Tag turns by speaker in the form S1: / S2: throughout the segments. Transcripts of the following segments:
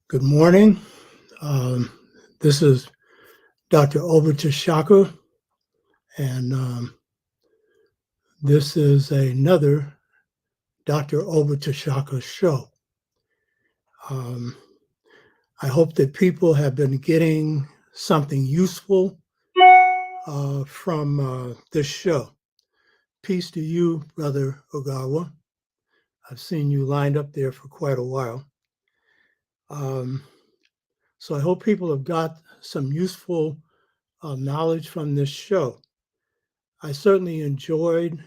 S1: Good morning. Um, this is Dr. Obachashaka, and this is another Dr. Obachashaka show. Um, I hope that people have been getting something useful from this show. Peace to you, Brother Ogawa. I've seen you lined up there for quite a while. So I hope people have got some useful knowledge from this show. I certainly enjoyed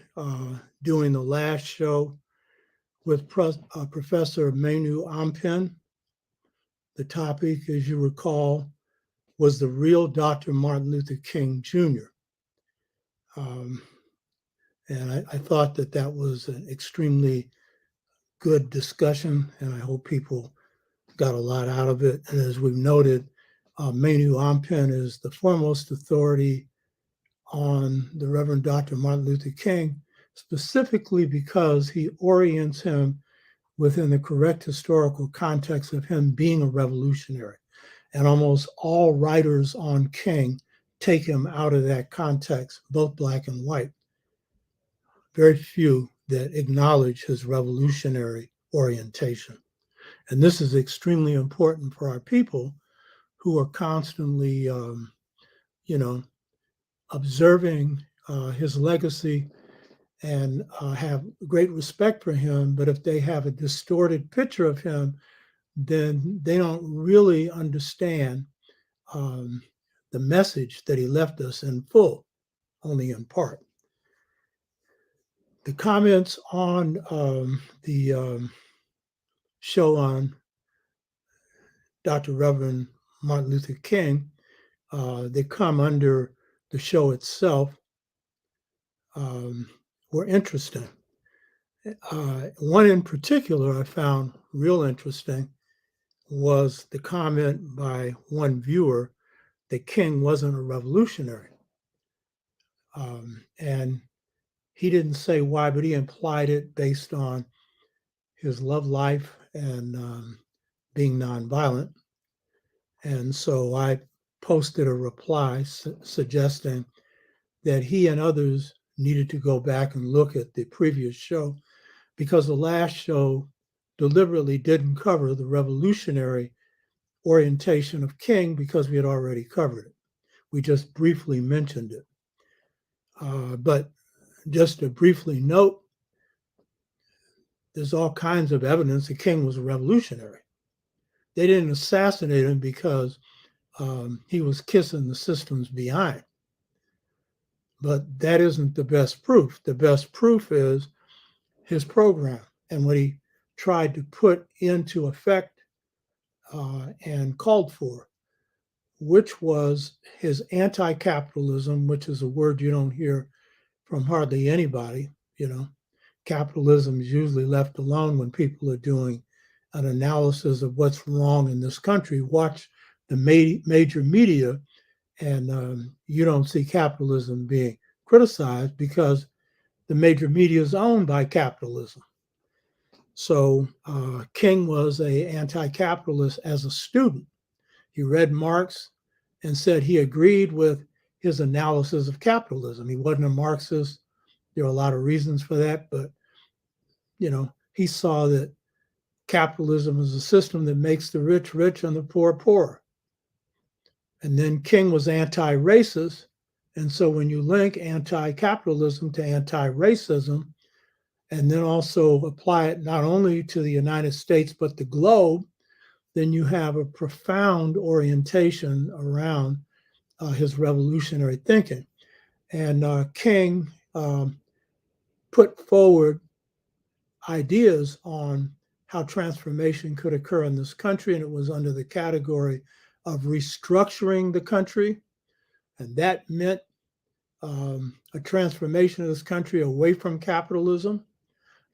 S1: doing the last show with Professor Menu Ampin. The topic, as you recall, was the real Dr. Martin Luther King Jr. And I thought that that was an extremely good discussion, and I hope people got a lot out of it. And as we've noted, Menu Ampin is the foremost authority on the Reverend Dr. Martin Luther King, specifically because he orients him within the correct historical context of him being a revolutionary. And almost all writers on King take him out of that context, both black and white. Very few that acknowledge his revolutionary orientation. And this is extremely important for our people who are constantly, observing his legacy and have great respect for him. But if they have a distorted picture of him, then they don't really understand the message that he left us in full, only in part. The comments on the show on Dr. Reverend Martin Luther King, they come under the show itself, were interesting. One in particular I found real interesting was the comment by one viewer that King wasn't a revolutionary. And he didn't say why, but he implied it based on his love life and being nonviolent. And so I posted a reply suggesting that he and others needed to go back and look at the previous show because the last show deliberately didn't cover the revolutionary orientation of King because we had already covered it. We just briefly mentioned it. But just to briefly note, there's all kinds of evidence that King was a revolutionary. They didn't assassinate him because he was kissing the system's behind. But that isn't the best proof. The best proof is his program and what he tried to put into effect and called for, which was his anti-capitalism, which is a word you don't hear from hardly anybody. Capitalism is usually left alone when people are doing an analysis of what's wrong in this country. Watch the major media, and you don't see capitalism being criticized because the major media is owned by capitalism. So King was an anti-capitalist as a student. He read Marx and said he agreed with his analysis of capitalism. He wasn't a Marxist. There are a lot of reasons for that, but he saw that capitalism is a system that makes the rich rich and the poor poor. And then King was anti-racist. And so when you link anti-capitalism to anti-racism, and then also apply it not only to the United States, but the globe, then you have a profound orientation around his revolutionary thinking. And King put forward ideas on how transformation could occur in this country, and it was under the category of restructuring the country. And that meant a transformation of this country away from capitalism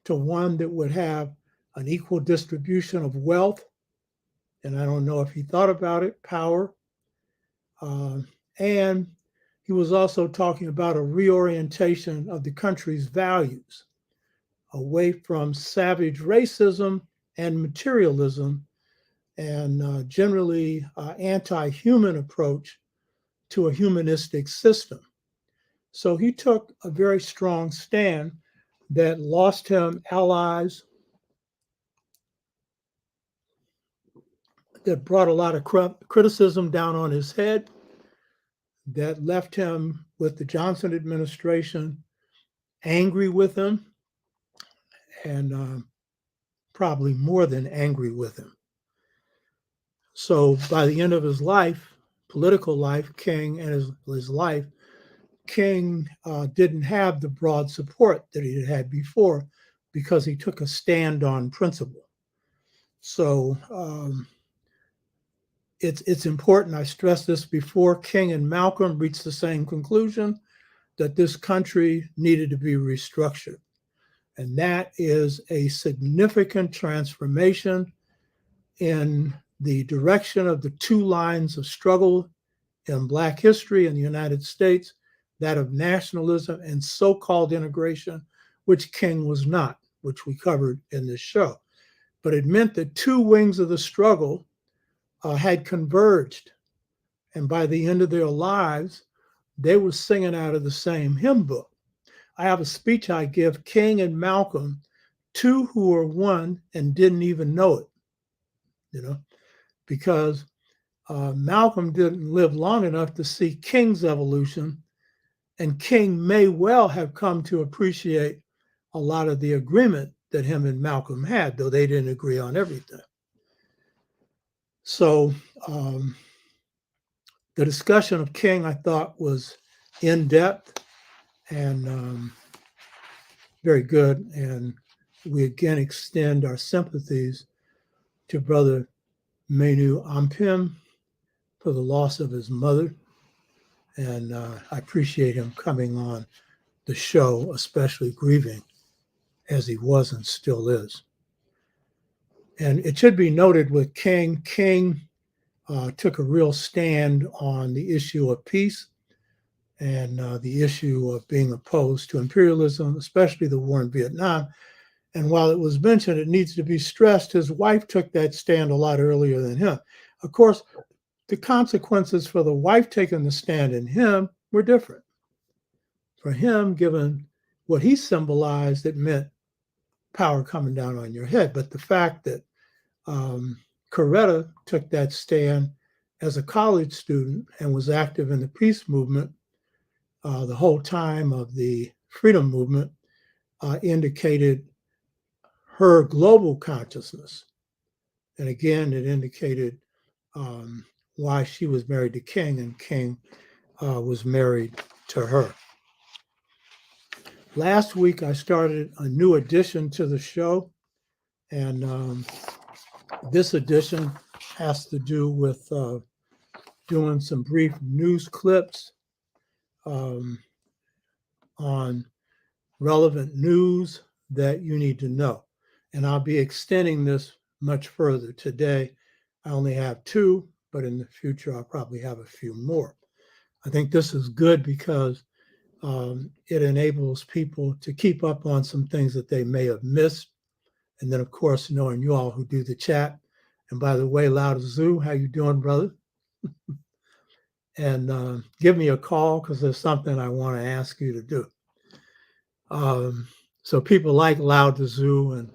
S1: to one that would have an equal distribution of wealth. And I don't know if he thought about it, power. And he was also talking about a reorientation of the country's values away from savage racism and materialism and generally anti-human approach to a humanistic system. So he took a very strong stand that lost him allies, that brought a lot of criticism down on his head, that left him with the Johnson administration angry with him, and probably more than angry with him. So by the end of his life, political life, King, and his life, King didn't have the broad support that he had before because he took a stand on principle. So it's important. I stressed this before. King and Malcolm reached the same conclusion, that this country needed to be restructured. And that is a significant transformation in the direction of the two lines of struggle in Black history in the United States, that of nationalism and so-called integration, which King was not, which we covered in this show. But it meant that two wings of the struggle had converged. And by the end of their lives, they were singing out of the same hymn book. I have a speech I give, King and Malcolm, two who were one and didn't even know it, because Malcolm didn't live long enough to see King's evolution, and King may well have come to appreciate a lot of the agreement that him and Malcolm had, though they didn't agree on everything. So the discussion of King, I thought, was in depth and very good. And we again extend our sympathies to Brother Menu Ampim for the loss of his mother. And I appreciate him coming on the show, especially grieving as he was and still is. And it should be noted with King, took a real stand on the issue of peace and the issue of being opposed to imperialism, especially the war in Vietnam. And while it was mentioned, it needs to be stressed, his wife took that stand a lot earlier than him. Of course, the consequences for the wife taking the stand in him were different. For him, given what he symbolized, it meant power coming down on your head. But the fact that Coretta took that stand as a college student and was active in the peace movement the whole time of the freedom movement indicated her global consciousness. And again, it indicated why she was married to King, and King was married to her. Last week, I started a new edition to the show, and this edition has to do with doing some brief news clips on relevant news that you need to know. And I'll be extending this much further. Today, I only have two, but in the future, I'll probably have a few more. I think this is good because it enables people to keep up on some things that they may have missed. And then, of course, knowing you all who do the chat. And by the way, Loud Zoo, how you doing, brother? And give me a call because there's something I want to ask you to do. So people like Loud Zoo and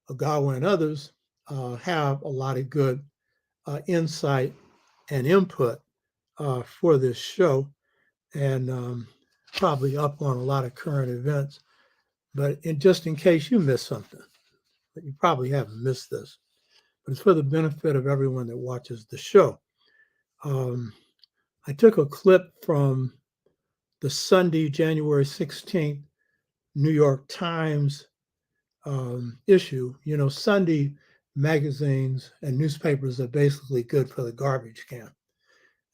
S1: Agawa and others have a lot of good insight and input for this show, and probably up on a lot of current events. But just in case you missed something, but you probably haven't missed this, but it's for the benefit of everyone that watches the show. I took a clip from the Sunday, January 16th, New York Times issue. Sunday magazines and newspapers are basically good for the garbage can.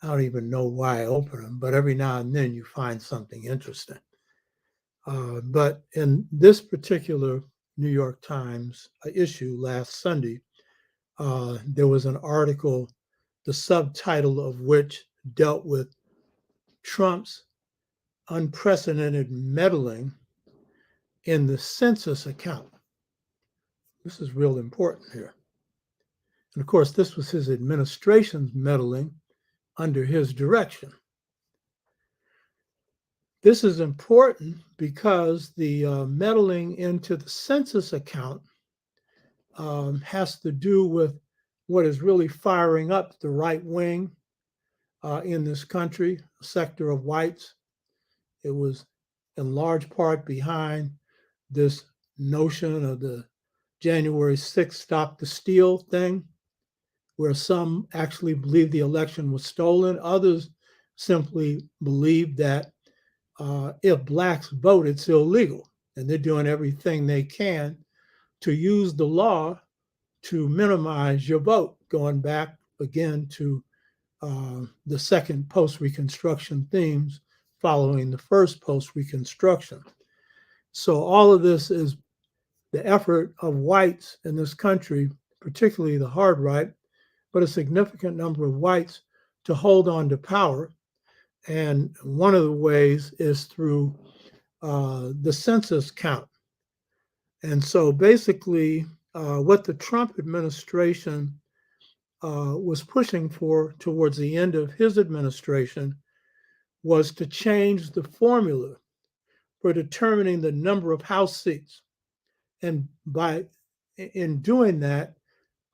S1: I don't even know why I open them, but every now and then you find something interesting. But in this particular New York Times issue last Sunday, there was an article, the subtitle of which dealt with Trump's unprecedented meddling in the census account. This is real important here. And of course, this was his administration's meddling under his direction. This is important because the meddling into the census account has to do with what is really firing up the right wing in this country, a sector of whites. It was in large part behind this notion of the January 6th Stop the Steal thing, where some actually believed the election was stolen. Others simply believed that if blacks vote, it's illegal. And they're doing everything they can to use the law to minimize your vote, going back again to the second post-Reconstruction themes following the first post-Reconstruction. So all of this is the effort of whites in this country, particularly the hard right, but a significant number of whites to hold on to power. And one of the ways is through the census count. And so basically, what the Trump administration was pushing for towards the end of his administration was to change the formula for determining the number of House seats. And in doing that,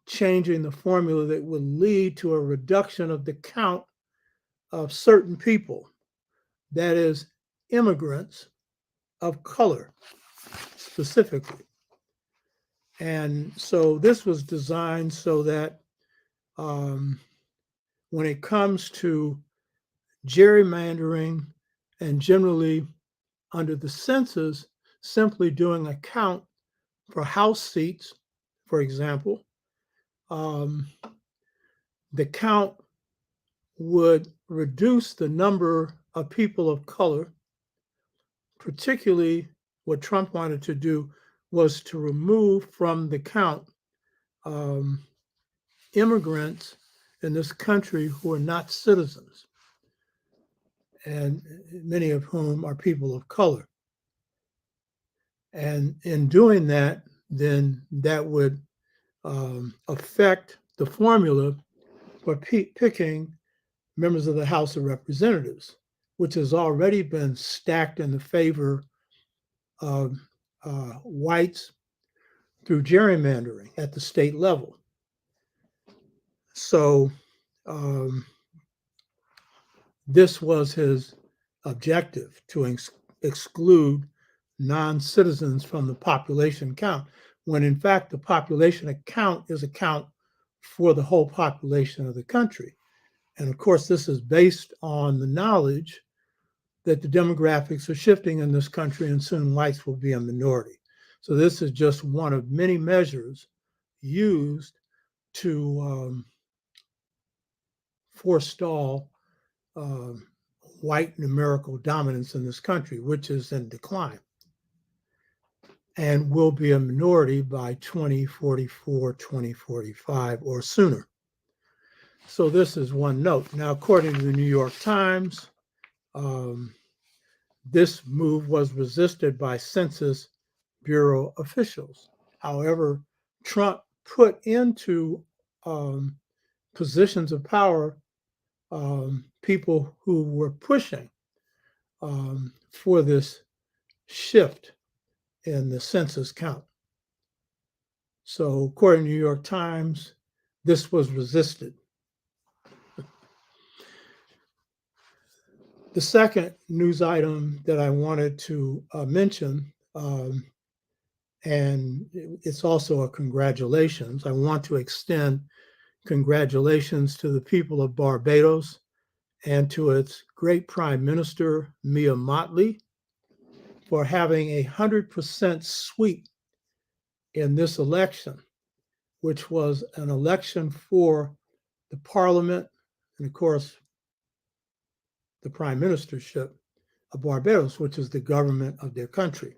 S1: changing the formula that would lead to a reduction of the count of certain people, that is, immigrants of color specifically. And so this was designed so that when it comes to gerrymandering and generally under the census, simply doing a count for House seats, for example, the count would reduce the number of people of color. Particularly what Trump wanted to do was to remove from the count immigrants in this country who are not citizens, and many of whom are people of color. And in doing that, then that would affect the formula for picking members of the House of Representatives, which has already been stacked in the favor of whites through gerrymandering at the state level. So this was his objective, to exclude non-citizens from the population count, when in fact the population count is a count for the whole population of the country. And of course, this is based on the knowledge that the demographics are shifting in this country and soon whites will be a minority. So this is just one of many measures used to forestall white numerical dominance in this country, which is in decline and will be a minority by 2044, 2045 or sooner. So this is one note. Now, according to the New York Times, this move was resisted by Census Bureau officials. However, Trump put into positions of power people who were pushing for this shift in the census count. So according to the New York Times, this was resisted. The second news item that I wanted to mention, and it's also a congratulations. I want to extend congratulations to the people of Barbados and to its great Prime Minister, Mia Mottley, for having 100% sweep in this election, which was an election for the Parliament and, of course, the Prime Ministership of Barbados, which is the government of their country.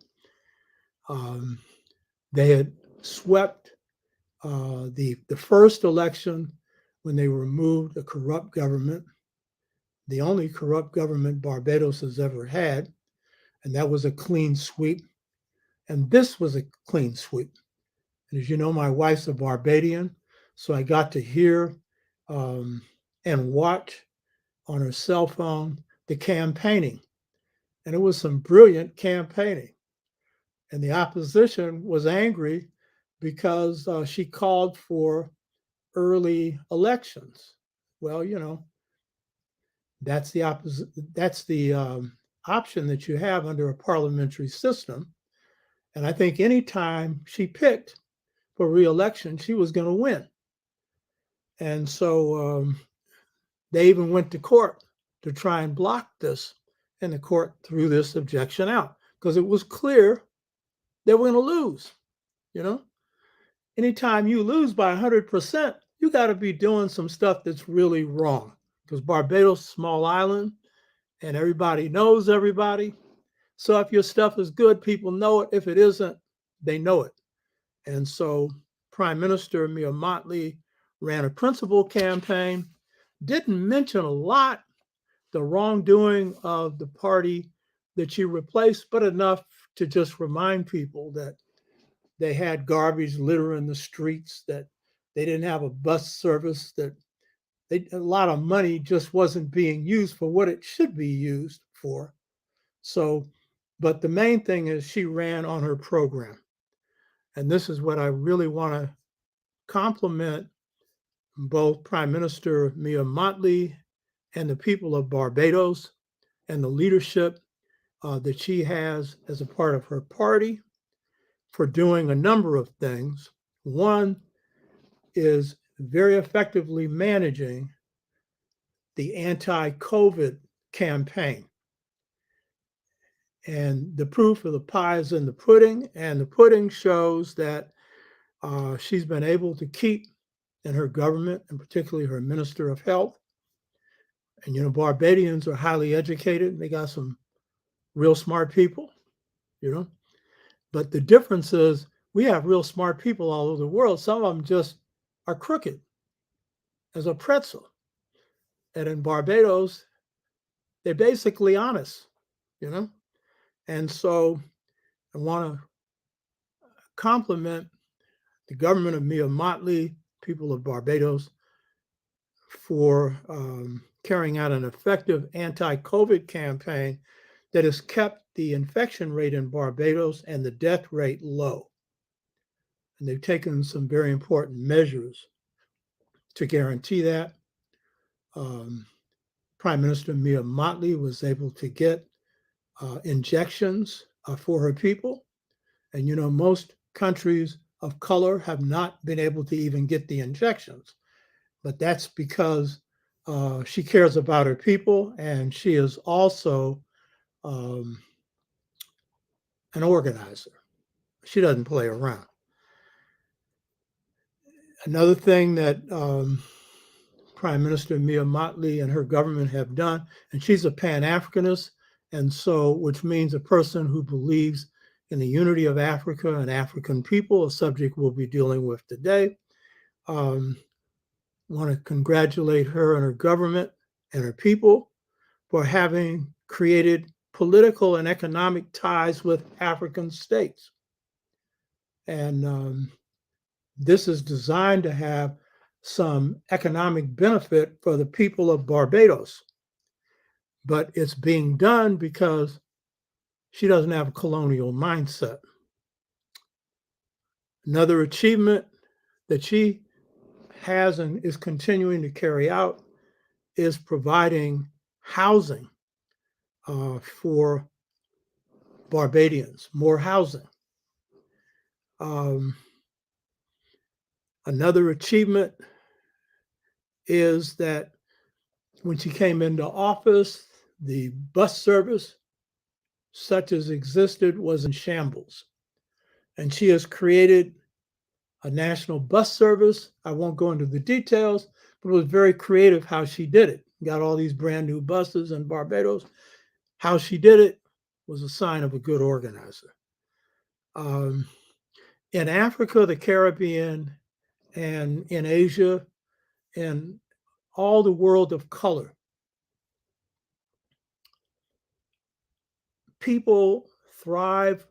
S1: They had swept the first election when they removed a corrupt government, the only corrupt government Barbados has ever had, and that was a clean sweep. And this was a clean sweep. And as you know, my wife's a Barbadian, So I got to hear and watch on her cell phone the campaigning. And it was some brilliant campaigning. And the opposition was angry because she called for early elections. Well, that's the opposite. That's the option that you have under a parliamentary system. And I think any time she picked for reelection, she was going to win. And so they even went to court to try and block this. And the court threw this objection out because it was clear they were going to lose. Anytime you lose by 100%, you got to be doing some stuff that's really wrong. Because Barbados, small island, and everybody knows everybody. So if your stuff is good, people know it. If it isn't, they know it. And so Prime Minister Mia Mottley ran a principal campaign, didn't mention a lot the wrongdoing of the party that she replaced, but enough to just remind people that they had garbage litter in the streets, that they didn't have a bus service, that a lot of money just wasn't being used for what it should be used for. So, but the main thing is she ran on her program. And this is what I really want to compliment both Prime Minister Mia Mottley and the people of Barbados and the leadership that she has as a part of her party for doing a number of things. One is very effectively managing the anti-COVID campaign. And the proof of the pie is in the pudding, and the pudding shows that she's been able to keep in her government, and particularly her Minister of Health. And Barbadians are highly educated. They got some real smart people, But the difference is we have real smart people all over the world. Some of them just are crooked as a pretzel. And in Barbados, they're basically honest, And so I want to compliment the government of Mia Mottley, people of Barbados, for carrying out an effective anti-COVID campaign that has kept the infection rate in Barbados and the death rate low. And they've taken some very important measures to guarantee that. Prime Minister Mia Mottley was able to get injections for her people. And most countries of color have not been able to even get the injections. But that's because she cares about her people, and she is also an organizer. She doesn't play around. Another thing that Prime Minister Mia Mottley and her government have done, and she's a Pan-Africanist, and so, which means a person who believes in the unity of Africa and African people, a subject we'll be dealing with today. Want to congratulate her and her government and her people for having created political and economic ties with African states. And this is designed to have some economic benefit for the people of Barbados. But it's being done because she doesn't have a colonial mindset. Another achievement that she has and is continuing to carry out is providing housing for Barbadians, more housing. Another achievement is that when she came into office, the bus service, such as existed, was in shambles. And she has created a national bus service. I won't go into the details, but it was very creative how she did it. Got all these brand new buses in Barbados. How she did it was a sign of a good organizer. In Africa, the Caribbean, and in Asia, and all the world of color, people thrive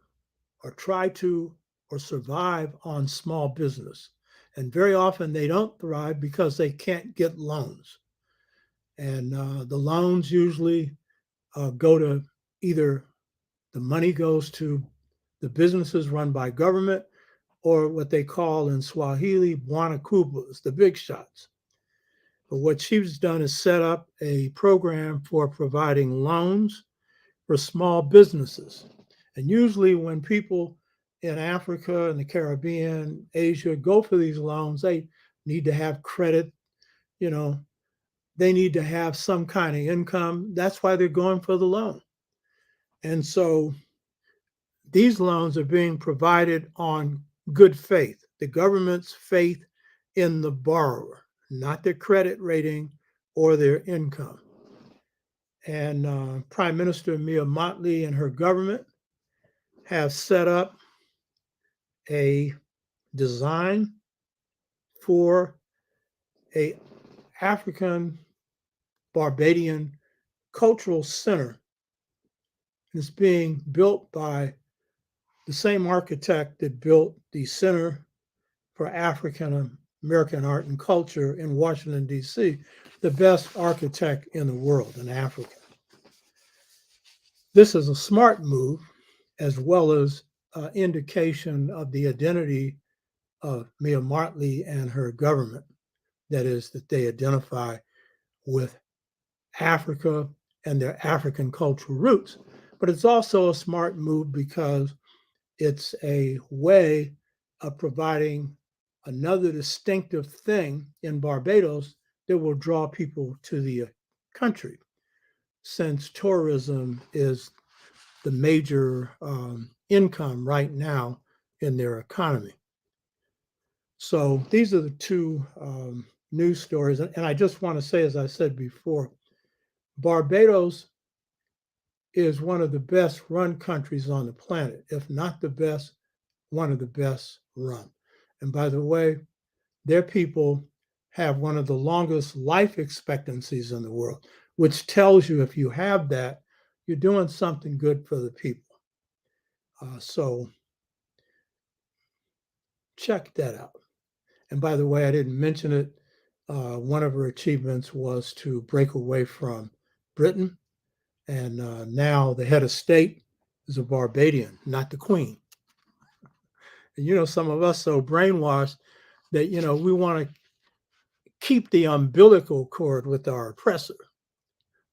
S1: or try to or survive on small business. And very often they don't thrive because they can't get loans. And the loans usually go to either the money goes to the businesses run by government or what they call in Swahili, Bwana Kubwas, the big shots. But what she's done is set up a program for providing loans for small businesses. And usually when people in Africa and the Caribbean, Asia go for these loans, they need to have credit, you know, they need to have some kind of income. That's why they're going for the loan. And so these loans are being provided on good faith, the government's faith in the borrower, not their credit rating or their income. And Prime Minister Mia Mottley and her government have set up a design for a African Barbadian cultural center. It's being built by the same architect that built the Center for African American Art and Culture in Washington, D.C., the best architect in the world, an African. This is a smart move, as well as indication of the identity of Mia Mottley and her government. That is, that they identify with Africa and their African cultural roots. But it's also a smart move because it's a way of providing another distinctive thing in Barbados that will draw people to the country, since tourism is the major income right now in their economy. So these are the two news stories. And I just want to say, as I said before, Barbados is one of the best run countries on the planet, if not the best, one of the best run. And by the way, their people have one of the longest life expectancies in the world, which tells you if you have that, you're doing something good for the people. So check that out. And by the way, I didn't mention it. One of her achievements was to break away from Britain. And now the head of state is a Barbadian, not the queen. And some of us so brainwashed that, we want to keep the umbilical cord with our oppressor.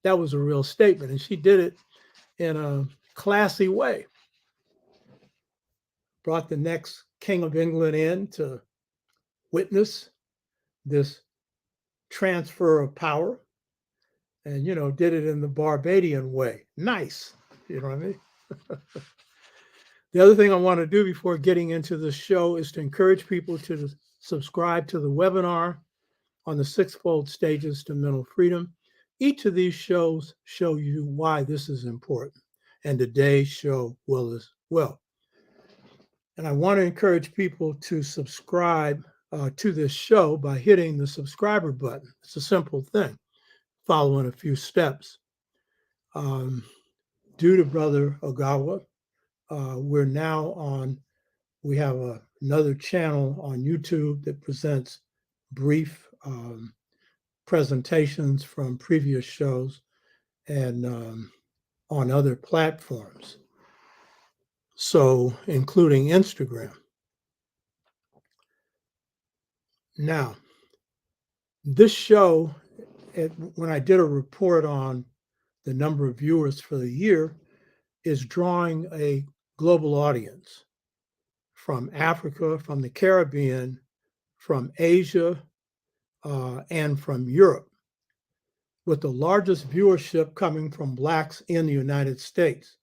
S1: That was a real statement. And she did it in a classy way. Brought the next King of England in to witness this transfer of power and, did it in the Barbadian way. Nice. You know what I mean? The other thing I want to do before getting into the show is to encourage people to subscribe to the webinar on the sixfold stages to mental freedom. Each of these shows show you why this is important, and today's show will as well. And I want to encourage people to subscribe to this show by hitting the subscriber button. It's a simple thing, following a few steps. Due to Brother Ogawa, we're now we have another channel on YouTube that presents brief presentations from previous shows and on other platforms, so including Instagram. Now, this show, when I did a report on the number of viewers for the year, is drawing a global audience from Africa, from the Caribbean, from Asia, and from Europe, with the largest viewership coming from Blacks in the United States.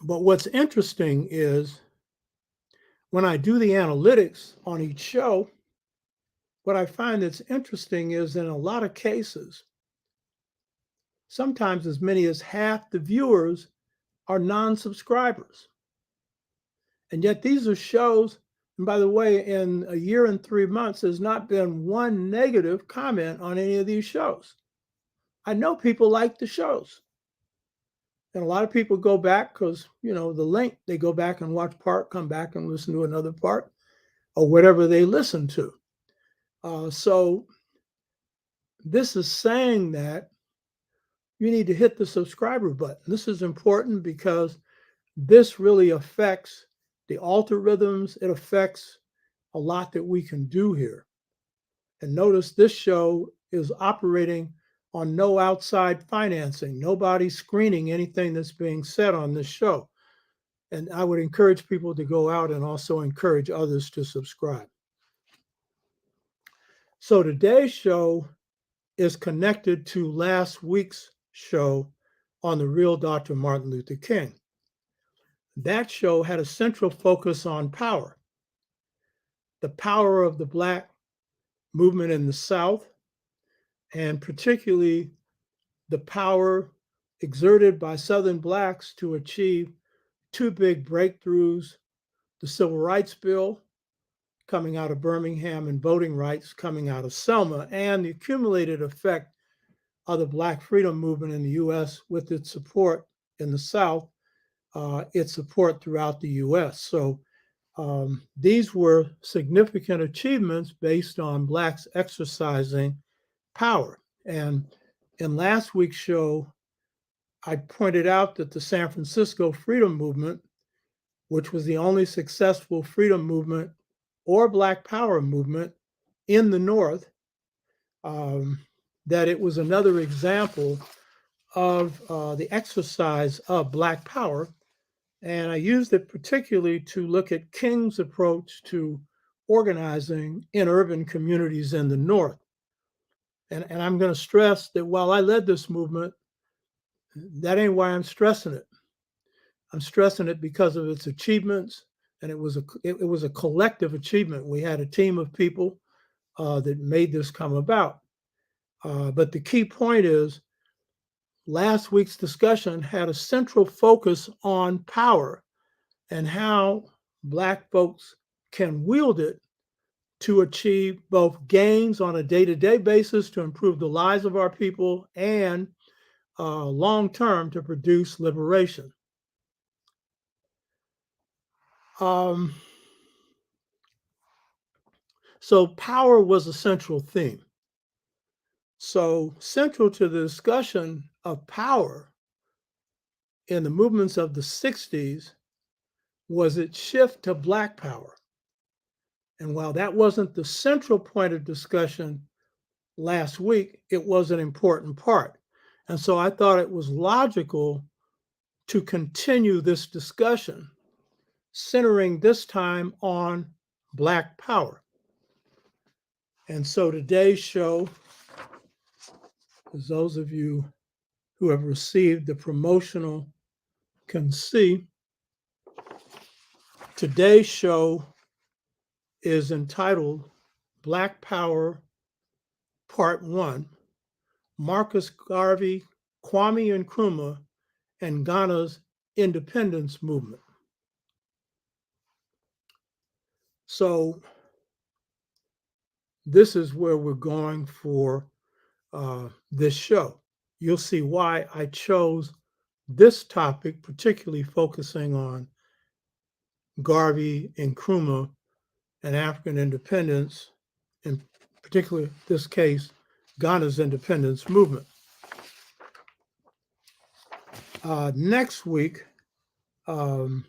S1: But what's interesting is when I do the analytics on each show, what I find that's interesting is in a lot of cases, sometimes as many as half the viewers are non-subscribers. And yet these are shows, and by the way, in a year and 3 months, there's not been one negative comment on any of these shows. I know people like the shows. And a lot of people go back because, the link, they go back and watch part, come back and listen to another part. or whatever they listen to. So this is saying that you need to hit the subscriber button. This is important because this really affects the algorithms. It affects a lot that we can do here. And notice this show is operating on no outside financing. Nobody's screening anything that's being said on this show. And I would encourage people to go out and also encourage others to subscribe. So today's show is connected to last week's show on the real Dr. Martin Luther King. That show had a central focus on power, the power of the Black movement in the South, and particularly the power exerted by Southern Blacks to achieve two big breakthroughs: the Civil Rights Bill coming out of Birmingham and voting rights coming out of Selma, and the accumulated effect of the Black freedom movement in the U.S. with its support in the South, its support throughout the U.S. So these were significant achievements based on Blacks exercising power. And in last week's show, I pointed out that the San Francisco freedom movement, which was the only successful freedom movement or Black power movement in the North, that it was another example of the exercise of Black power. And I used it particularly to look at King's approach to organizing in urban communities in the North. And I'm going to stress that while I led this movement, that ain't why I'm stressing it. I'm stressing it because of its achievements, and it was a collective achievement. We had a team of people that made this come about. But the key point is, last week's discussion had a central focus on power and how Black folks can wield it to achieve both gains on a day-to-day basis to improve the lives of our people and long-term to produce liberation. So power was a central theme. So central to the discussion of power in the movements of the 60s was its shift to Black power. And while that wasn't the central point of discussion last week, it was an important part. And so I thought it was logical to continue this discussion, centering this time on Black power. And so today's show, as those of you who have received the promotional can see, today's show is entitled Black Power Part 1, Marcus Garvey, Kwame Nkrumah, and Ghana's independence movement. So this is where we're going for this show. You'll see why I chose this topic, particularly focusing on Garvey and Nkrumah and African independence, in particularly this case, Ghana's independence movement. Next week, the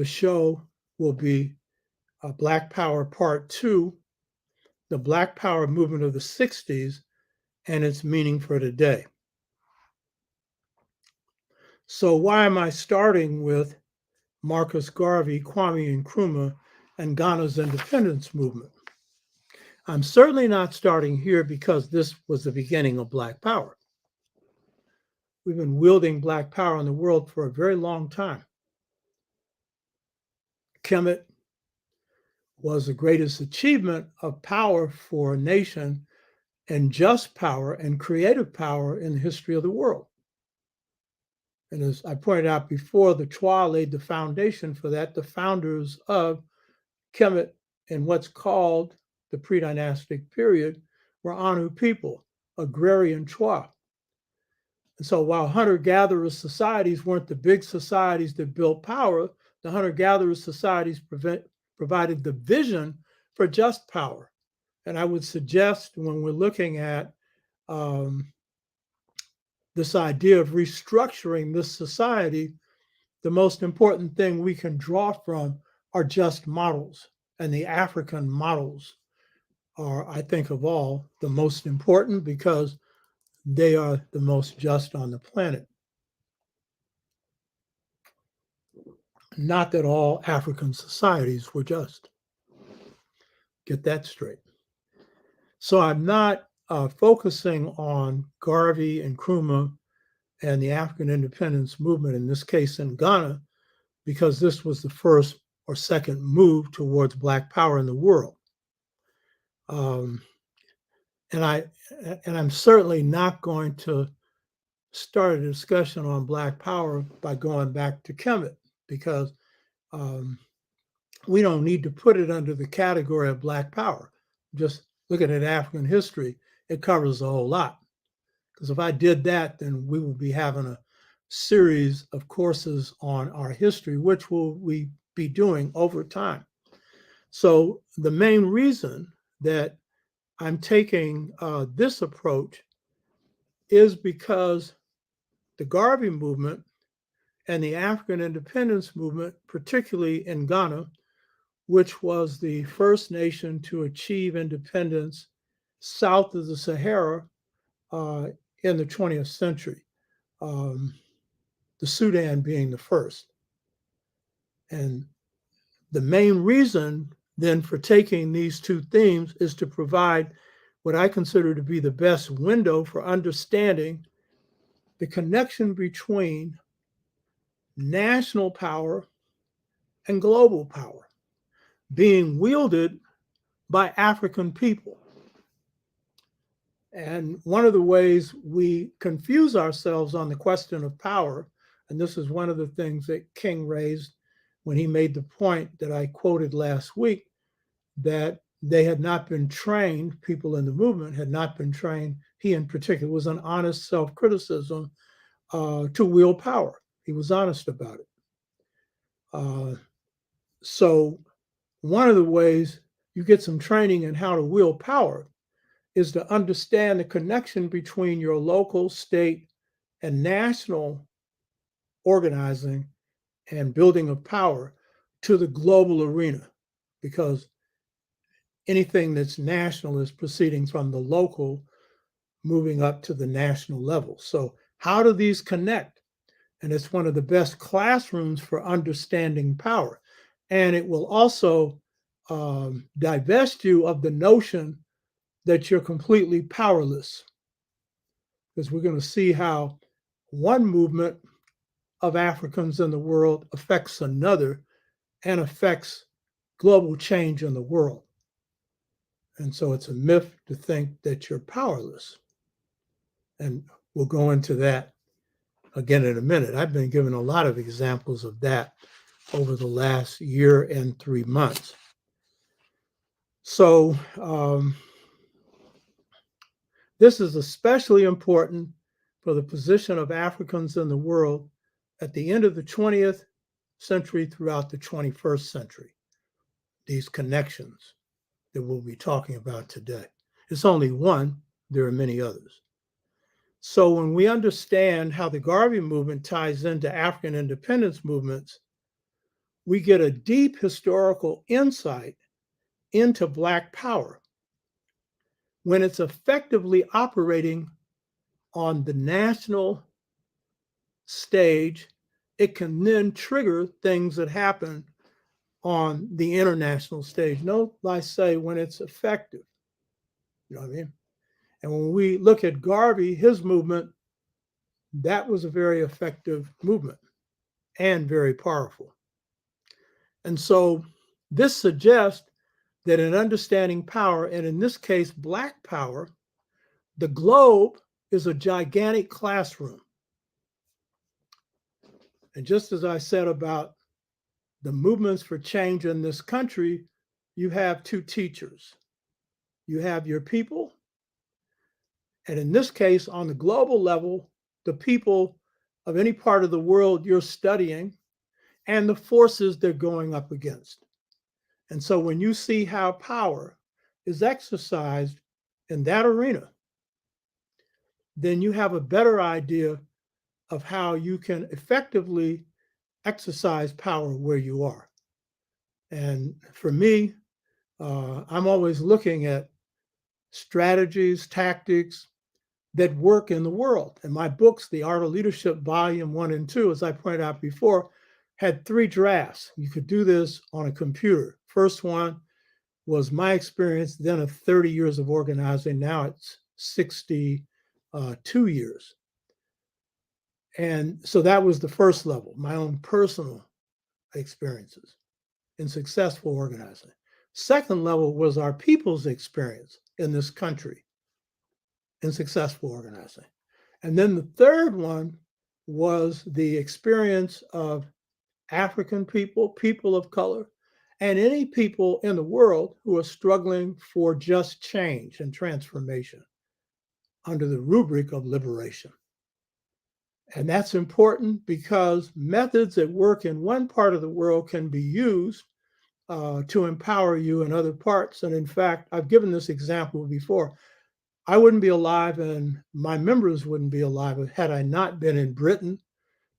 S1: show will be Black Power Part 2, the Black Power movement of the 60s and its meaning for today. So why am I starting with Marcus Garvey, Kwame Nkrumah, and Ghana's independence movement? I'm certainly not starting here because this was the beginning of Black power. We've been wielding Black power in the world for a very long time. Kemet was the greatest achievement of power for a nation, and just power and creative power in the history of the world. And as I pointed out before, the C.O.R.E laid the foundation for that. The founders of Kemet in what's called the pre-dynastic period were Anu people, agrarian C.O.R.E. And so while hunter-gatherer societies weren't the big societies that built power, the hunter-gatherer societies provided the vision for just power. And I would suggest when we're looking at this idea of restructuring this society, the most important thing we can draw from are just models. And the African models are, I think, of all, the most important because they are the most just on the planet. Not that all African societies were just. Get that straight. So I'm not focusing on Garvey and Nkrumah and the African independence movement, in this case in Ghana, because this was the first or second move towards Black power in the world. And I'm certainly not going to start a discussion on Black power by going back to Kemet, because we don't need to put it under the category of Black power. Just looking at African history, it covers a whole lot. Because if I did that, then we will be having a series of courses on our history, which will we be doing over time. So the main reason that I'm taking this approach is because the Garvey movement and the African independence movement, particularly in Ghana, which was the first nation to achieve independence south of the Sahara in the 20th century, the Sudan being the first. And the main reason then for taking these two themes is to provide what I consider to be the best window for understanding the connection between national power and global power being wielded by African people. And one of the ways we confuse ourselves on the question of power, and this is one of the things that King raised when he made the point that I quoted last week, that they had not been trained, people in the movement had not been trained, he in particular, was an honest self-criticism to wield power. He was honest about it. So one of the ways you get some training in how to wield power is to understand the connection between your local, state, and national organizing and building of power to the global arena, because anything that's national is proceeding from the local, moving up to the national level. So how do these connect? And it's one of the best classrooms for understanding power. And it will also divest you of the notion that you're completely powerless, because we're going to see how one movement of Africans in the world affects another and affects global change in the world. And so it's a myth to think that you're powerless. And we'll go into that again in a minute. I've been given a lot of examples of that over the last year and 3 months. So this is especially important for the position of Africans in the world at the end of the 20th century throughout the 21st century, these connections that we'll be talking about today. It's only one, there are many others. So when we understand how the Garvey movement ties into African independence movements, we get a deep historical insight into Black power when it's effectively operating on the national stage. It can then trigger things that happen on the international stage. Note I say when it's effective, you know what I mean? And when we look at Garvey, his movement, that was a very effective movement and very powerful. And so this suggests that in understanding power, and in this case, Black power, the globe is a gigantic classroom. And just as I said about the movements for change in this country, you have two teachers. You have your people, and in this case, on the global level, the people of any part of the world you're studying and the forces they're going up against. And so when you see how power is exercised in that arena, then you have a better idea of how you can effectively exercise power where you are. And for me, I'm always looking at strategies, tactics that work in the world. And my books, The Art of Leadership, Volume 1 and 2, as I pointed out before, had 3 drafts. You could do this on a computer. First one was my experience, then of 30 years of organizing. Now it's 62 years. And so that was the first level, my own personal experiences in successful organizing. Second level was our people's experience in this country in successful organizing. And then the third one was the experience of African people, people of color, and any people in the world who are struggling for just change and transformation under the rubric of liberation. And that's important because methods that work in one part of the world can be used to empower you in other parts. And in fact, I've given this example before. I wouldn't be alive and my members wouldn't be alive had I not been in Britain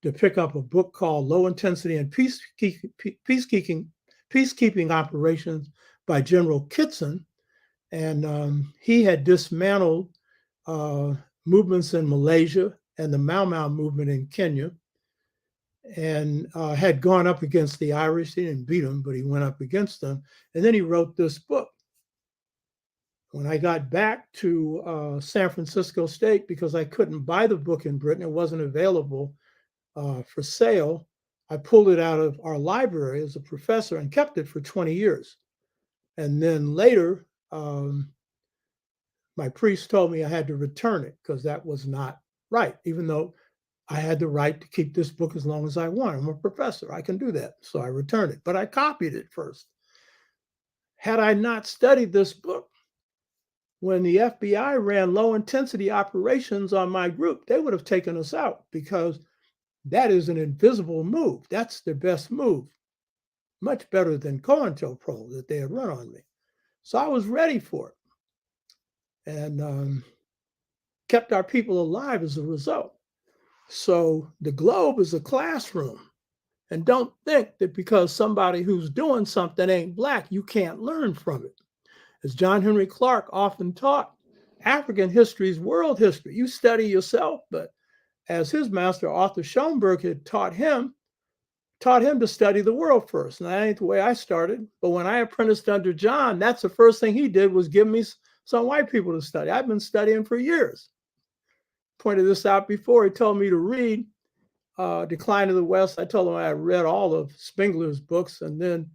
S1: to pick up a book called Low Intensity and Peacekeeping Operations by General Kitson. And he had dismantled movements in Malaysia and the Mau Mau movement in Kenya, and had gone up against the Irish. He didn't beat them, but he went up against them. And then he wrote this book. When I got back to San Francisco State, because I couldn't buy the book in Britain, it wasn't available for sale, I pulled it out of our library as a professor and kept it for 20 years. And then later, my priest told me I had to return it because that was not right, even though I had the right to keep this book as long as I want. I'm a professor. I can do that. So I returned it, but I copied it first. Had I not studied this book, when the FBI ran low intensity operations on my group, they would have taken us out because that is an invisible move. That's their best move. Much better than COINTELPRO that they had run on me. So I was ready for it and kept our people alive as a result. So the globe is a classroom. And don't think that because somebody who's doing something ain't Black, you can't learn from it. As John Henry Clark often taught, African history is world history. You study yourself, but as his master, Arthur Schoenberg, had taught him to study the world first. And that ain't the way I started. But when I apprenticed under John, that's the first thing he did was give me some white people to study. I've been studying for years. Pointed this out before. He told me to read Decline of the West. I told him I had read all of Spengler's books, and then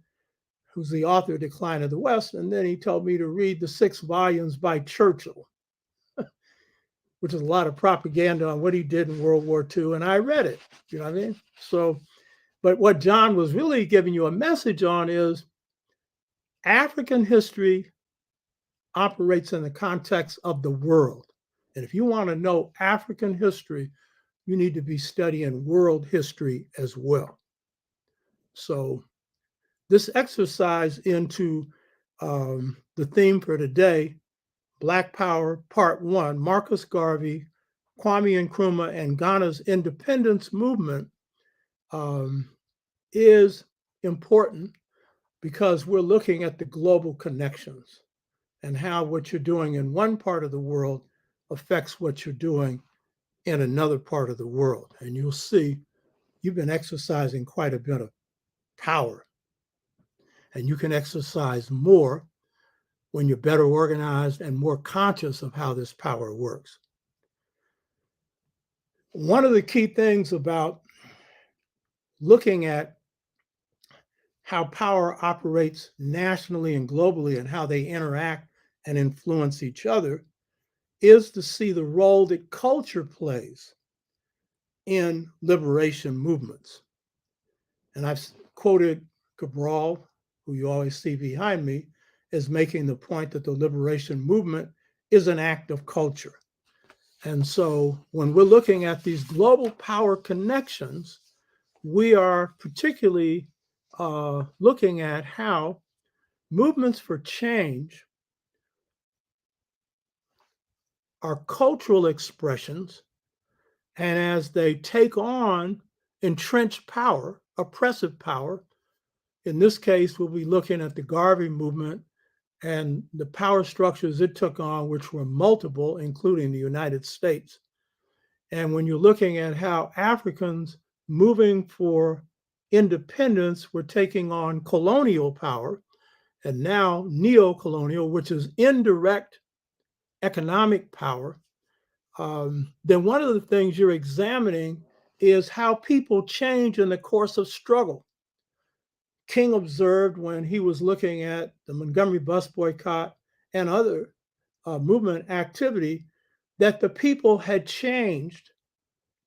S1: who's the author of Decline of the West. And then he told me to read the 6 volumes by Churchill, which is a lot of propaganda on what he did in World War II. And I read it, you know what I mean? So, but what John was really giving you a message on is African history operates in the context of the world. And if you want to know African history, you need to be studying world history as well. So this exercise into the theme for today, Black Power, Part 1, Marcus Garvey, Kwame Nkrumah, and Ghana's independence movement is important because we're looking at the global connections and how what you're doing in one part of the world affects what you're doing in another part of the world. And you'll see you've been exercising quite a bit of power. And you can exercise more when you're better organized and more conscious of how this power works. One of the key things about looking at how power operates nationally and globally and how they interact and influence each other is to see the role that culture plays in liberation movements. And I've quoted Cabral, who you always see behind me, as making the point that the liberation movement is an act of culture. And so when we're looking at these global power connections, we are particularly looking at how movements for change are cultural expressions, and as they take on entrenched power, oppressive power, in this case, we'll be looking at the Garvey movement and the power structures it took on, which were multiple, including the United States. And when you're looking at how Africans moving for independence were taking on colonial power, and now neo-colonial, which is indirect economic power, then one of the things you're examining is how people change in the course of struggle. King observed when he was looking at the Montgomery bus boycott and other movement activity that the people had changed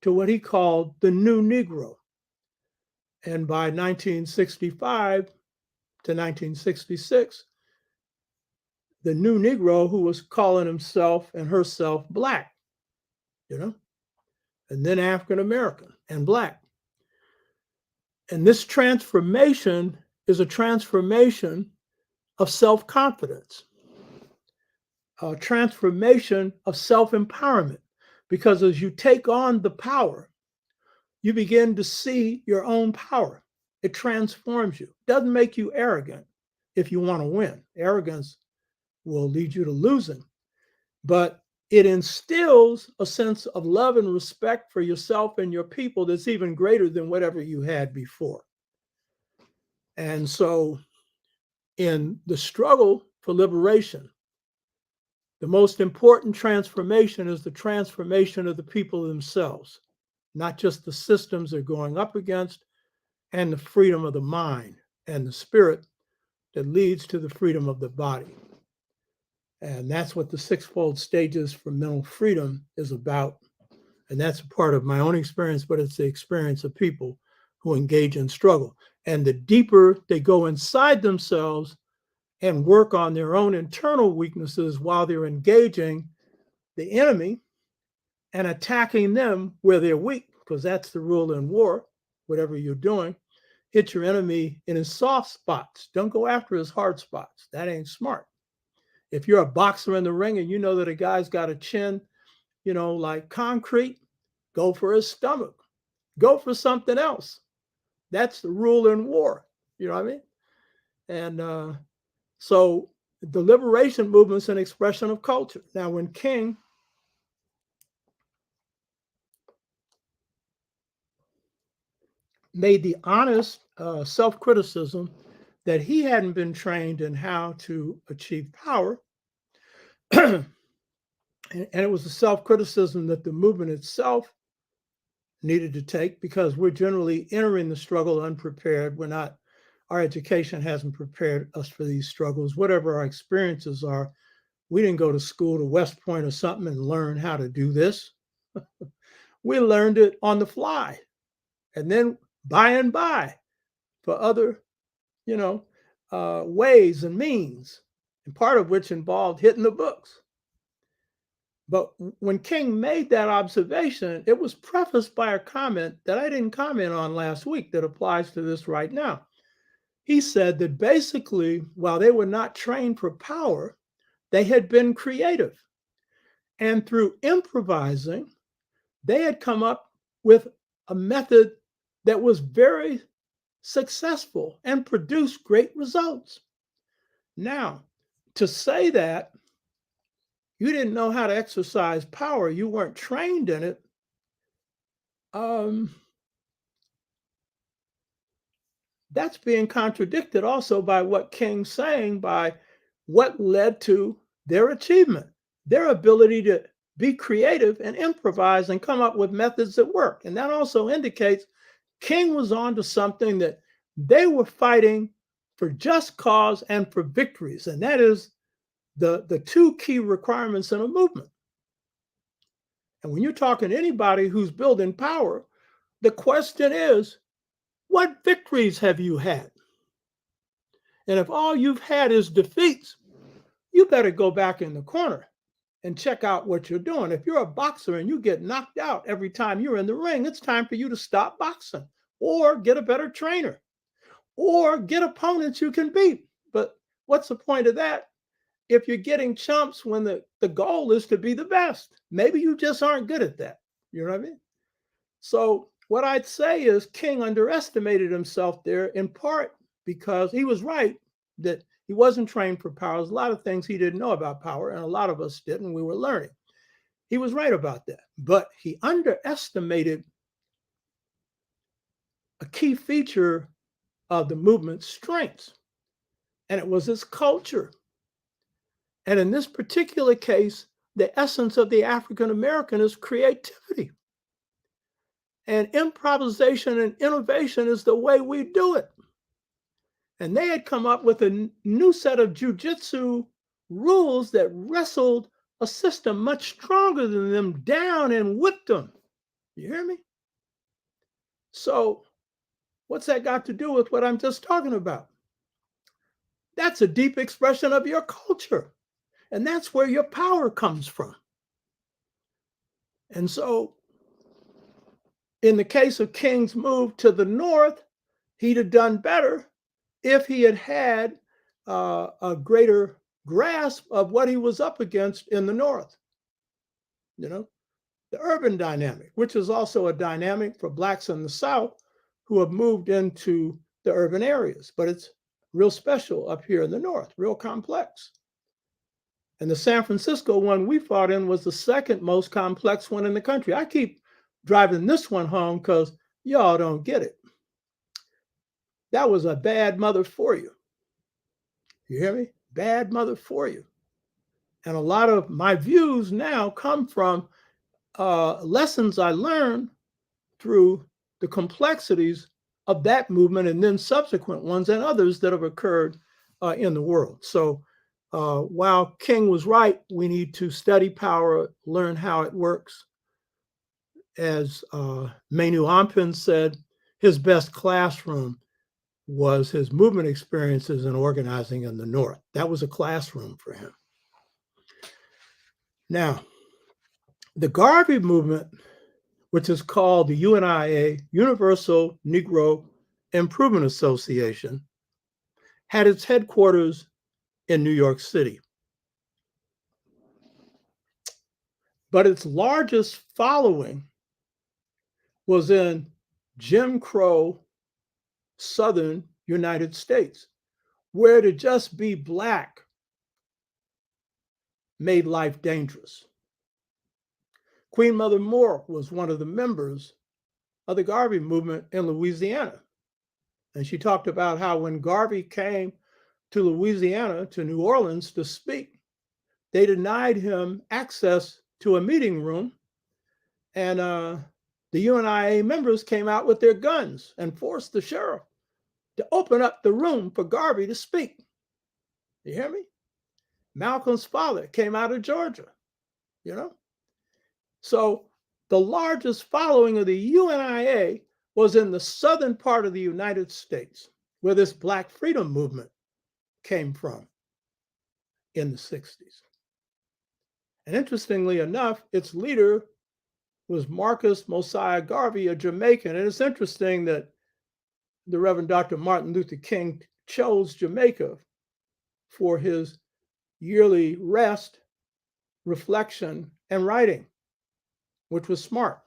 S1: to what he called the new Negro. And by 1965 to 1966, the new Negro, who was calling himself and herself Black, and then African American and Black. And this transformation is a transformation of self-confidence, a transformation of self-empowerment, because as you take on the power, you begin to see your own power. It transforms you. It doesn't make you arrogant if you want to win. Arrogance will lead you to losing. But it instills a sense of love and respect for yourself and your people that's even greater than whatever you had before. And so in the struggle for liberation, the most important transformation is the transformation of the people themselves, not just the systems they're going up against, and the freedom of the mind and the spirit that leads to the freedom of the body. And that's what the sixfold stages for mental freedom is about. And that's a part of my own experience, but it's the experience of people who engage in struggle. And the deeper they go inside themselves and work on their own internal weaknesses while they're engaging the enemy and attacking them where they're weak, because that's the rule in war, whatever you're doing, hit your enemy in his soft spots. Don't go after his hard spots. That ain't smart. If you're a boxer in the ring and you know that a guy's got a chin, like concrete, go for his stomach. Go for something else. That's the rule in war. You know what I mean? And so the liberation movement's an expression of culture. Now, when King made the honest self-criticism that he hadn't been trained in how to achieve power, and it was a self-criticism that the movement itself needed to take, because we're generally entering the struggle unprepared. Our education hasn't prepared us for these struggles. Whatever our experiences are, we didn't go to school to West Point or something and learn how to do this. We learned it on the fly, and then by and by for other, ways and means, and part of which involved hitting the books. But when King made that observation, it was prefaced by a comment that I didn't comment on last week that applies to this right now. He said that basically, while they were not trained for power, they had been creative. And through improvising, they had come up with a method that was very successful and produced great results. Now, to say that you didn't know how to exercise power, you weren't trained in it, that's being contradicted also by what King's saying, by what led to their achievement, their ability to be creative and improvise and come up with methods that work. And that also indicates King was on to something, that they were fighting for just cause and for victories. And that is the two key requirements in a movement. And when you're talking to anybody who's building power, the question is, what victories have you had? And if all you've had is defeats, you better go back in the corner and check out what you're doing. If you're a boxer and you get knocked out every time you're in the ring, it's time for you to stop boxing, or get a better trainer, or get opponents you can beat. But what's the point of that if you're getting chumps when the goal is to be the best? Maybe you just aren't good at that. You know what I mean? So what I'd say is King underestimated himself there in part because he was right that he wasn't trained for power. There's a lot of things he didn't know about power, and a lot of us didn't. We were learning. He was right about that. But he underestimated a key feature of the movement's strengths, and it was its culture. And in this particular case, the essence of the African American is creativity. And improvisation and innovation is the way we do it. And they had come up with a new set of jujitsu rules that wrestled a system much stronger than them down and whipped them. You hear me? So what's that got to do with what I'm just talking about? That's a deep expression of your culture. And that's where your power comes from. And so in the case of King's move to the north, he'd have done better if he had had a greater grasp of what he was up against in the north. You know, the urban dynamic, which is also a dynamic for Blacks in the South who have moved into the urban areas, but it's real special up here in the north, real complex. And the San Francisco one we fought in was the second most complex one in the country. I keep driving this one home because y'all don't get it. That was a bad mother for you. You hear me? Bad mother for you. And a lot of my views now come from lessons I learned through the complexities of that movement and then subsequent ones and others that have occurred in the world. So while King was right, we need to study power, learn how it works. As Menu Ampin said, his best classroom was his movement experiences and organizing in the North. That was a classroom for him. Now, the Garvey movement, which is called the UNIA, Universal Negro Improvement Association, had its headquarters in New York City. But its largest following was in Jim Crow Southern United States, where to just be Black made life dangerous. Queen Mother Moore was one of the members of the Garvey movement in Louisiana. And she talked about how when Garvey came to Louisiana, to New Orleans to speak, they denied him access to a meeting room. And the UNIA members came out with their guns and forced the sheriff to open up the room for Garvey to speak. You hear me? Malcolm's father came out of Georgia, you know? So the largest following of the UNIA was in the southern part of the United States, where this Black freedom movement came from in the 60s. And interestingly enough, its leader was Marcus Mosiah Garvey, a Jamaican. And it's interesting that the Reverend Dr. Martin Luther King chose Jamaica for his yearly rest, reflection, and writing, which was smart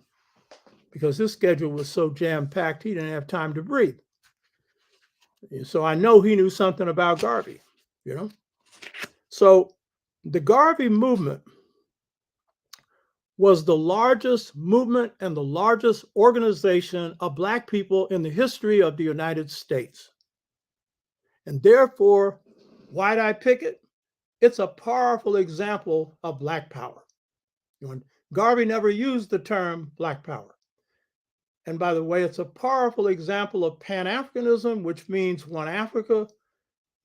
S1: because his schedule was so jam-packed he didn't have time to breathe. So I know he knew something about Garvey, you know? So the Garvey movement was the largest movement and the largest organization of Black people in the history of the United States. And therefore, why'd I pick it? It's a powerful example of Black power. Garvey never used the term Black power. And by the way, it's a powerful example of Pan-Africanism, which means one Africa.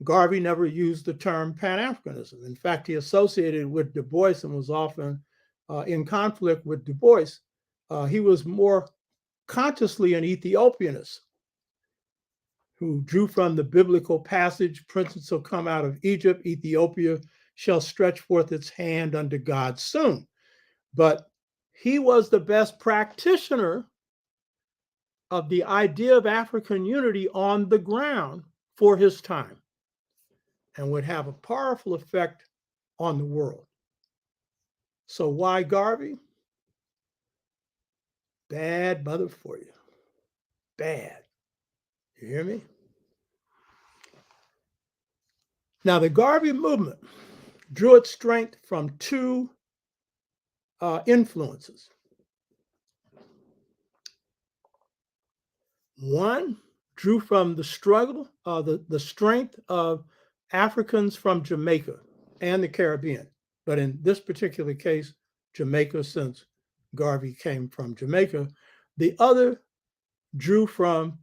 S1: Garvey never used the term Pan-Africanism. In fact, he associated with Du Bois and was often in conflict with Du Bois. He was more consciously an Ethiopianist who drew from the biblical passage, "Princes will come out of Egypt, Ethiopia shall stretch forth its hand unto God soon." But he was the best practitioner of the idea of African unity on the ground for his time. and would have a powerful effect on the world. So why Garvey? Bad mother for you. Bad. You hear me? Now, the Garvey movement drew its strength from two influences. One drew from the struggle, the strength of Africans from Jamaica and the Caribbean. But in this particular case, Jamaica, since Garvey came from Jamaica. The other drew from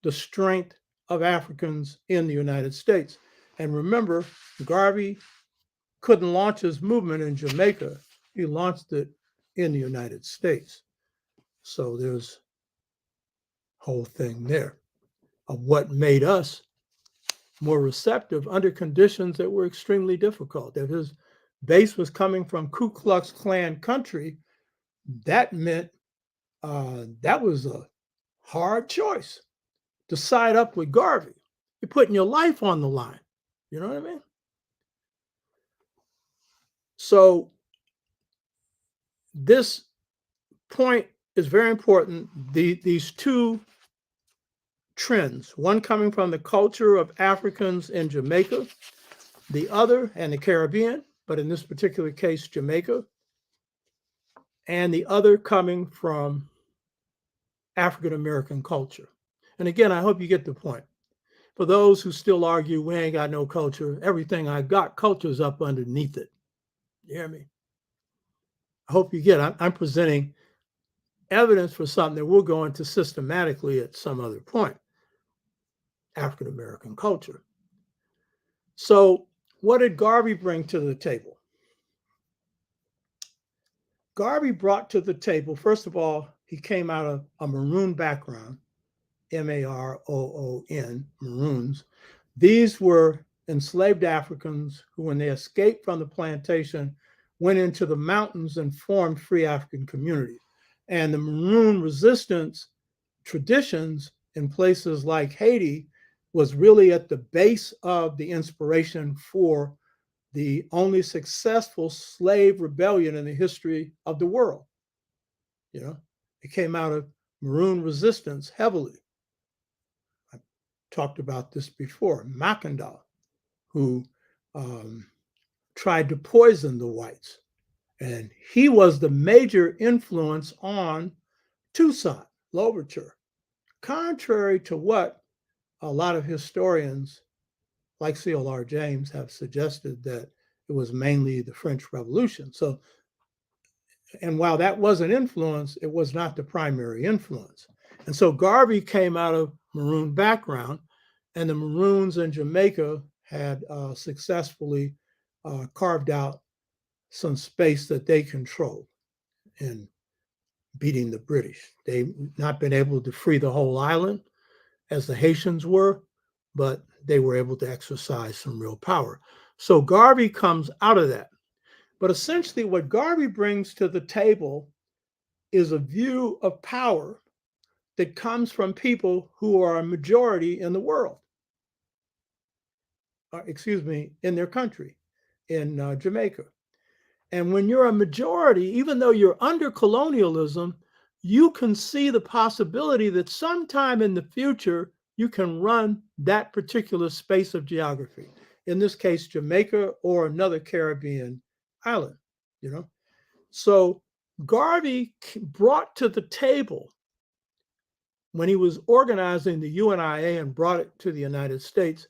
S1: the strength of Africans in the United States. And remember, Garvey couldn't launch his movement in Jamaica. He launched it in the United States. So there's a whole thing there of what made us more receptive under conditions that were extremely difficult. If his base was coming from Ku Klux Klan country, that meant that was a hard choice to side up with Garvey. You're putting your life on the line. You know what I mean? So this point is very important. These two trends, one coming from the culture of Africans in Jamaica, the other, and the Caribbean, but in this particular case, Jamaica, and the other coming from African American culture. And again, I hope you get the point. For those who still argue we ain't got no culture, everything I got, culture's up underneath it. You hear me? I hope you get it. I'm presenting evidence for something that we'll go into systematically at some other point. African American culture. So what did Garvey bring to the table? Garvey brought to the table, first of all, he came out of a maroon background, M-A-R-O-O-N, Maroons. These were enslaved Africans who, when they escaped from the plantation, went into the mountains and formed free African communities. And the Maroon resistance traditions in places like Haiti was really at the base of the inspiration for the only successful slave rebellion in the history of the world. You know, it came out of Maroon resistance heavily. I talked about this before. Mackinac, who tried to poison the whites. And he was the major influence on Toussaint Louverture, contrary to what a lot of historians like C.O.R.E. James have suggested, that it was mainly the French Revolution. So, and while that was an influence, it was not the primary influence. And so Garvey came out of Maroon background, and the Maroons in Jamaica had successfully carved out some space that they controlled in beating the British. They've not been able to free the whole island as the Haitians were, but they were able to exercise some real power. So Garvey comes out of that. But essentially what Garvey brings to the table is a view of power that comes from people who are a majority in the world. In their country, in Jamaica. And when you're a majority, even though you're under colonialism, you can see the possibility that sometime in the future, you can run that particular space of geography. In this case, Jamaica or another Caribbean island, you know? So Garvey brought to the table, when he was organizing the UNIA and brought it to the United States,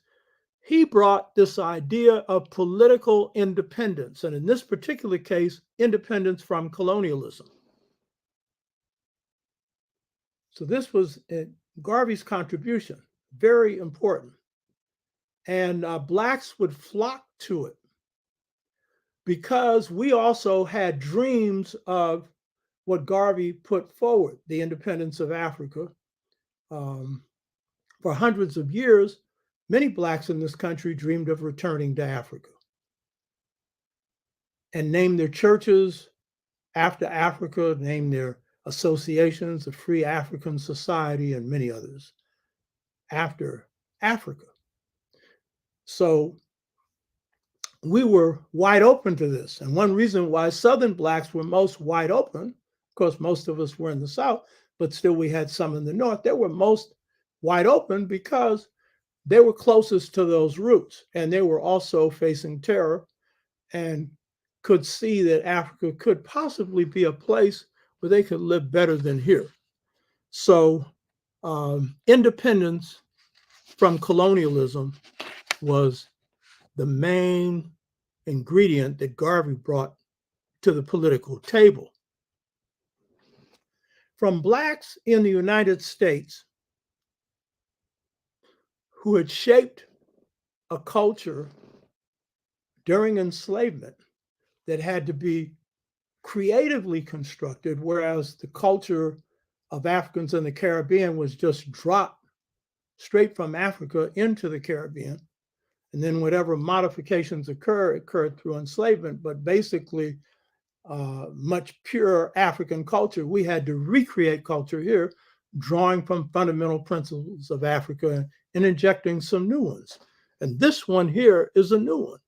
S1: he brought this idea of political independence, and in this particular case, independence from colonialism. So this was Garvey's contribution, very important. And Blacks would flock to it because we also had dreams of what Garvey put forward, the independence of Africa. For hundreds of years, many Blacks in this country dreamed of returning to Africa and named their churches after Africa, named their associations, the Free African Society, and many others after Africa. So we were wide open to this. And one reason why Southern blacks were most wide open, of course, most of us were in the South, but still we had some in the North. They were most wide open because they were closest to those roots. And they were also facing terror and could see that Africa could possibly be a place where they could live better than here. So independence from colonialism was the main ingredient that Garvey brought to the political table. From blacks in the United States who had shaped a culture during enslavement that had to be creatively constructed, whereas the culture of Africans in the Caribbean was just dropped straight from Africa into the Caribbean. And then whatever modifications occurred through enslavement, but basically much pure African culture. We had to recreate culture here, drawing from fundamental principles of Africa and injecting some new ones. And this one here is a new one.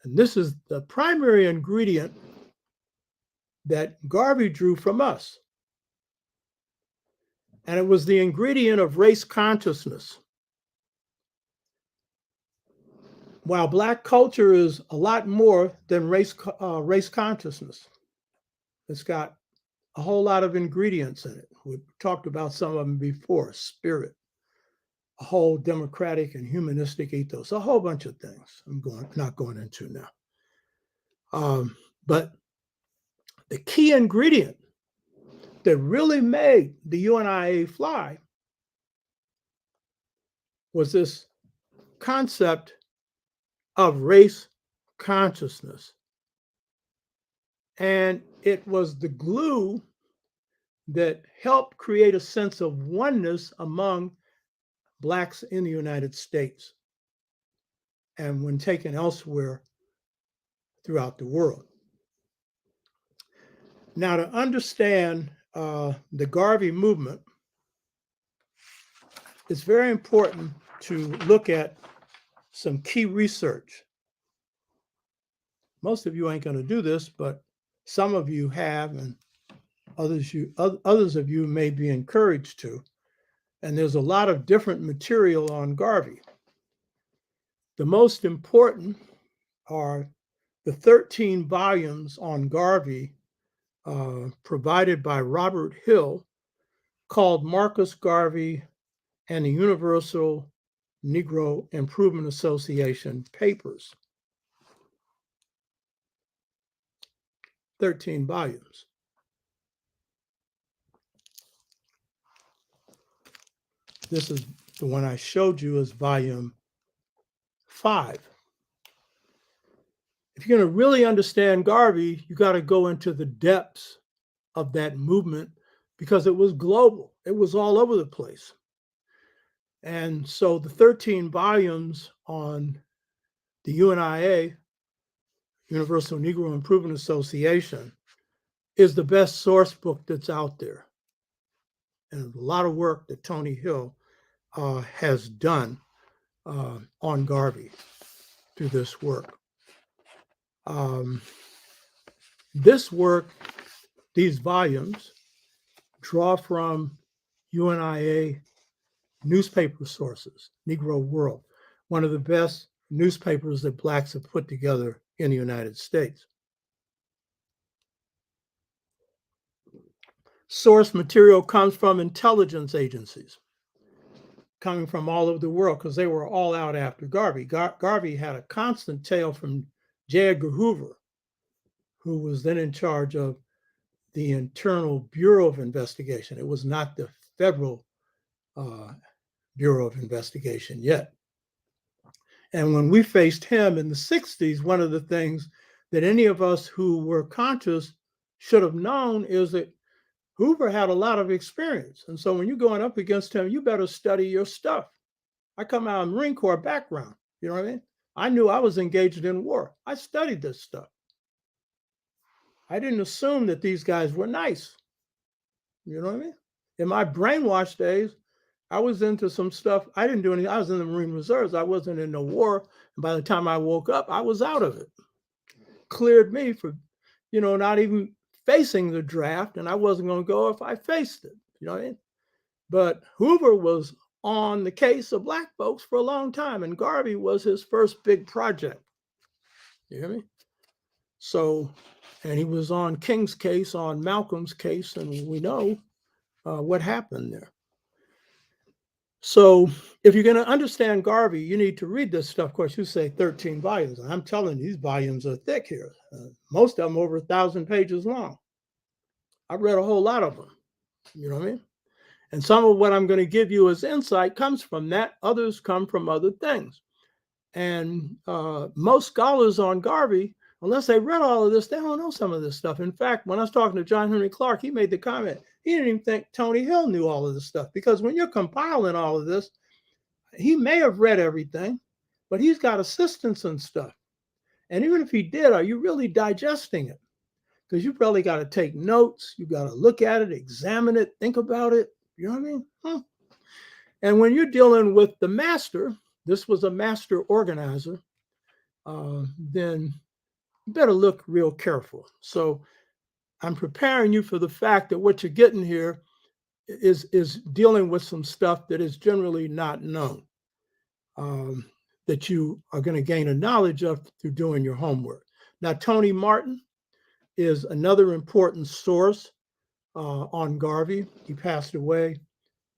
S1: And this is the primary ingredient that Garvey drew from us. And it was the ingredient of race consciousness. While Black culture is a lot more than race consciousness, it's got a whole lot of ingredients in it. We've talked about some of them before: spirit, a whole democratic and humanistic ethos, a whole bunch of things I'm not going into now. But the key ingredient that really made the UNIA fly was this concept of race consciousness. And it was the glue that helped create a sense of oneness among Blacks in the United States and when taken elsewhere throughout the world. Now, to understand the Garvey movement, it's very important to look at some key research. Most of you ain't going to do this, but some of you have, and others of you may be encouraged to. And there's a lot of different material on Garvey. The most important are the 13 volumes on Garvey provided by Robert Hill, called Marcus Garvey and the Universal Negro Improvement Association Papers. 13 volumes. This is the one I showed you as volume 5. If you're going to really understand Garvey, you got to go into the depths of that movement because it was global. It was all over the place. And so the 13 volumes on the UNIA, Universal Negro Improvement Association, is the best source book that's out there. And a lot of work that Tony Hill has done on Garvey through this work. This work, these volumes, draw from UNIA newspaper sources, Negro World, one of the best newspapers that Blacks have put together in the United States. Source material comes from intelligence agencies, coming from all over the world, because they were all out after Garvey. Garvey had a constant tail from J. Edgar Hoover, who was then in charge of the Internal Bureau of Investigation. It was not the Federal Bureau of Investigation yet. And when we faced him in the 60s, one of the things that any of us who were conscious should have known is that Hoover had a lot of experience. And so when you're going up against him, you better study your stuff. I come out of Marine Corps background, you know what I mean? I knew I was engaged in war. I studied this stuff. I didn't assume that these guys were nice. You know what I mean? In my brainwashed days, I was into some stuff. I didn't do anything. I was in the Marine Reserves. I wasn't in the war. And by the time I woke up, I was out of it. Cleared me for, not even facing the draft. And I wasn't going to go if I faced it. You know what I mean? But Hoover was on the case of black folks for a long time. And Garvey was his first big project. You hear me? So, and he was on King's case, on Malcolm's case, and we know what happened there. So if you're going to understand Garvey, you need to read this stuff. Of course, you say 13 volumes. I'm telling you, these volumes are thick here. Most of them over 1,000 pages long. I've read a whole lot of them. You know what I mean? And some of what I'm going to give you as insight comes from that. Others come from other things. And most scholars on Garvey, unless they read all of this, they don't know some of this stuff. In fact, when I was talking to John Henry Clarke, he made the comment, he didn't even think Tony Hill knew all of this stuff, because when you're compiling all of this, he may have read everything, but he's got assistants and stuff. And even if he did, are you really digesting it? Because you probably got to take notes. You got to look at it, examine it, think about it. You know what I mean? And when you're dealing with the master, this was a master organizer, then you better look real careful. So I'm preparing you for the fact that what you're getting here is dealing with some stuff that is generally not known, that you are going to gain a knowledge of through doing your homework. Now, Tony Martin is another important source on Garvey. He passed away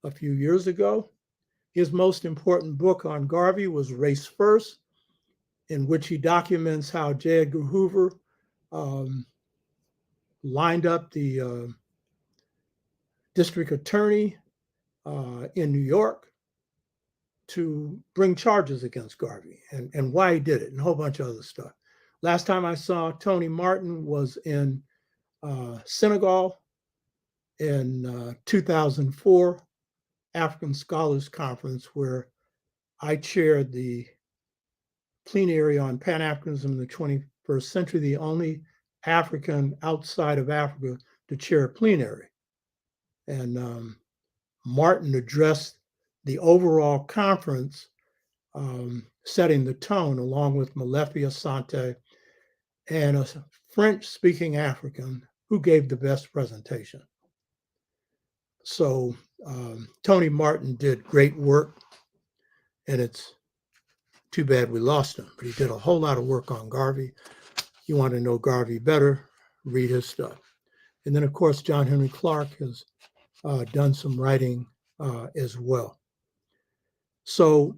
S1: a few years ago. His most important book on Garvey was Race First, in which he documents how J. Edgar Hoover lined up the district attorney in New York to bring charges against Garvey, and why he did it, and a whole bunch of other stuff. Last time I saw Tony Martin was in Senegal in 2004 African Scholars Conference, where I chaired the plenary on Pan-Africanism in the 21st century, the only African outside of Africa to chair a plenary. And Martin addressed the overall conference, setting the tone, along with Molefi Asante and a French-speaking African who gave the best presentation. So Tony Martin did great work, and it's too bad we lost him, but he did a whole lot of work on Garvey. You want to know Garvey better, read his stuff. And then, of course, John Henry Clarke has done some writing as well. So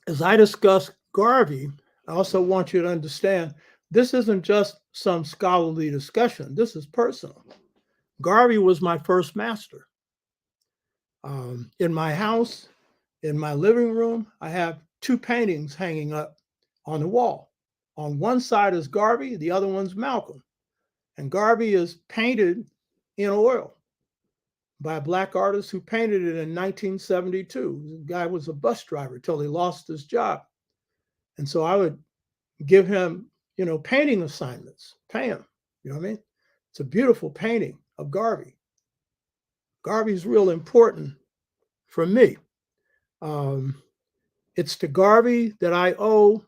S1: as I discuss Garvey, I also want you to understand this isn't just some scholarly discussion. This is personal. Garvey was my first master. In my house, in my living room, I have 2 paintings hanging up on the wall. On one side is Garvey, the other one's Malcolm. And Garvey is painted in oil by a Black artist who painted it in 1972. The guy was a bus driver till he lost his job. And so I would give him, painting assignments, pay him, you know what I mean? It's a beautiful painting of Garvey. Garvey's real important for me. It's to Garvey that I owe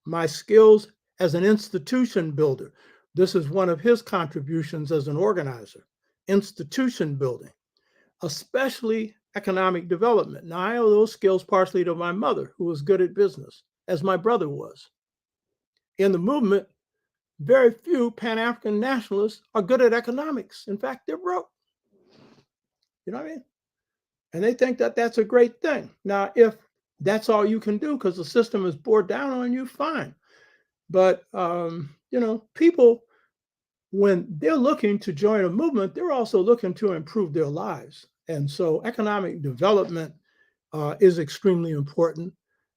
S1: my skills as an institution builder. This is one of his contributions as an organizer, institution building, especially economic development. Now, I owe those skills partially to my mother, who was good at business, as my brother was. In the movement, very few Pan-African nationalists are good at economics. In fact, they're broke. You know what I mean? And they think that that's a great thing. Now, if that's all you can do because the system is bore down on you, fine. But, people, when they're looking to join a movement, they're also looking to improve their lives. And so economic development is extremely important.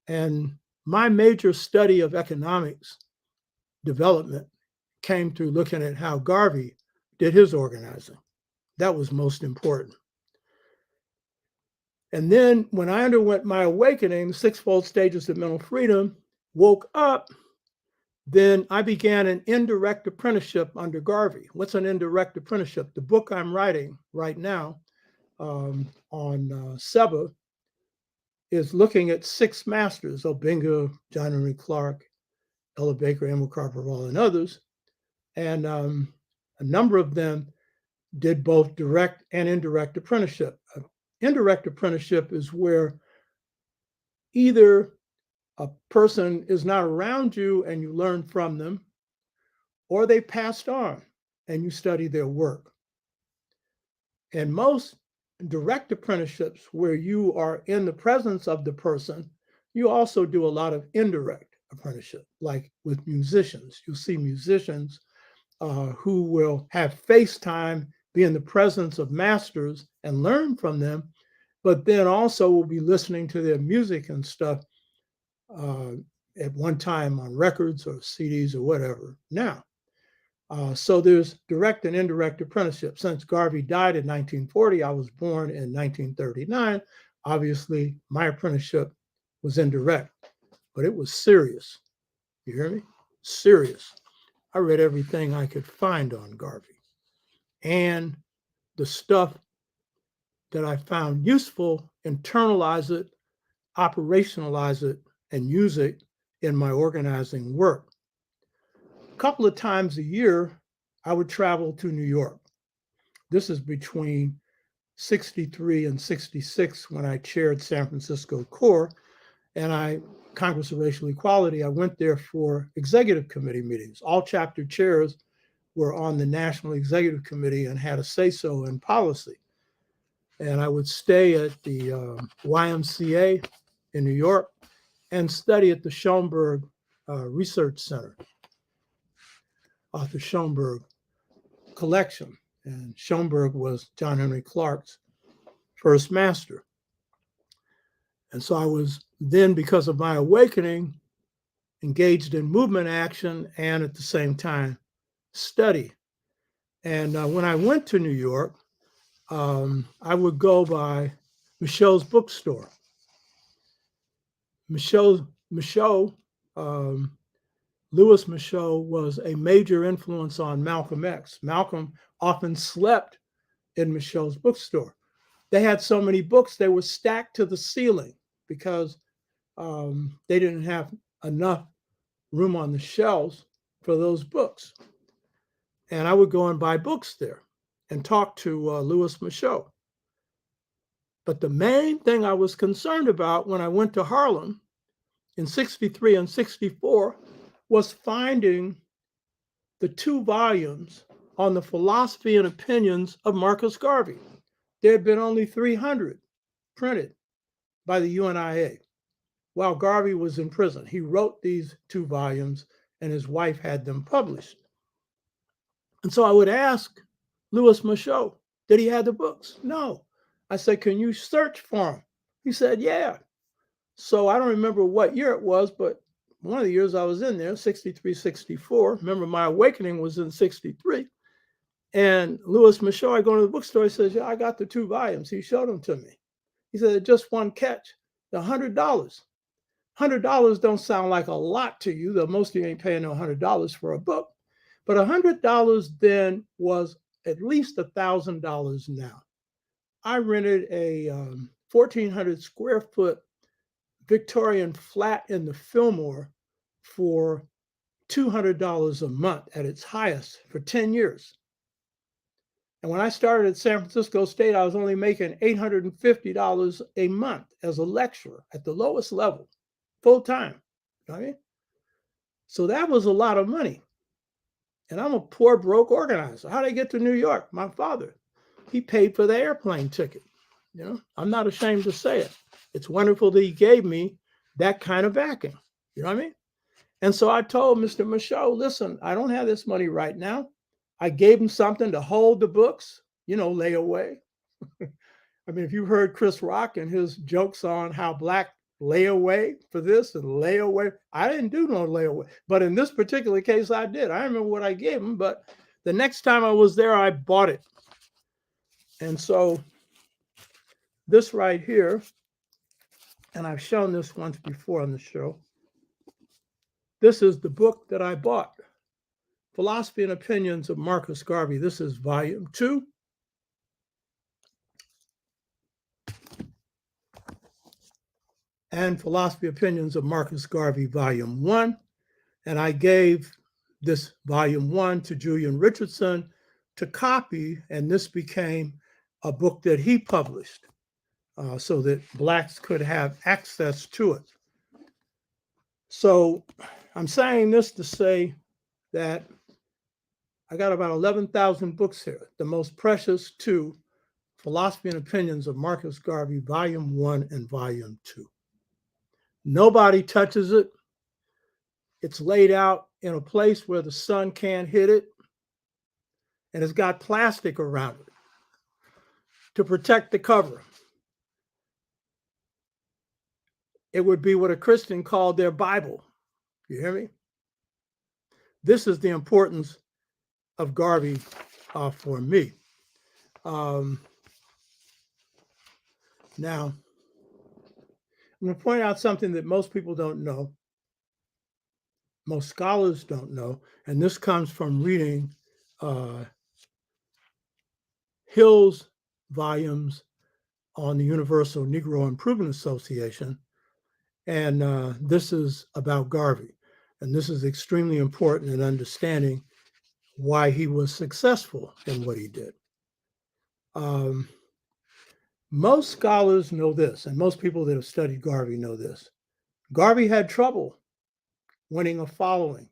S1: And my major study of economics development came through looking at how Garvey did his organizing. That was most important. And then when I underwent my awakening, the 6-fold stages of mental freedom, woke up, then I began an indirect apprenticeship under Garvey. What's an indirect apprenticeship? The book I'm writing right now on SEBA is looking at 6 masters, Obinga, John Henry Clark, Ella Baker, Emil Carper, and others. And a number of them did both direct and indirect apprenticeship. Indirect apprenticeship is where either a person is not around you and you learn from them, or they passed on and you study their work. And most direct apprenticeships where you are in the presence of the person, you also do a lot of indirect apprenticeship, like with musicians. You'll see musicians who will have face time, be in the presence of masters and learn from them, but then also will be listening to their music and stuff at one time on records or CDs or whatever now. So there's direct and indirect apprenticeship. Since Garvey died in 1940, I was born in 1939. Obviously, my apprenticeship was indirect, but it was serious. You hear me? Serious. I read everything I could find on Garvey. And the stuff that I found useful, internalize it, operationalize it, and use it in my organizing work. A couple of times a year, I would travel to New York. This is between 63 and 66 when I chaired San Francisco C.O.R.E. and Congress of Racial Equality. I went there for executive committee meetings. All chapter chairs were on the National Executive Committee and had a say-so in policy. And I would stay at the YMCA in New York and study at the Schoenberg Research Center, Arthur Schoenberg collection. And Schoenberg was John Henry Clark's first master. And so I was then, because of my awakening, engaged in movement action and at the same time study. And when I went to New York, I would go by Michaud's bookstore. Louis Michaud was a major influence on Malcolm X. Malcolm often slept in Michaud's bookstore. They had so many books, they were stacked to the ceiling because they didn't have enough room on the shelves for those books. And I would go and buy books there and talk to Louis Michaud. But the main thing I was concerned about when I went to Harlem in 63 and 64 was finding the 2 volumes on the philosophy and opinions of Marcus Garvey. There had been only 300 printed by the UNIA while Garvey was in prison. He wrote these 2 volumes and his wife had them published. And so I would ask Louis Michaud, did he have the books? No. I said, can you search for them? He said, yeah. So I don't remember what year it was, but one of the years I was in there, 63, 64. Remember, my awakening was in 63. And Louis Michaud, I go to the bookstore, he says, yeah, I got the 2 volumes. He showed them to me. He said, just one catch, $100. $100 don't sound like a lot to you, though most of you ain't paying no $100 for a book. But $100 then was at least $1,000 now. I rented a 1,400 square foot Victorian flat in the Fillmore for $200 a month at its highest for 10 years. And when I started at San Francisco State, I was only making $850 a month as a lecturer at the lowest level, full time. You know what I mean? So that was a lot of money. And I'm a poor, broke organizer. How did I get to New York? My father, he paid for the airplane ticket. You know, I'm not ashamed to say it. It's wonderful that he gave me that kind of backing. You know what I mean? And so I told Mr. Michaud, listen, I don't have this money right now. I gave him something to hold the books, you know, lay away. I mean, if you heard Chris Rock and his jokes on how black lay away for this and lay away, I didn't do no layaway. But in this particular case, I did. I remember what I gave him, but the next time I was there, I bought it. And so this right here, and I've shown this once before on the show, this is the book that I bought, Philosophy and Opinions of Marcus Garvey. This is volume 2. and Philosophy Opinions of Marcus Garvey, Volume 1. And I gave this Volume 1 to Julian Richardson to copy, and this became a book that he published so that Blacks could have access to it. So I'm saying this to say that I got about 11,000 books here. The most precious two, Philosophy and Opinions of Marcus Garvey, Volume 1 and Volume 2. Nobody touches it. It's laid out in a place where the sun can't hit it, and it's got plastic around it to protect the cover. It would be what a Christian called their Bible. You hear me? This is the importance of Garvey for me. Now, I'm going to point out something that most people don't know, most scholars don't know, and this comes from reading Hill's volumes on the Universal Negro Improvement Association, and this is about Garvey. And this is extremely important in understanding why he was successful in what he did. Most scholars know this, and most people that have studied Garvey know this. Garvey had trouble winning a following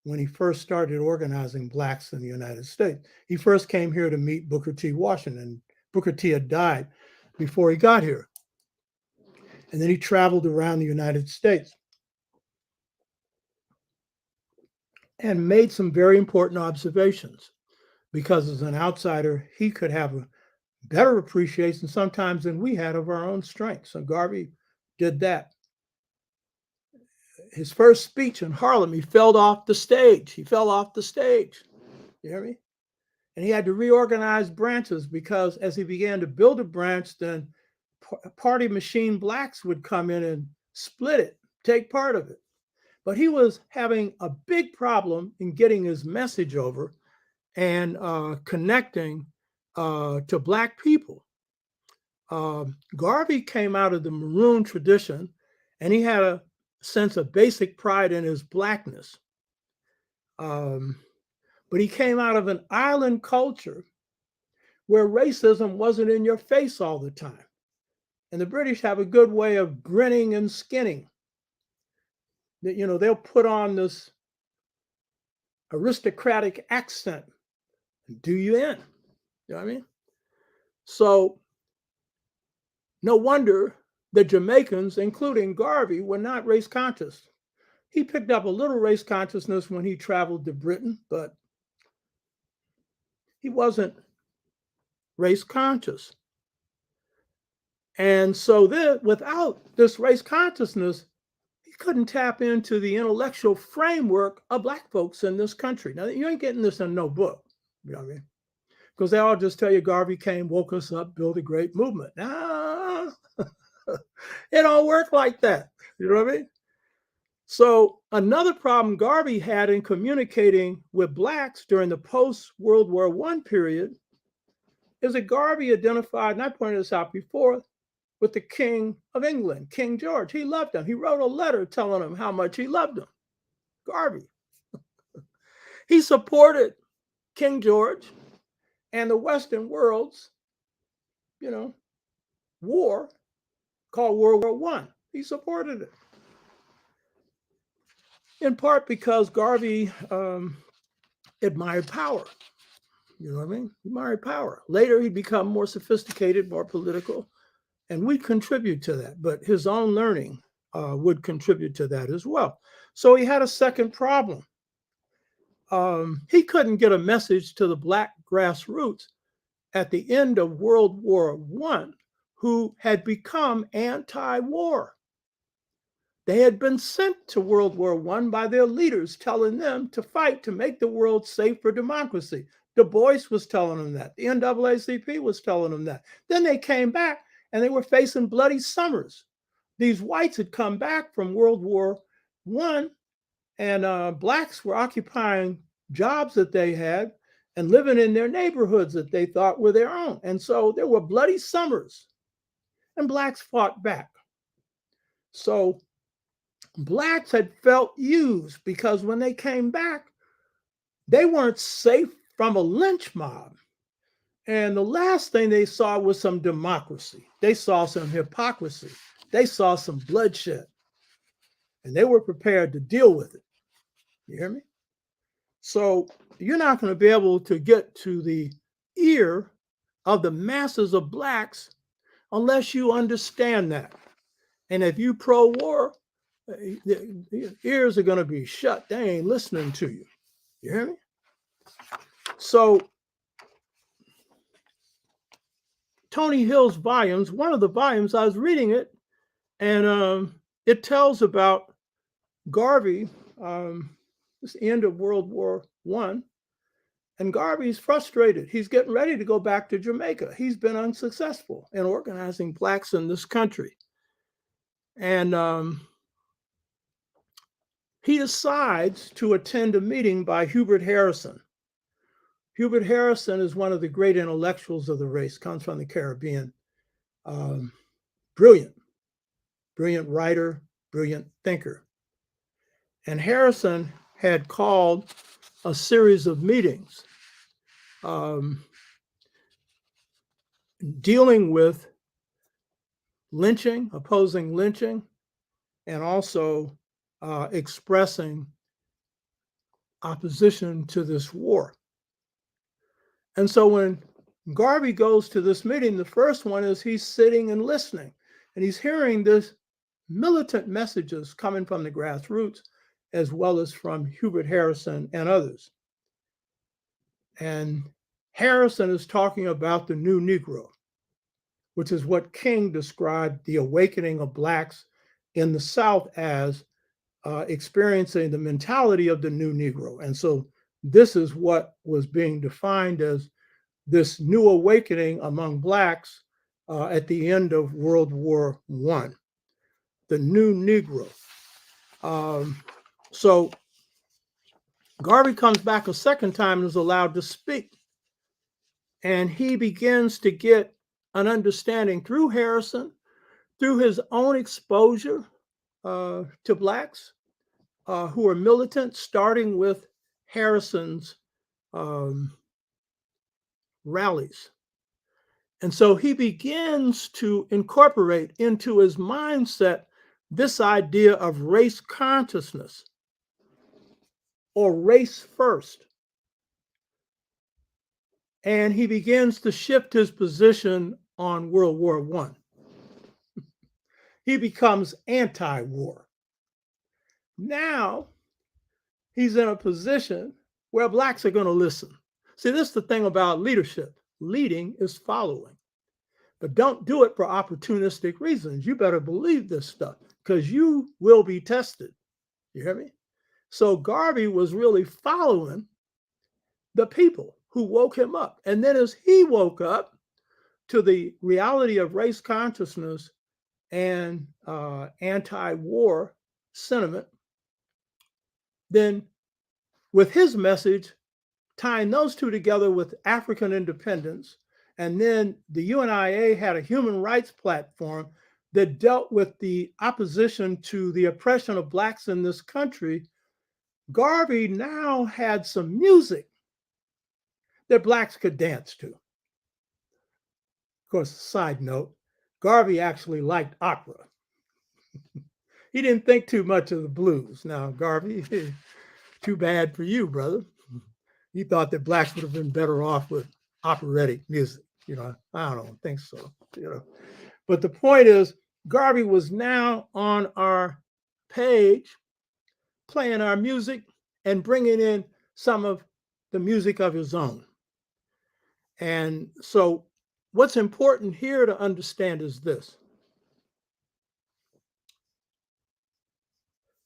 S1: when he first started organizing Blacks in the United States. He first came here to meet Booker T. Washington. Booker T. had died before he got here. And then he traveled around the United States and made some very important observations, because as an outsider, he could have a better appreciation sometimes than we had of our own strengths. So Garvey did that. His first speech in Harlem, he fell off the stage. You hear me? And he had to reorganize branches, because as he began to build a branch, then party machine Blacks would come in and split it, take part of it. But he was having a big problem in getting his message over and connecting to Black people. Garvey came out of the Maroon tradition, and he had a sense of basic pride in his Blackness. But he came out of an island culture where racism wasn't in your face all the time. And the British have a good way of grinning and skinning. You know, they'll put on this aristocratic accent and do you in. You know what I mean? So no wonder the Jamaicans, including Garvey, were not race conscious. He picked up a little race consciousness when he traveled to Britain, but he wasn't race conscious. And so without this race consciousness, he couldn't tap into the intellectual framework of Black folks in this country. Now, you ain't getting this in no book, you know what I mean? Because they all just tell you Garvey came, woke us up, built a great movement. Nah, it don't work like that. You know what I mean? So another problem Garvey had in communicating with Blacks during the post-World War I period is that Garvey identified, and I pointed this out before, with the King of England, King George. He loved him. He wrote a letter telling him how much he loved him. Garvey. He supported King George and the Western world's, war called World War I. He supported it. In part because Garvey admired power. You know what I mean? He admired power. Later, he'd become more sophisticated, more political, and we'd contribute to that. But his own learning would contribute to that as well. So he had a second problem. He couldn't get a message to the Black grassroots at the end of World War I who had become anti-war. They had been sent to World War I by their leaders, telling them to fight to make the world safe for democracy. Du Bois was telling them that. The NAACP was telling them that. Then they came back and they were facing bloody summers. These whites had come back from World War I, and Blacks were occupying jobs that they had and living in their neighborhoods that they thought were their own. And so there were bloody summers, and Blacks fought back. So blacks had felt used because when they came back, they weren't safe from a lynch mob. And the last thing they saw was some democracy. They saw some hypocrisy. They saw some bloodshed. And they were prepared to deal with it. You hear me? So you're not going to be able to get to the ear of the masses of blacks unless you understand that. And if you pro-war, the ears are going to be shut. They ain't listening to you. You hear me? So Tony Hill's volumes, one of the volumes, I was reading it, and it tells about Garvey, this end of World War I, and Garvey's frustrated. He's getting ready to go back to Jamaica. He's been unsuccessful in organizing blacks in this country. And he decides to attend a meeting by Hubert Harrison. Hubert Harrison is one of the great intellectuals of the race, comes from the Caribbean. Brilliant writer, brilliant thinker. And Harrison had called a series of meetings dealing with lynching, opposing lynching, and also expressing opposition to this war. And so when Garvey goes to this meeting, the first one is he's sitting and listening, and he's hearing this militant messages coming from the grassroots, as well as from Hubert Harrison and others. And Harrison is talking about the new Negro, which is what King described the awakening of blacks in the South as experiencing the mentality of the new Negro. And so this is what was being defined as this new awakening among blacks at the end of World War I, the new Negro. So Garvey comes back a second time and is allowed to speak. And he begins to get an understanding through Harrison, through his own exposure to blacks who are militant, starting with Harrison's rallies. And so he begins to incorporate into his mindset this idea of race consciousness or race first. And he begins to shift his position on World War I. He becomes anti-war. Now he's in a position where blacks are going to listen. See, this is the thing about leadership. Leading is following. But don't do it for opportunistic reasons. You better believe this stuff because you will be tested. You hear me? So Garvey was really following the people who woke him up. And then as he woke up to the reality of race consciousness and anti-war sentiment, then with his message, tying those two together with African independence, and then the UNIA had a human rights platform that dealt with the opposition to the oppression of blacks in this country, Garvey now had some music that blacks could dance to. Of course, side note, Garvey actually liked opera. He didn't think too much of the blues. Now, Garvey, too bad for you, brother. He thought that blacks would have been better off with operatic music. I don't think so. But the point is, Garvey was now on our page, playing our music and bringing in some of the music of his own. And so what's important here to understand is this.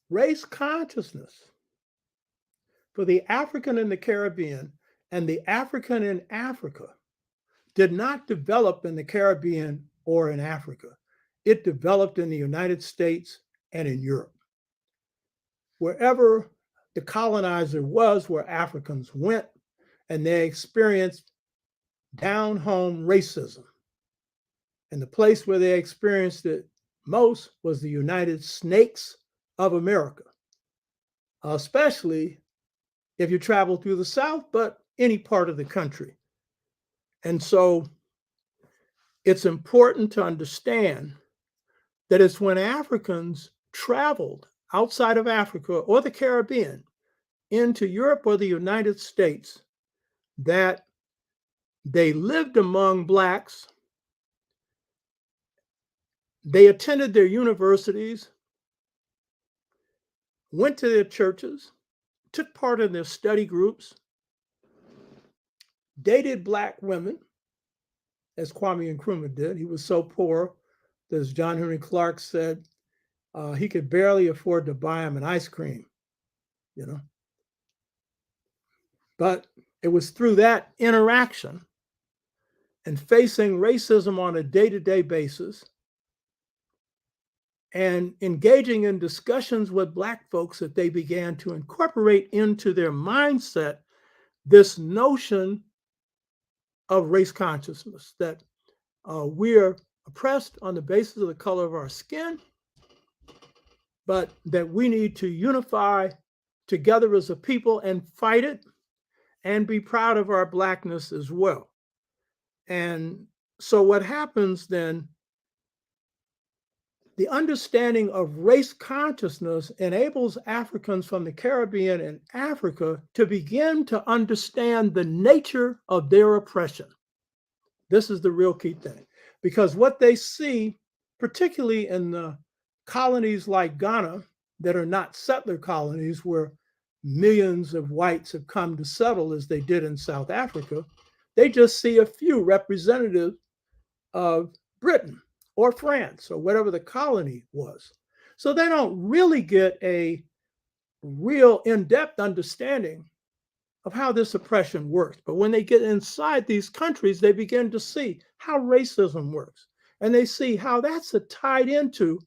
S1: Race consciousness for the African in the Caribbean and the African in Africa did not develop in the Caribbean or in Africa. It developed in the United States and in Europe. Wherever the colonizer was, where Africans went, and they experienced down-home racism. And the place where they experienced it most was the United Snakes of America, especially if you travel through the South, but any part of the country. And so it's important to understand that it's when Africans traveled outside of Africa or the Caribbean into Europe or the United States that they lived among Blacks, they attended their universities, went to their churches, took part in their study groups, dated Black women, as Kwame Nkrumah did. He was so poor that, as John Henry Clark said, he could barely afford to buy him an ice cream, you know. But it was through that interaction and facing racism on a day-to-day basis and engaging in discussions with Black folks that they began to incorporate into their mindset this notion of race consciousness, that we're oppressed on the basis of the color of our skin, but that we need to unify together as a people and fight it and be proud of our Blackness as well. And so what happens then, the understanding of race consciousness enables Africans from the Caribbean and Africa to begin to understand the nature of their oppression. This is the real key thing, because what they see, particularly in the colonies like Ghana that are not settler colonies where millions of whites have come to settle as they did in South Africa, they just see a few representatives of Britain or France or whatever the colony was. So they don't really get a real in-depth understanding of how this oppression works. But when they get inside these countries, they begin to see how racism works. And they see how that's tied into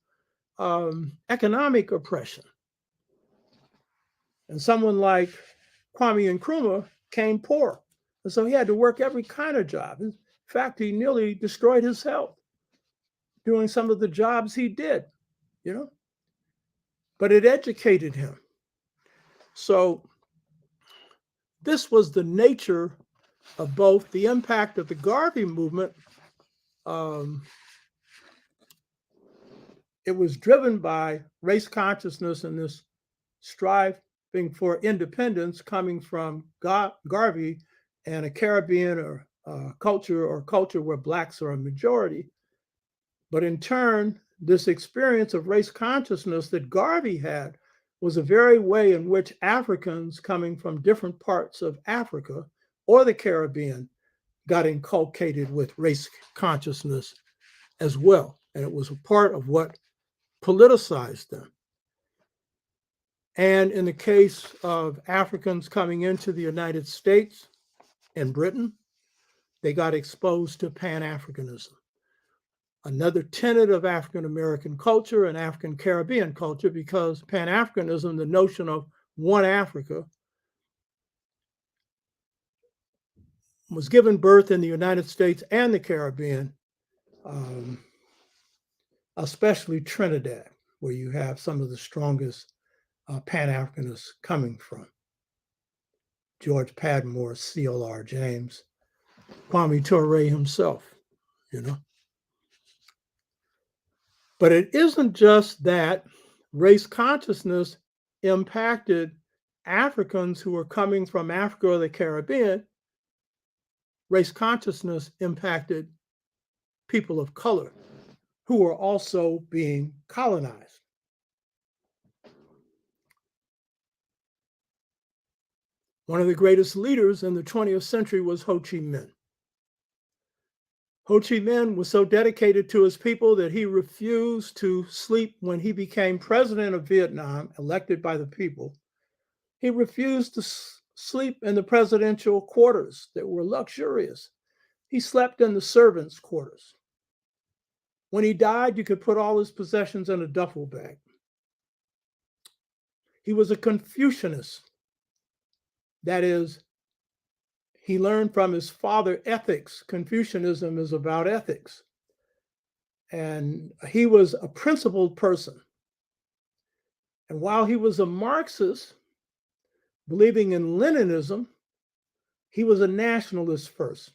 S1: economic oppression. And someone like Kwame Nkrumah came poor. And so he had to work every kind of job. In fact, he nearly destroyed his health doing some of the jobs he did, you know, but it educated him. So this was the nature of both the impact of the Garvey movement. It was driven by race consciousness and this striving for independence coming from Garvey and a Caribbean or culture where Blacks are a majority. But in turn, this experience of race consciousness that Garvey had was a very way in which Africans coming from different parts of Africa or the Caribbean got inculcated with race consciousness as well. And it was a part of what politicized them. And in the case of Africans coming into the United States and Britain, they got exposed to Pan-Africanism, another tenet of African American culture and African Caribbean culture, because Pan-Africanism, the notion of one Africa, was given birth in the United States and the Caribbean, especially Trinidad, where you have some of the strongest Pan-Africanists coming from. George Padmore, C.O.R.E, James, Kwame Nkrumah himself, you know. But it isn't just that race consciousness impacted Africans who were coming from Africa or the Caribbean. Race consciousness impacted people of color who were also being colonized. One of the greatest leaders in the 20th century was Ho Chi Minh. Ho Chi Minh was so dedicated to his people that he refused to sleep when he became president of Vietnam, elected by the people. He refused to sleep in the presidential quarters that were luxurious. He slept in the servants' quarters. When he died, you could put all his possessions in a duffel bag. He was a Confucianist. That is, he learned from his father ethics. Confucianism is about ethics. And he was a principled person. And while he was a Marxist, believing in Leninism, he was a nationalist first.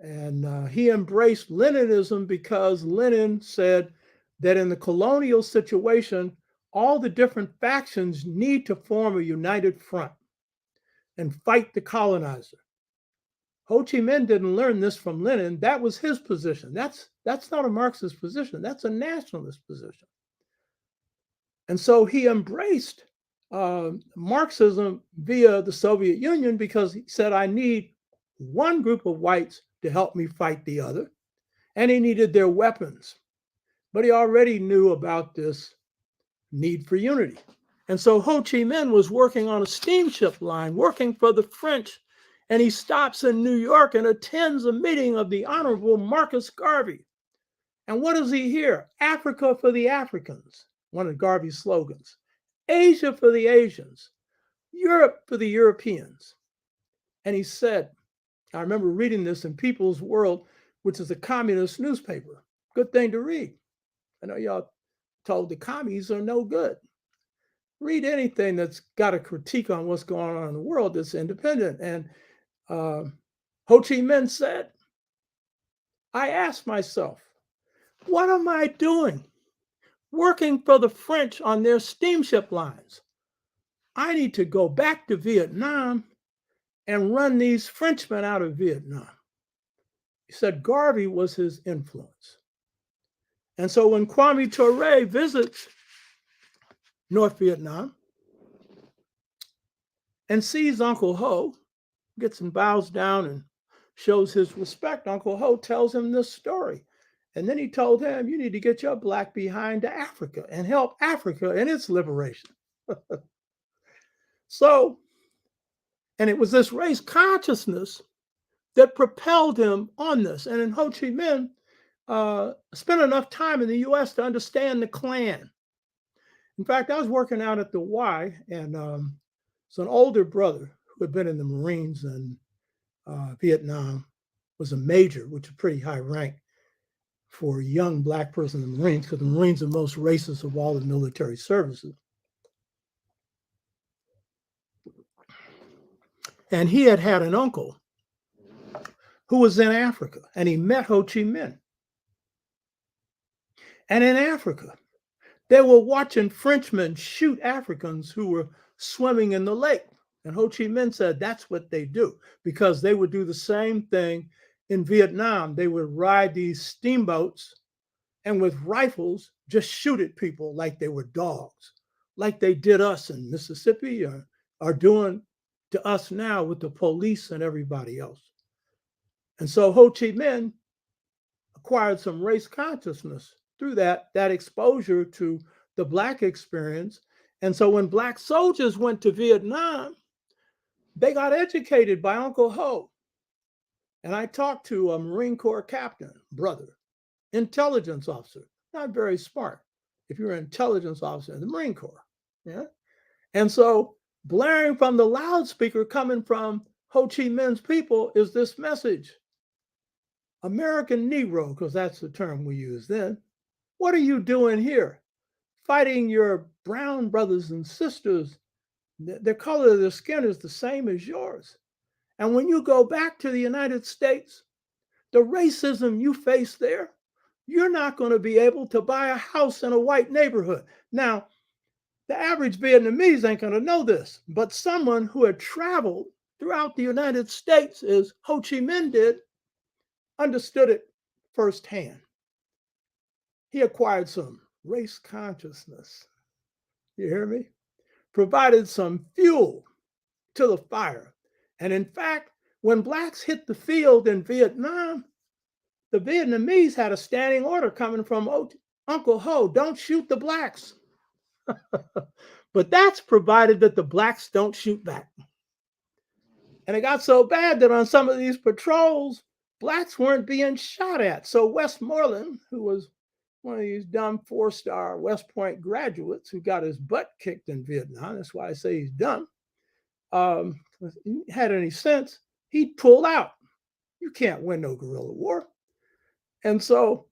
S1: And he embraced Leninism because Lenin said that in the colonial situation, all the different factions need to form a united front and fight the colonizer. Ho Chi Minh didn't learn this from Lenin. That was his position. That's not a Marxist position. That's a nationalist position. And so he embraced Marxism via the Soviet Union because he said, I need one group of whites to help me fight the other. And he needed their weapons. But he already knew about this need for unity. And so Ho Chi Minh was working on a steamship line, working for the French. And he stops in New York and attends a meeting of the Honorable Marcus Garvey. And what does he hear? Africa for the Africans, one of Garvey's slogans. Asia for the Asians, Europe for the Europeans. And he said, I remember reading this in People's World, which is a communist newspaper. Good thing to read. I know y'all told the commies are no good. Read anything that's got a critique on what's going on in the world that's independent. And Ho Chi Minh said, I asked myself, what am I doing? Working for the French on their steamship lines. I need to go back to Vietnam and run these Frenchmen out of Vietnam. He said Garvey was his influence. And so when Kwame Ture visits North Vietnam and sees Uncle Ho, gets and bows down and shows his respect, Uncle Ho tells him this story. And then he told him, you need to get your black behind to Africa and help Africa in its liberation. So, and it was this race consciousness that propelled him on this. And in Ho Chi Minh spent enough time in the US to understand the Klan. In fact, I was working out at the Y, and it's an older brother who had been in the Marines in Vietnam, was a major, which is a pretty high rank for a young black person in the Marines, because the Marines are the most racist of all the military services. And he had had an uncle who was in Africa, and he met Ho Chi Minh. And in Africa, they were watching Frenchmen shoot Africans who were swimming in the lake. And Ho Chi Minh said that's what they do, because they would do the same thing in Vietnam. They would ride these steamboats and with rifles just shoot at people like they were dogs, like they did us in Mississippi or are doing to us now with the police and everybody else. And so Ho Chi Minh acquired some race consciousness through that exposure to the black experience. And so when black soldiers went to Vietnam, they got educated by Uncle Ho. And I talked to a Marine Corps captain, brother, intelligence officer, not very smart if you're an intelligence officer in the Marine Corps. Yeah. And so blaring from the loudspeaker coming from Ho Chi Minh's people is this message. American Negro, because that's the term we use then. What are you doing here? Fighting your brown brothers and sisters. The color of their skin is the same as yours. And when you go back to the United States, the racism you face there, you're not going to be able to buy a house in a white neighborhood. Now, the average Vietnamese ain't going to know this, but someone who had traveled throughout the United States, as Ho Chi Minh did, understood it firsthand. He acquired some race consciousness. You hear me? Provided some fuel to the fire. And in fact, when blacks hit the field in Vietnam, the Vietnamese had a standing order coming from Uncle Ho, don't shoot the blacks. But that's provided that the blacks don't shoot back. And it got so bad that on some of these patrols, blacks weren't being shot at. So Westmoreland, who was one of these dumb 4-star West Point graduates who got his butt kicked in Vietnam, that's why I say he's dumb, had any sense, he'd pull out. You can't win no guerrilla war. And so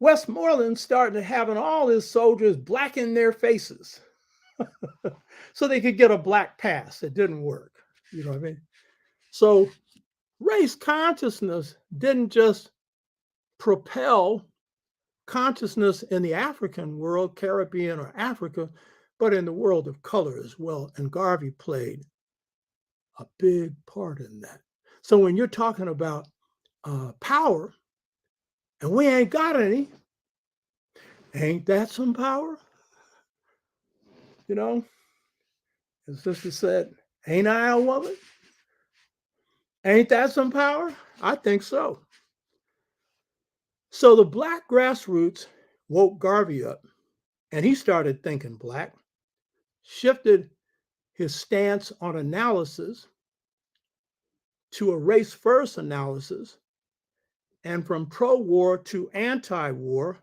S1: Westmoreland started having all his soldiers blacken their faces so they could get a black pass. It didn't work. You know what I mean? So race consciousness didn't just propel consciousness in the African world, Caribbean or Africa, but in the world of color as well. And Garvey played a big part in that. So when you're talking about power, and we ain't got any, ain't that some power? You know, as sister said, ain't I a woman? Ain't that some power? I think so. So the black grassroots woke Garvey up, and he started thinking black, shifted his stance on analysis to a race-first analysis, and from pro-war to anti-war.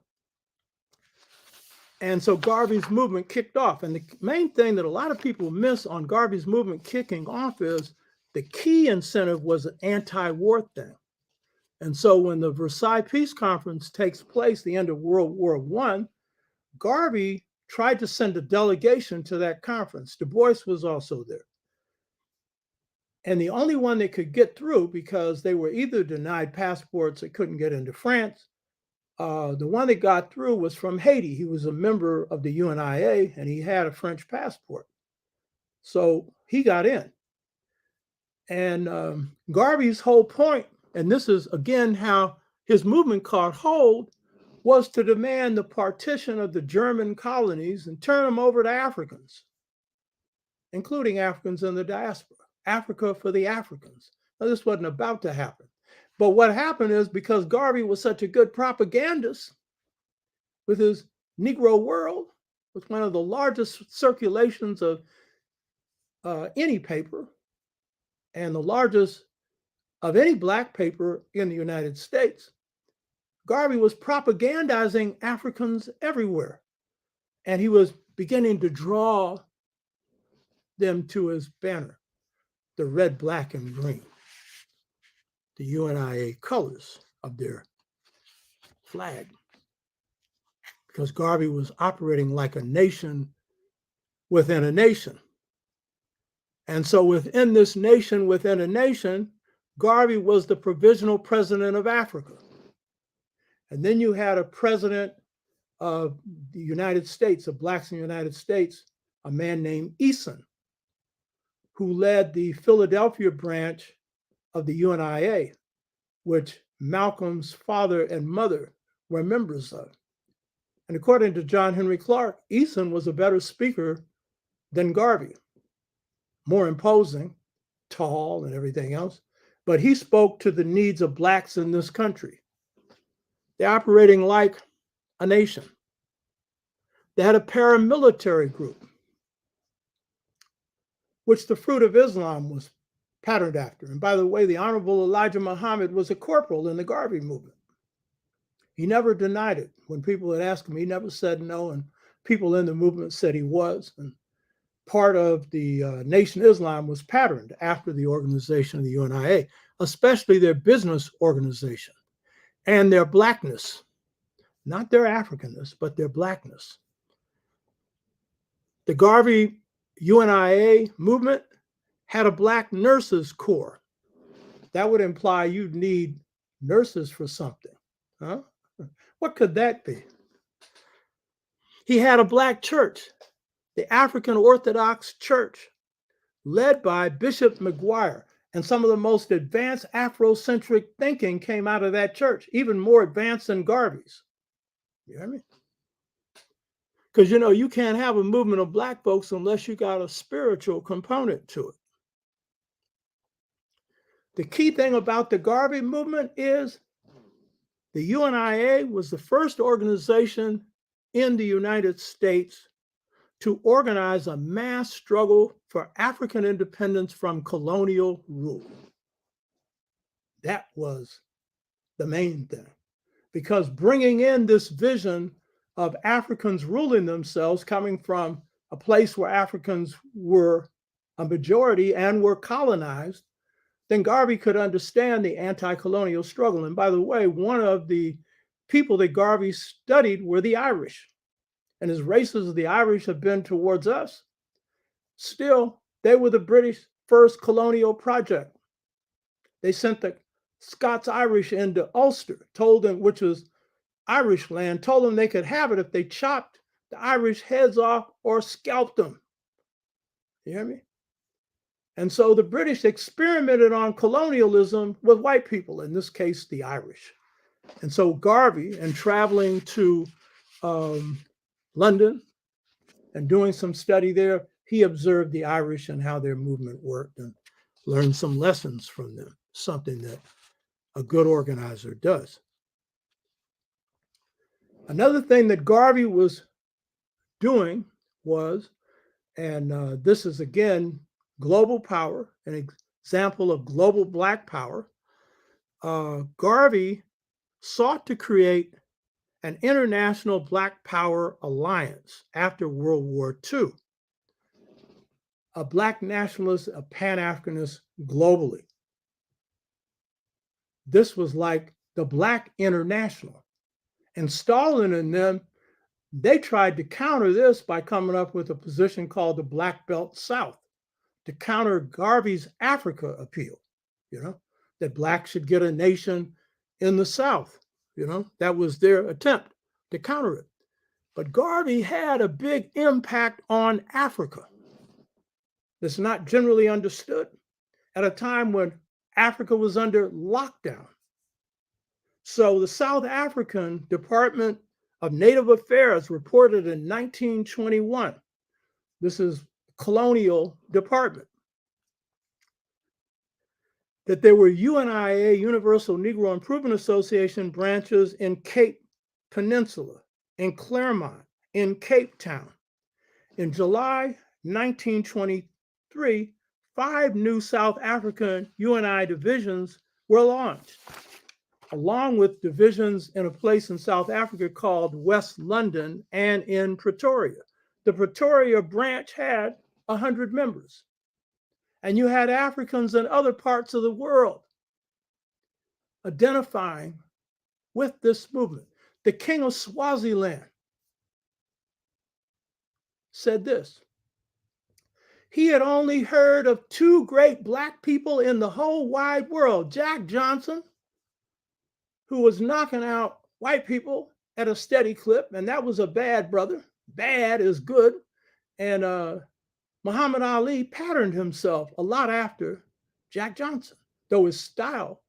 S1: And so Garvey's movement kicked off. And the main thing that a lot of people miss on Garvey's movement kicking off is the key incentive was an anti-war thing. And so when the Versailles Peace Conference takes place, the end of World War I, Garvey tried to send a delegation to that conference. Du Bois was also there. And the only one that could get through, because they were either denied passports or couldn't get into France, the one that got through was from Haiti. He was a member of the UNIA and he had a French passport. So he got in. And Garvey's whole point, and this is again how his movement caught hold, was to demand the partition of the German colonies and turn them over to Africans, including Africans in the diaspora. Africa for the Africans. Now, this wasn't about to happen. But what happened is, because Garvey was such a good propagandist with his Negro World, was one of the largest circulations of any paper and the largest of any black paper in the United States, Garvey was propagandizing Africans everywhere. And he was beginning to draw them to his banner, the red, black, and green, the UNIA colors of their flag. Because Garvey was operating like a nation within a nation. And so within this nation within a nation, Garvey was the provisional president of Africa. And then you had a president of the United States, of blacks in the United States, a man named Eason, who led the Philadelphia branch of the UNIA, which Malcolm's father and mother were members of. And according to John Henry Clark, Eason was a better speaker than Garvey, more imposing, tall, and everything else. But he spoke to the needs of blacks in this country. They're operating like a nation. They had a paramilitary group, which the Fruit of Islam was patterned after. And by the way, the Honorable Elijah Muhammad was a corporal in the Garvey movement. He never denied it. When people had asked him, he never said no, and people in the movement said he was. And part of the Nation Islam was patterned after the organization of the UNIA, especially their business organization and their blackness, not their Africanness, but their blackness. The Garvey UNIA movement had a black nurses corps. That would imply you'd need nurses for something, huh? What could that be? He had a black church, the African Orthodox Church, led by Bishop McGuire. And some of the most advanced Afrocentric thinking came out of that church, even more advanced than Garvey's. You hear me? Because, you know, you can't have a movement of black folks unless you got a spiritual component to it. The key thing about the Garvey movement is the UNIA was the first organization in the United States to organize a mass struggle for African independence from colonial rule. That was the main thing, because bringing in this vision of Africans ruling themselves, coming from a place where Africans were a majority and were colonized, then Garvey could understand the anti-colonial struggle. And by the way, one of the people that Garvey studied were the Irish. And as racist as the Irish have been towards us, still, they were the British first colonial project. They sent the Scots-Irish into Ulster, told them, which was Irish land, told them they could have it if they chopped the Irish heads off or scalped them. You hear me? And so the British experimented on colonialism with white people, in this case, the Irish. And so Garvey, in traveling to London and doing some study there, he observed the Irish and how their movement worked and learned some lessons from them, something that a good organizer does. Another thing that Garvey was doing was, and this is again global power, an example of global Black power. Garvey sought to create an international Black power alliance after World War II, a Black nationalist, a Pan-Africanist globally. This was like the Black International. And Stalin and them, they tried to counter this by coming up with a position called the Black Belt South to counter Garvey's Africa appeal, that Blacks should get a nation in the South. That was their attempt to counter it. But Garvey had a big impact on Africa. That's not generally understood at a time when Africa was under lockdown. So the South African Department of Native Affairs reported in 1921, this is colonial department, that there were UNIA, Universal Negro Improvement Association branches in Cape Peninsula, in Claremont, in Cape Town. In July 1923, 5 new South African UNI divisions were launched, along with divisions in a place in South Africa called West London and in Pretoria. The Pretoria branch had 100 members. And you had Africans in other parts of the world identifying with this movement. The king of Swaziland said this: he had only heard of 2 great Black people in the whole wide world, Jack Johnson, who was knocking out white people at a steady clip, and that was a bad brother. Bad is good. And Muhammad Ali patterned himself a lot after Jack Johnson, though his style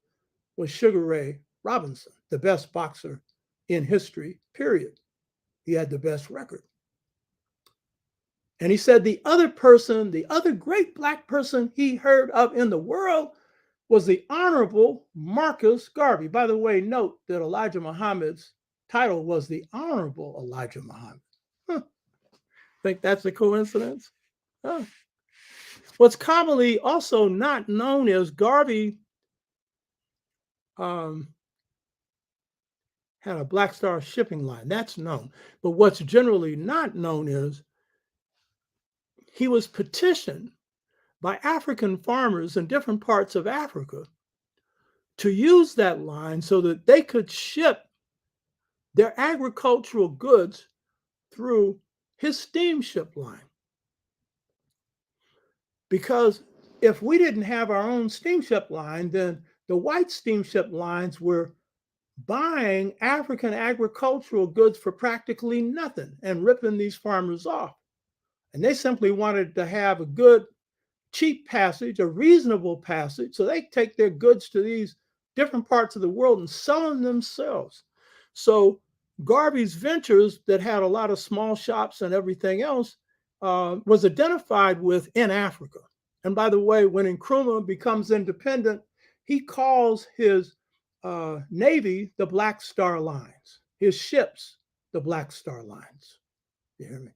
S1: was Sugar Ray Robinson, the best boxer in history, period. He had the best record. And he said the other person, the other great Black person he heard of in the world was the Honorable Marcus Garvey. By the way, note that Elijah Muhammad's title was the Honorable Elijah Muhammad. Think that's a coincidence? Huh. What's commonly also not known is Garvey had a Black Star shipping line. That's known. But what's generally not known is he was petitioned by African farmers in different parts of Africa to use that line so that they could ship their agricultural goods through his steamship line. Because if we didn't have our own steamship line, then the white steamship lines were buying African agricultural goods for practically nothing and ripping these farmers off. And they simply wanted to have a good, cheap passage, a reasonable passage, so they take their goods to these different parts of the world and sell them themselves. So Garvey's ventures that had a lot of small shops and everything else was identified with in Africa. And by the way, when Nkrumah becomes independent, he calls his Navy the Black Star Lines, his ships the Black Star Lines. You hear me?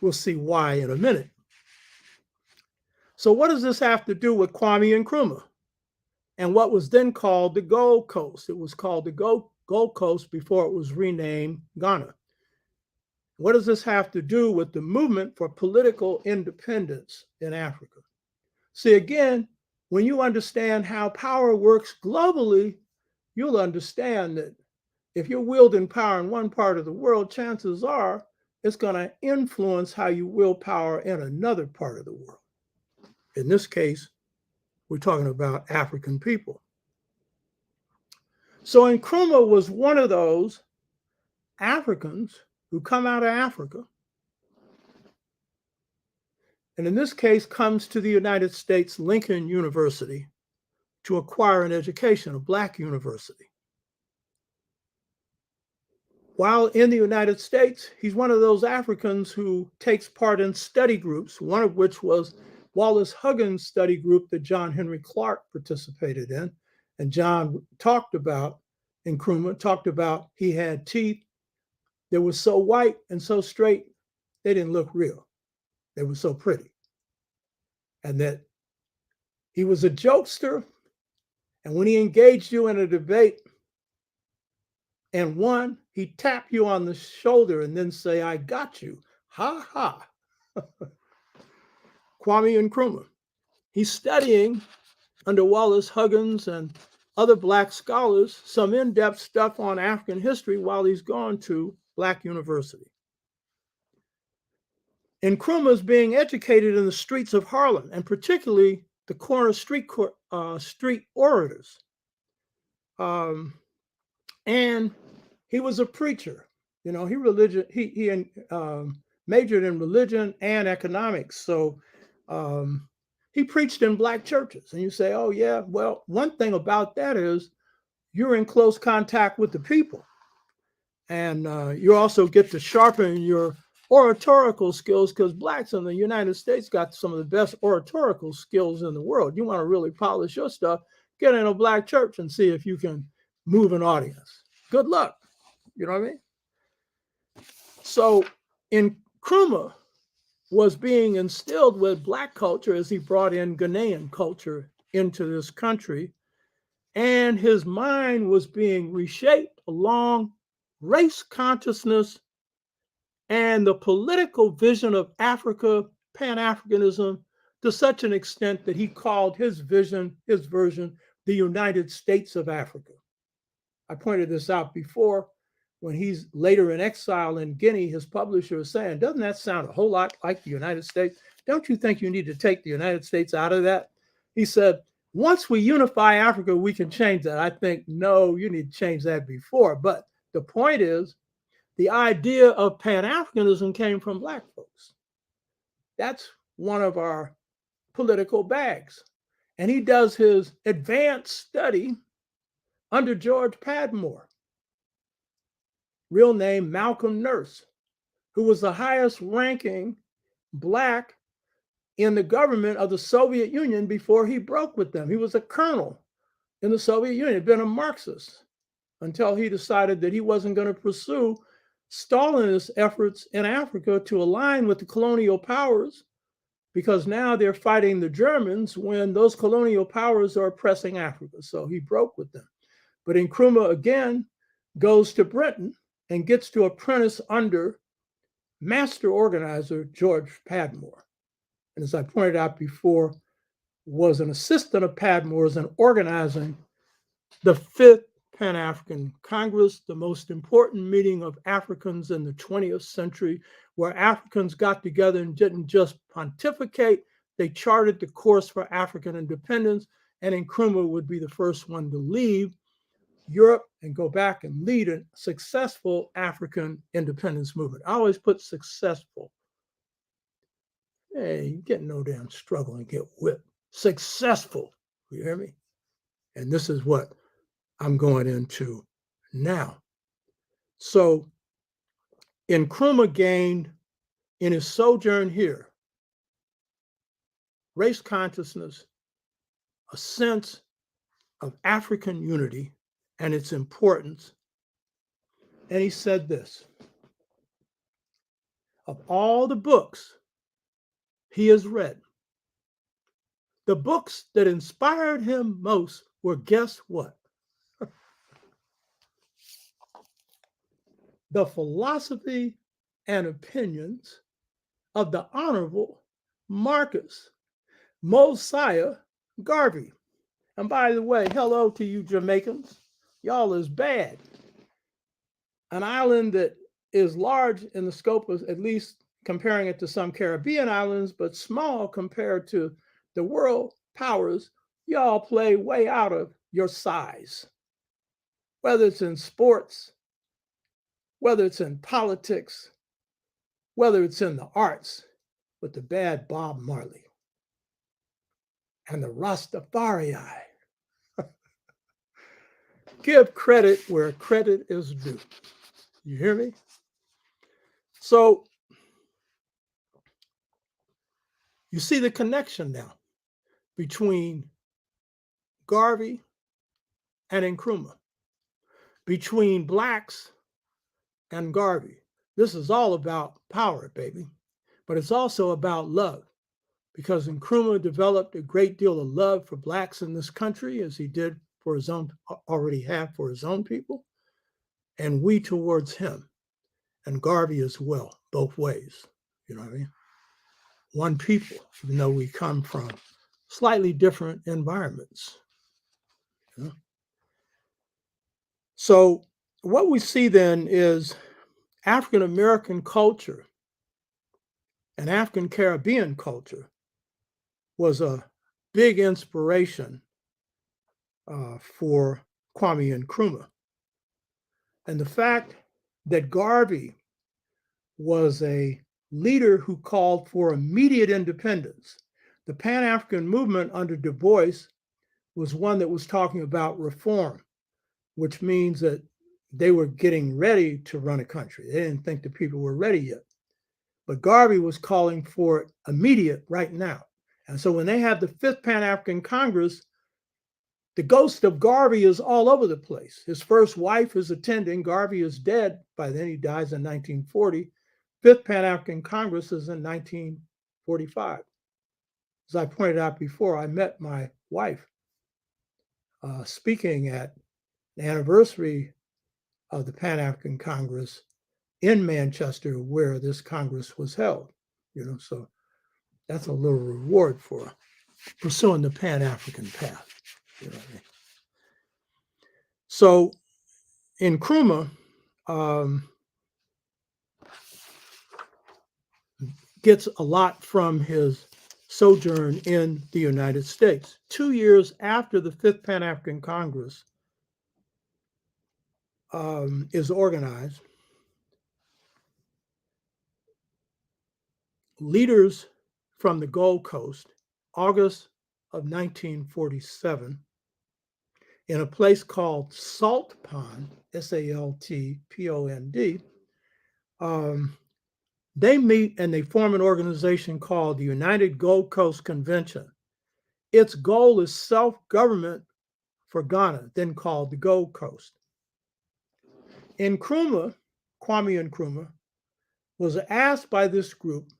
S1: We'll see why in a minute. So what does this have to do with Kwame Nkrumah and what was then called the Gold Coast? It was called the Gold Coast before it was renamed Ghana. What does this have to do with the movement for political independence in Africa? See, again, when you understand how power works globally, you'll understand that if you're wielding power in one part of the world, chances are it's going to influence how you wield power in another part of the world. In this case, we're talking about African people. So Nkrumah was one of those Africans who come out of Africa, and in this case comes to the United States Lincoln University to acquire an education, a Black university. While in the United States, he's one of those Africans who takes part in study groups, one of which was Wallace Huggins' study group that John Henry Clark participated in. And John talked about, Nkrumah talked about, he had teeth that were so white and so straight, they didn't look real. They were so pretty. And that he was a jokester. And when he engaged you in a debate and won, he'd tap you on the shoulder and then say, I got you. Ha ha. Kwame Nkrumah. He's studying under Wallace Huggins and other Black scholars some in-depth stuff on African history while he's gone to Black University. Nkrumah is being educated in the streets of Harlem, and particularly the corner street orators. And he was a preacher. You know, he majored in religion and economics. So he preached in Black churches. And you say, oh, yeah, well, one thing about that is you're in close contact with the people. And you also get to sharpen your oratorical skills, because Blacks in the United States got some of the best oratorical skills in the world. You want to really polish your stuff, get in a Black church and see if you can move an audience. Good luck. You know what I mean? So Nkrumah was being instilled with Black culture as he brought in Ghanaian culture into this country. And his mind was being reshaped along race consciousness and the political vision of Africa, Pan-Africanism, to such an extent that he called his version, the United States of Africa. I pointed this out before. When he's later in exile in Guinea, his publisher is saying, doesn't that sound a whole lot like the United States? Don't you think you need to take the United States out of that? He said, once we unify Africa, we can change that. I think, no, you need to change that before. But the point is, the idea of Pan-Africanism came from Black folks. That's one of our political bags. And he does his advanced study under George Padmore, real name Malcolm Nurse, who was the highest ranking Black in the government of the Soviet Union before he broke with them. He was a colonel in the Soviet Union, had been a Marxist until he decided that he wasn't going to pursue Stalinist efforts in Africa to align with the colonial powers, because now they're fighting the Germans when those colonial powers are oppressing Africa. So he broke with them. But Nkrumah again goes to Britain and gets to apprentice under master organizer George Padmore. And as I pointed out before, was an assistant of Padmore's in organizing the Fifth Pan-African Congress, the most important meeting of Africans in the 20th century, where Africans got together and didn't just pontificate, they charted the course for African independence, and Nkrumah would be the first one to leave Europe and go back and lead a successful African independence movement. I always put successful. Hey, you get no damn struggle and get whipped. Successful, you hear me? And this is what I'm going into now. So Nkrumah gained in his sojourn here race consciousness, a sense of African unity and its importance. And he said this: of all the books he has read, the books that inspired him most were, guess what? The philosophy and opinions of the Honorable Marcus Mosiah Garvey. And by the way, hello to you Jamaicans. Y'all is bad. an island that is large in the scope of, at least comparing it to some Caribbean islands, but small compared to the world powers, y'all play way out of your size. Whether it's in sports, whether it's in politics, whether it's in the arts, with the bad Bob Marley and the Rastafari. Give credit where credit is due. You hear me? So you see the connection now between Garvey and Nkrumah, between blacks and Garvey. This is all about power, baby, but it's also about love, because Nkrumah developed a great deal of love for blacks in this country, as he did for his own, already have for his own people, and we towards him, and Garvey as well, both ways. You know what I mean? One people, even though we come from slightly different environments. You know? So what we see then is African American culture and African Caribbean culture was a big inspiration for Kwame Nkrumah. And the fact that Garvey was a leader who called for immediate independence. The Pan-African movement under Du Bois was one that was talking about reform, which means that they were getting ready to run a country. They didn't think the people were ready yet. But Garvey was calling for immediate right now. And so when they have the Fifth Pan-African Congress, the ghost of Garvey is all over the place. His first wife is attending. Garvey is dead. By then he dies in 1940. Fifth Pan-African Congress is in 1945. As I pointed out before, I met my wife speaking at the anniversary of the Pan-African Congress in Manchester, where this Congress was held. You know, so that's a little reward for pursuing the Pan-African path. You know what I mean? So Nkrumah gets a lot from his sojourn in the United States. 2 years after the Fifth Pan-African Congress is organized, leaders from the Gold Coast, August of 1947, in a place called Salt Pond, S-A-L-T-P-O-N-D, they meet and they form an organization called the United Gold Coast Convention. Its goal is self-government for Ghana, then called the Gold Coast. Nkrumah, Kwame Nkrumah, was asked by this group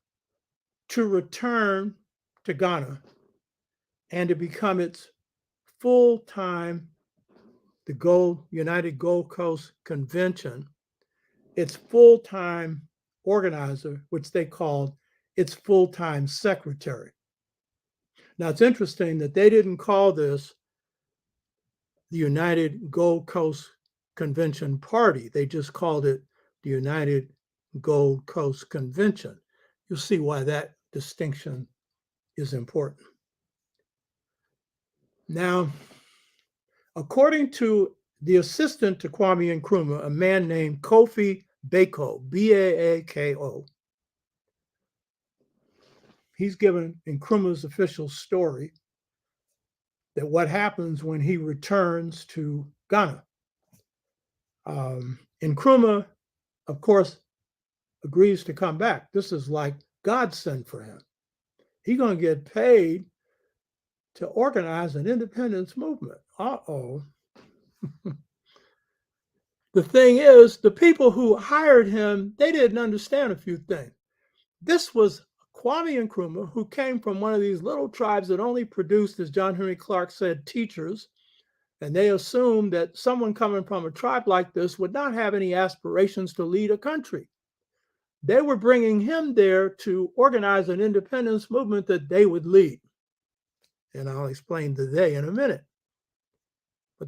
S1: to return to Ghana and to become its full-time, the United Gold Coast Convention, its full-time organizer, which they called its full-time secretary. Now, it's interesting that they didn't call this the United Gold Coast Convention Party. They just called it the United Gold Coast Convention. You'll see why that distinction is important. Now, according to the assistant to Kwame Nkrumah, a man named Kofi Bako, B-A-A-K-O, he's given Nkrumah's official story that what happens when he returns to Ghana. Nkrumah, of course, agrees to come back. This is like God sent for him. He's going to get paid to organize an independence movement. Uh-oh. The thing is, the people who hired him, they didn't understand a few things. This was Kwame Nkrumah, who came from one of these little tribes that only produced, as John Henry Clark said, teachers. And they assumed that someone coming from a tribe like this would not have any aspirations to lead a country. They were bringing him there to organize an independence movement that they would lead. And I'll explain the they in a minute.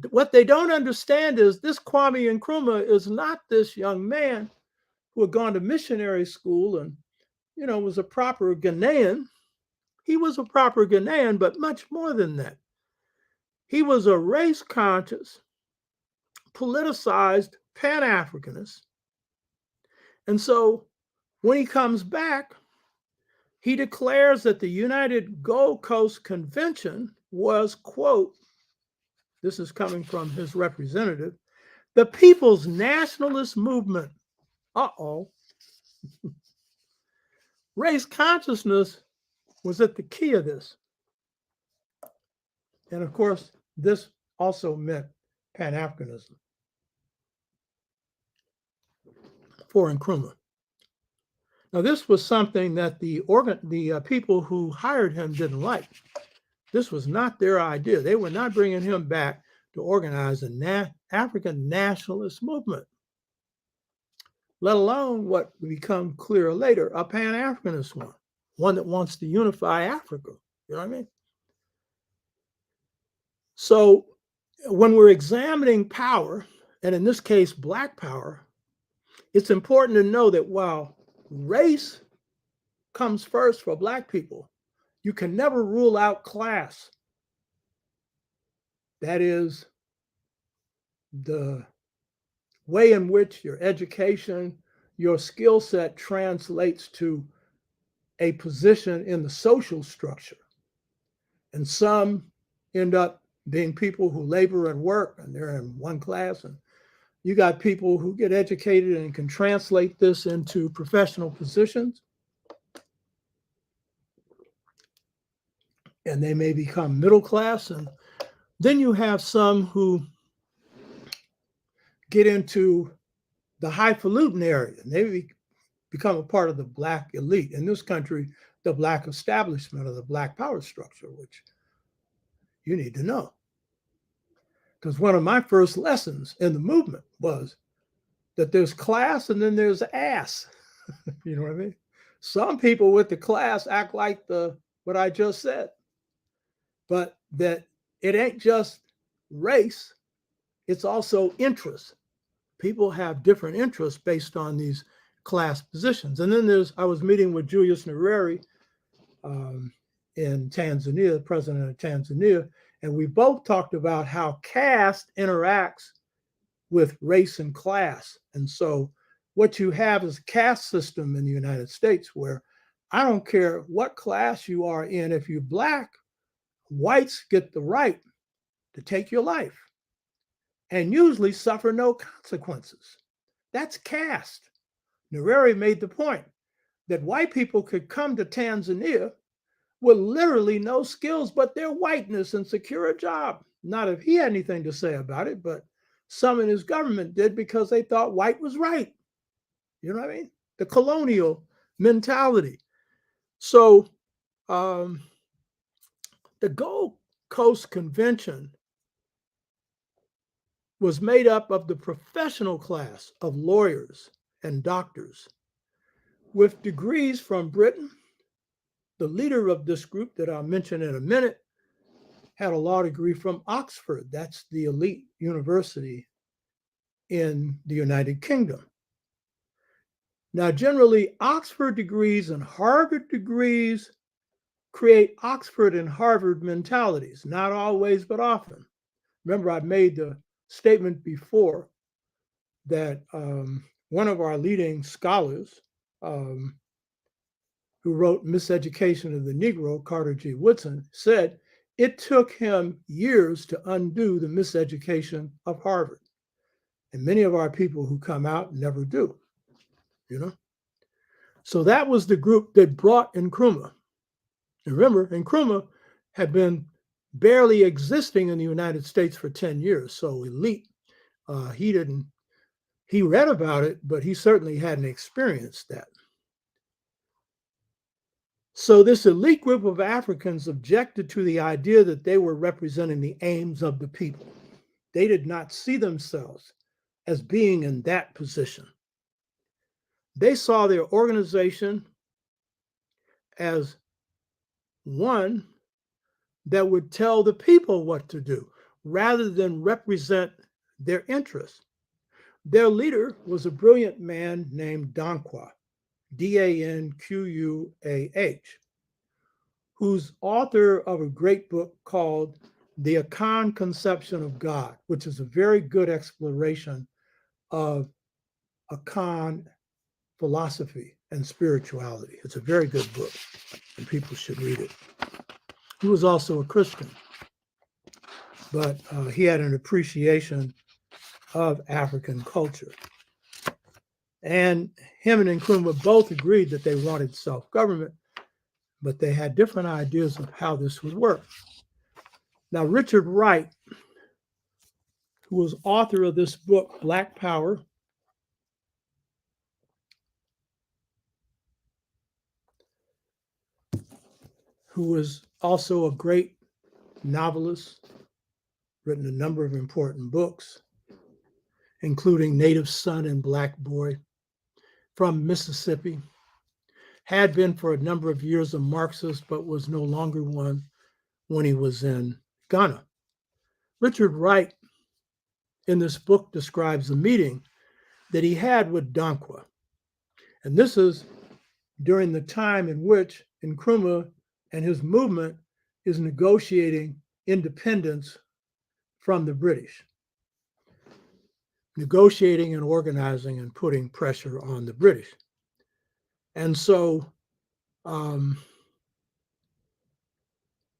S1: But what they don't understand is this Kwame Nkrumah is not this young man who had gone to missionary school and, was a proper Ghanaian. He was a proper Ghanaian, but much more than that. He was a race conscious, politicized Pan-Africanist. And so when he comes back, he declares that the United Gold Coast Convention was, quote, this is coming from his representative, the People's Nationalist Movement. Uh-oh. Race consciousness was at the key of this. And of course, this also meant Pan-Africanism for Nkrumah. Now, this was something that the people who hired him didn't like. This was not their idea. They were not bringing him back to organize an African nationalist movement, let alone what would become clear later, a Pan-Africanist one that wants to unify Africa. You know what I mean? So when we're examining power, and in this case, Black power, it's important to know that while race comes first for Black people, you can never rule out class. That is the way in which your education, your skill set translates to a position in the social structure. And some end up being people who labor and work, and they're in one class. And you got people who get educated and can translate this into professional positions. And they may become middle class. And then you have some who get into the highfalutin area, and they become a part of the Black elite. In this country, the Black establishment of the Black power structure, which you need to know. Because one of my first lessons in the movement was that there's class and then there's ass. You know what I mean? Some people with the class act like what I just said, but that it ain't just race, it's also interest. People have different interests based on these class positions. And then I was meeting with Julius Nyerere in Tanzania, the president of Tanzania, and we both talked about how caste interacts with race and class. And so what you have is a caste system in the United States where I don't care what class you are in, if you're Black, whites get the right to take your life and usually suffer no consequences. That's caste. Nyerere made the point that white people could come to Tanzania with literally no skills but their whiteness and secure a job. Not if he had anything to say about it, but some in his government did because they thought white was right. You know what I mean? The colonial mentality. So the Gold Coast Convention was made up of the professional class of lawyers and doctors with degrees from Britain. The leader of this group that I'll mention in a minute had a law degree from Oxford. That's the elite university in the United Kingdom. Now, generally, Oxford degrees and Harvard degrees create Oxford and Harvard mentalities, not always, but often. Remember, I made the statement before that one of our leading scholars who wrote Miseducation of the Negro, Carter G. Woodson, said it took him years to undo the miseducation of Harvard. And many of our people who come out never do, you know? So that was the group that brought Nkrumah. And remember, Nkrumah had been barely existing in the United States for 10 years, so elite. He read about it, but he certainly hadn't experienced that. So this elite group of Africans objected to the idea that they were representing the aims of the people. They did not see themselves as being in that position. They saw their organization as one that would tell the people what to do. rather than represent their interests. Their leader was a brilliant man named Danquah, Danquah, who's author of a great book called The Akan Conception of God, which is a very good exploration of Akan philosophy and spirituality. It's a very good book, and people should read it. He was also a Christian, but he had an appreciation of African culture. And him and Nkrumah both agreed that they wanted self-government, but they had different ideas of how this would work. Now, Richard Wright, who was author of this book, Black Power, who was also a great novelist, written a number of important books, including Native Son and Black Boy, from Mississippi, had been for a number of years a Marxist, but was no longer one when he was in Ghana. Richard Wright, in this book, describes a meeting that he had with Danquah. And this is during the time in which Nkrumah and his movement is negotiating independence from the British, negotiating and organizing and putting pressure on the British. And so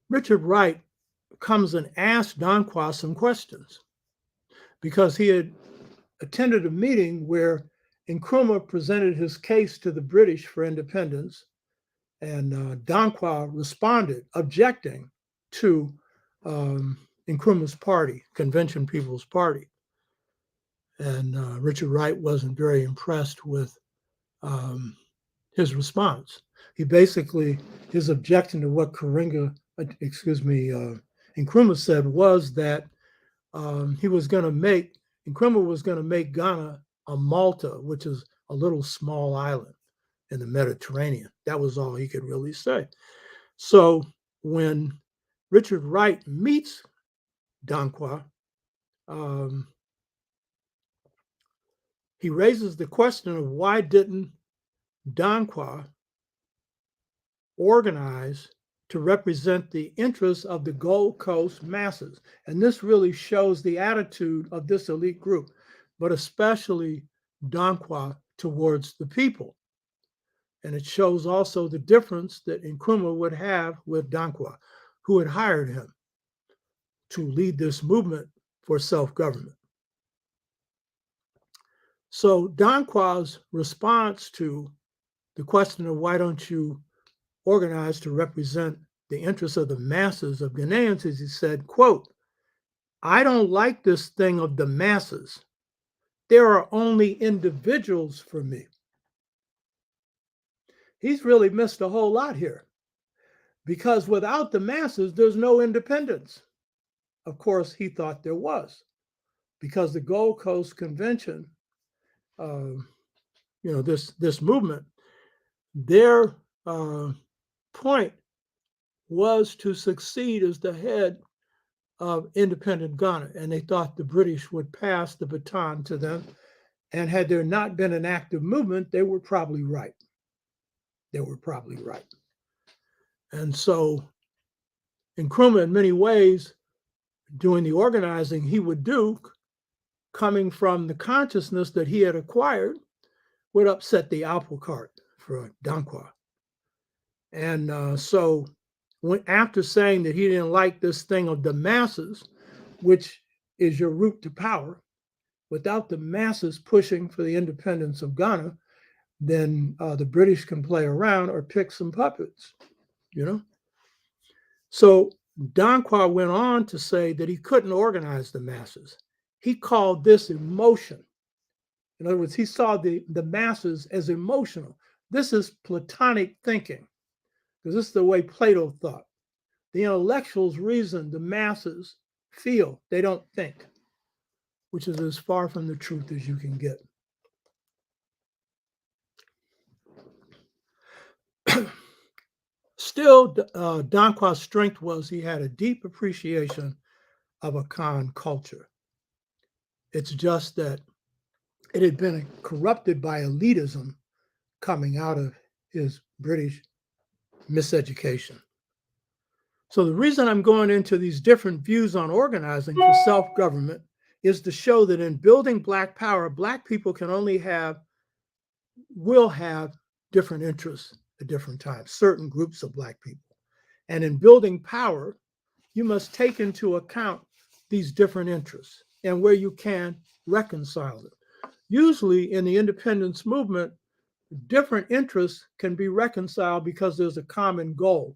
S1: Richard Wright comes and asks Danquah some questions because he had attended a meeting where Nkrumah presented his case to the British for independence, and Danquah responded, objecting to Nkrumah's party, Convention People's Party. And Richard Wright wasn't very impressed with his response. He basically, his objection to what Nkrumah said was that Nkrumah was going to make Ghana a Malta, which is a little small island in the Mediterranean. That was all he could really say. So when Richard Wright meets Danquah, he raises the question of why didn't Danquah organize to represent the interests of the Gold Coast masses. And this really shows the attitude of this elite group, but especially Danquah towards the people. And it shows also the difference that Nkrumah would have with Danquah, who had hired him to lead this movement for self-government. So Danquah's response to the question of why don't you organized to represent the interests of the masses of Ghanaians, as he said, quote, "I don't like this thing of the masses. There are only individuals for me." He's really missed a whole lot here, because without the masses, there's no independence. Of course, he thought there was, because the Gold Coast Convention, this movement, their point was to succeed as the head of independent Ghana, and they thought the British would pass the baton to them. And had there not been an active movement, they were probably right. They were probably right. And so Nkrumah, in many ways, doing the organizing he would do, coming from the consciousness that he had acquired, would upset the apple cart for Danquah. And so after saying that he didn't like this thing of the masses, which is your route to power, without the masses pushing for the independence of Ghana, then the British can play around or pick some puppets, So Danquah went on to say that he couldn't organize the masses. He called this emotion. In other words, he saw the masses as emotional. This is Platonic thinking, because this is the way Plato thought. The intellectuals reason, the masses feel, they don't think, which is as far from the truth as you can get. Still, Danquah's strength was he had a deep appreciation of a Khan culture. It's just that it had been corrupted by elitism coming out of his British miseducation. So the reason I'm going into these different views on organizing for self-government is to show that in building Black power, Black people will have different interests at different times, certain groups of Black people. And in building power, you must take into account these different interests and where you can reconcile them. Usually in the independence movement, different interests can be reconciled because there's a common goal,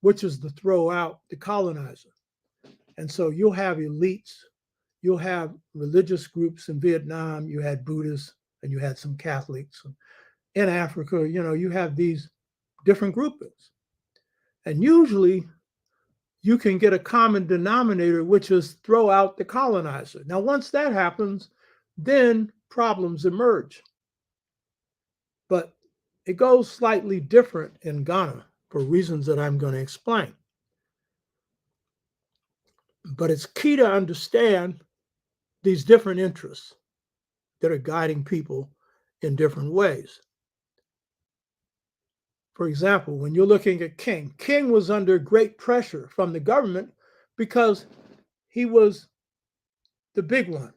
S1: which is to throw out the colonizer. And so you'll have elites, you'll have religious groups in Vietnam, you had Buddhists, and you had some Catholics. In Africa, you have these different groupings. And usually you can get a common denominator, which is throw out the colonizer. Now, once that happens, then problems emerge. But it goes slightly different in Ghana for reasons that I'm going to explain. But it's key to understand these different interests that are guiding people in different ways. For example, when you're looking at King was under great pressure from the government because he was the big one.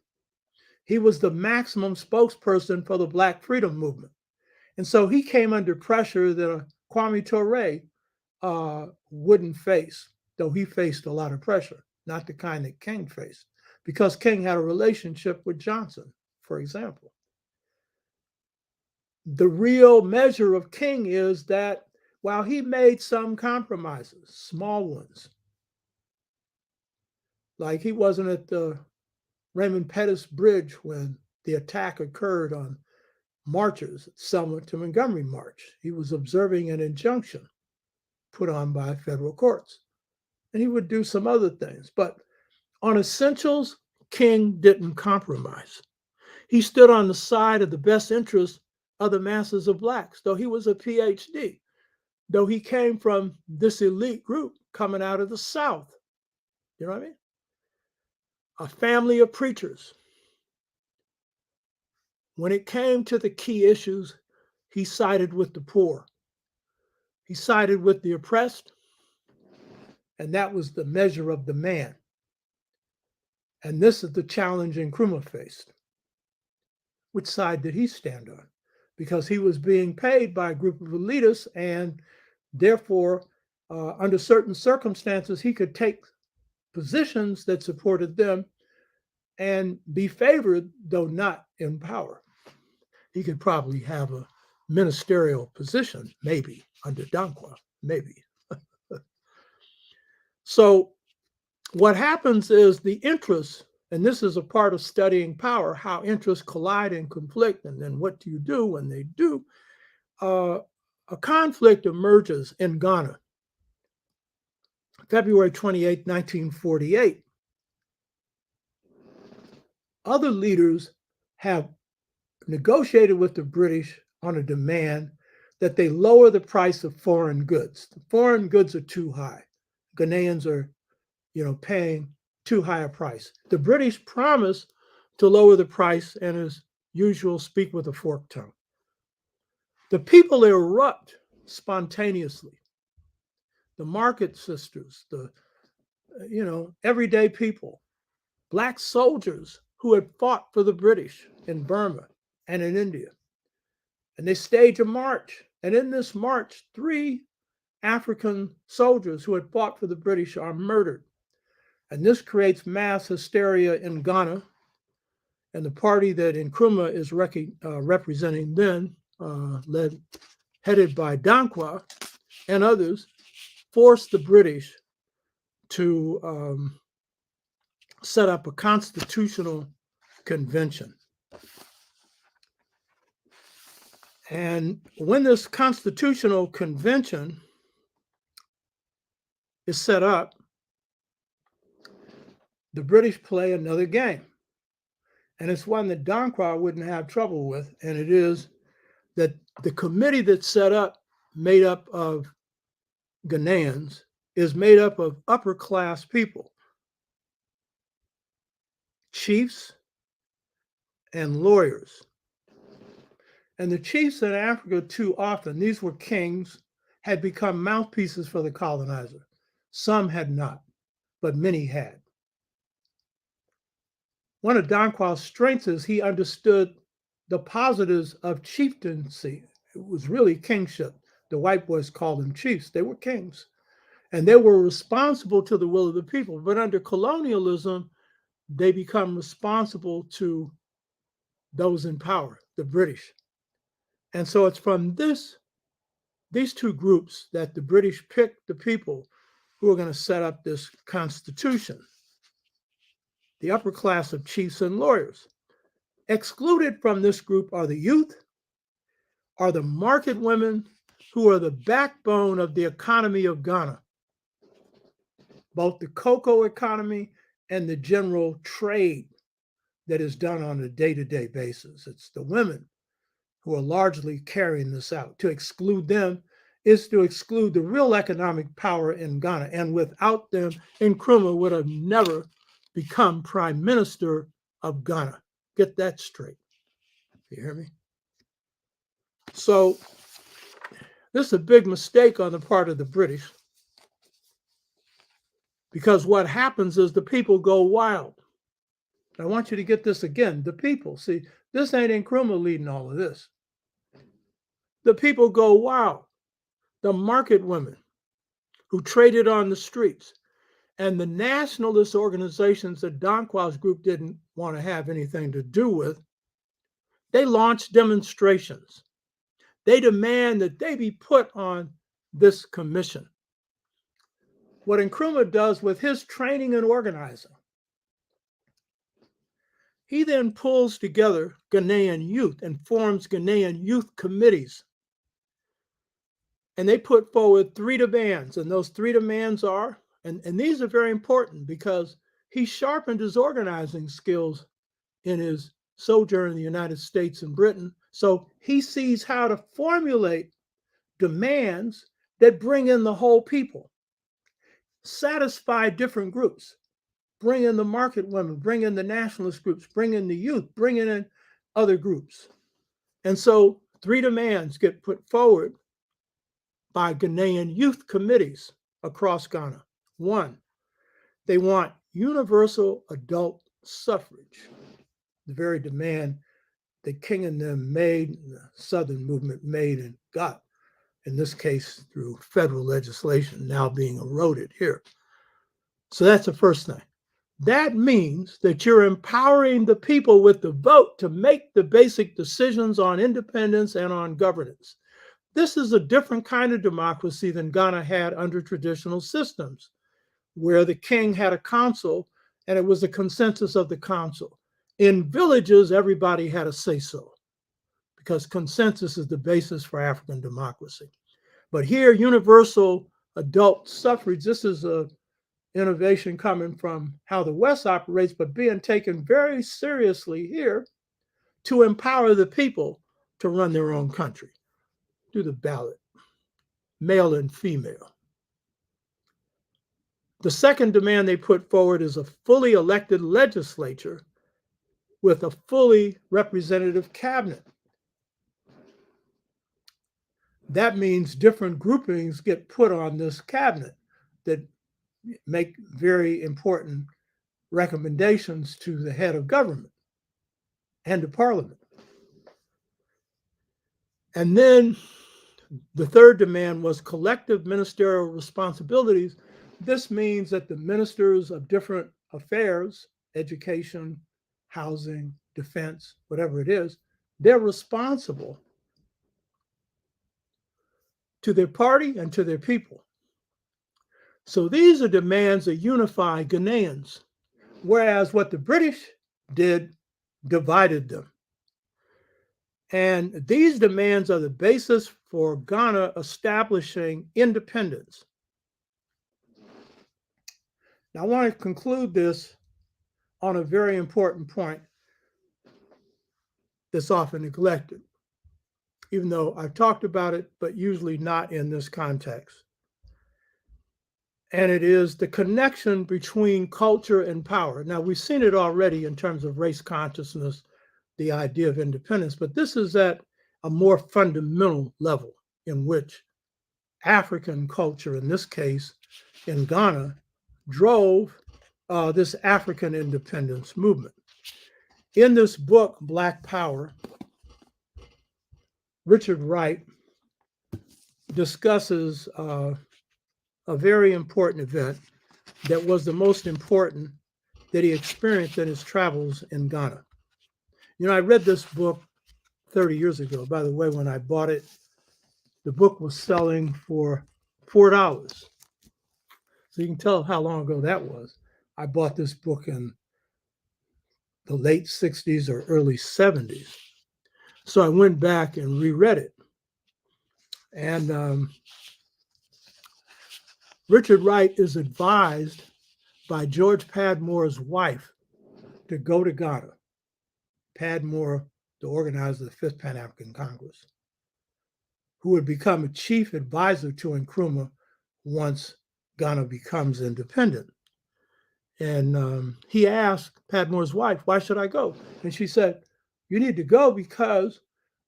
S1: He was the maximum spokesperson for the Black freedom movement. And so he came under pressure that Kwame Nkrumah wouldn't face, though he faced a lot of pressure, not the kind that King faced, because King had a relationship with Johnson, for example. The real measure of King is that while he made some compromises, small ones, like he wasn't at the Raymond Pettus Bridge when the attack occurred on marchers at Selma to Montgomery March. He was observing an injunction put on by federal courts. And he would do some other things. But on essentials, King didn't compromise. He stood on the side of the best interest of the masses of Blacks, though he was a PhD, though he came from this elite group coming out of the South. You know what I mean? A family of preachers. When it came to the key issues, he sided with the poor. He sided with the oppressed, and that was the measure of the man. And this is the challenge Nkrumah faced. Which side did he stand on? Because he was being paid by a group of elitists, and therefore, under certain circumstances, he could take positions that supported them and be favored, though not in power. He could probably have a ministerial position, maybe, under Dankwa, maybe. So what happens is the interests, and this is a part of studying power, how interests collide and conflict, and then what do you do when they do? A conflict emerges in Ghana, February 28, 1948. Other leaders have negotiated with the British on a demand that they lower the price of foreign goods. The foreign goods are too high. Ghanaians are, paying too high a price. The British promise to lower the price and, as usual, speak with a forked tongue. The people erupt spontaneously. The market sisters, the, everyday people, Black soldiers who had fought for the British in Burma and in India. And they stage a march. And in this march, 3 African soldiers who had fought for the British are murdered. And this creates mass hysteria in Ghana. And the party that Nkrumah is representing then, headed by Dankwa and others, forced the British to set up a constitutional convention. And when this constitutional convention is set up, the British play another game. And it's one that Dankwa wouldn't have trouble with. And it is that the committee that's set up, made up of Ghanaians, is made up of upper class people. chiefs, and lawyers. And the chiefs in Africa, too often, these were kings, had become mouthpieces for the colonizer. Some had not, but many had. One of Danqua's strengths is he understood the positives of chieftaincy. It was really kingship. The white boys called them chiefs. They were kings. And they were responsible to the will of the people. But under colonialism, they become responsible to those in power, the British. And so it's from these two groups that the British picked the people who are going to set up this constitution. The upper class of chiefs and lawyers. Excluded from this group are the youth, are the market women who are the backbone of the economy of Ghana, both the cocoa economy and the general trade that is done on a day-to-day basis. It's the women who are largely carrying this out. To exclude them is to exclude the real economic power in Ghana. And without them, Nkrumah would have never become prime minister of Ghana. Get that straight. You hear me? So this is a big mistake on the part of the British, because what happens is the people go wild. I want you to get this again. The people, see, this ain't Nkrumah leading all of this. The people go wild. The market women who traded on the streets and the nationalist organizations that Danqua's group didn't want to have anything to do with, they launched demonstrations. They demand that they be put on this commission. What Nkrumah does with his training and organizing, he then pulls together Ghanaian youth and forms Ghanaian youth committees. And they put forward 3 demands. And those 3 demands are, and these are very important because he sharpened his organizing skills in his sojourn in the United States and Britain. So he sees how to formulate demands that bring in the whole people, satisfy different groups, bring in the market women, bring in the nationalist groups, bring in the youth, bring in other groups. And so 3 demands get put forward by Ghanaian youth committees across Ghana. 1, they want universal adult suffrage, the very demand that King and them made, and the Southern movement made and got, in this case through federal legislation now being eroded here. So that's the first thing. That means that you're empowering the people with the vote to make the basic decisions on independence and on governance. This is a different kind of democracy than Ghana had under traditional systems, where the king had a council and it was the consensus of the council. In villages, everybody had a say-so because consensus is the basis for African democracy. But here, universal adult suffrage, this is a innovation coming from how the West operates, but being taken very seriously here to empower the people to run their own country, do the ballot, male and female. The second demand they put forward is a fully elected legislature with a fully representative cabinet. That means different groupings get put on this cabinet that make very important recommendations to the head of government and to parliament. And then the third demand was collective ministerial responsibilities. This means that the ministers of different affairs, education, housing, defense, whatever it is, they're responsible to their party and to their people. So these are demands that unify Ghanaians, whereas what the British did divided them. And these demands are the basis for Ghana establishing independence. Now, I want to conclude this on a very important point that's often neglected, even though I've talked about it, but usually not in this context. and it is the connection between culture and power. Now, we've seen it already in terms of race consciousness, the idea of independence, but this is at a more fundamental level in which African culture, in this case in Ghana, drove this African independence movement. In this book, Black Power, Richard Wright discusses a very important event that was the most important that he experienced in his travels in Ghana. You know, I read this book 30 years ago. By the way, when I bought it, the book was selling for $4. So you can tell how long ago that was. I bought this book in the late 60s or early 70s. So I went back and reread it. And Richard Wright is advised by George Padmore's wife to go to Ghana. Padmore, the organizer of the Fifth Pan-African Congress, who would become a chief advisor to Nkrumah once Ghana becomes independent. And he asked Padmore's wife, why should I go? And she said, you need to go because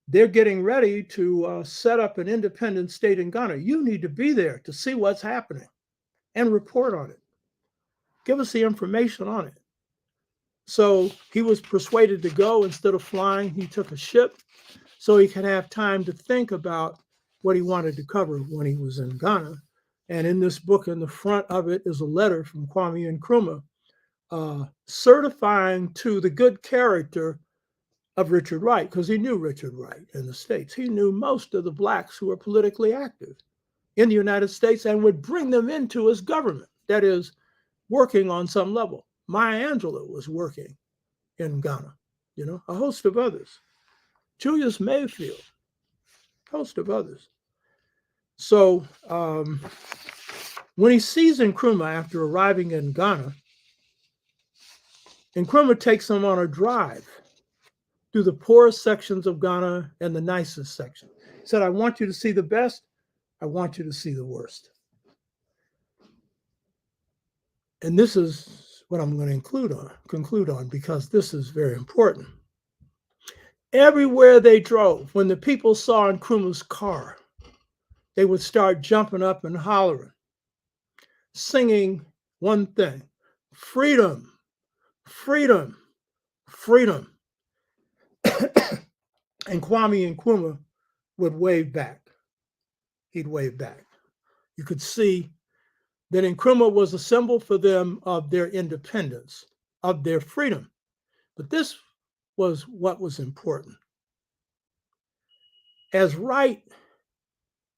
S1: they're getting ready to set up an independent state in Ghana. You need to be there to see what's happening and report on it. Give us the information on it. So he was persuaded to go. Instead of flying, he took a ship so he could have time to think about what he wanted to cover when he was in Ghana. And in this book, in the front of it, is a letter from Kwame Nkrumah certifying to the good character of Richard Wright, because he knew Richard Wright in the States. He knew most of the blacks who were politically active in the United States and would bring them into his government, that is, working on some level. Maya Angelou was working in Ghana, you know, a host of others. Julius Mayfield, a host of others. So when he sees Nkrumah after arriving in Ghana, Nkrumah takes him on a drive through the poorest sections of Ghana and the nicest section. He said, I want you to see the best. I want you to see the worst. And this is what I'm going to conclude on, because this is very important. Everywhere they drove, when the people saw Nkrumah's car, they would start jumping up and hollering, singing one thing: freedom, freedom, freedom. And Kwame Nkrumah would wave back. He'd wave back. You could see that Nkrumah was a symbol for them of their independence, of their freedom. But this was what was important. As Wright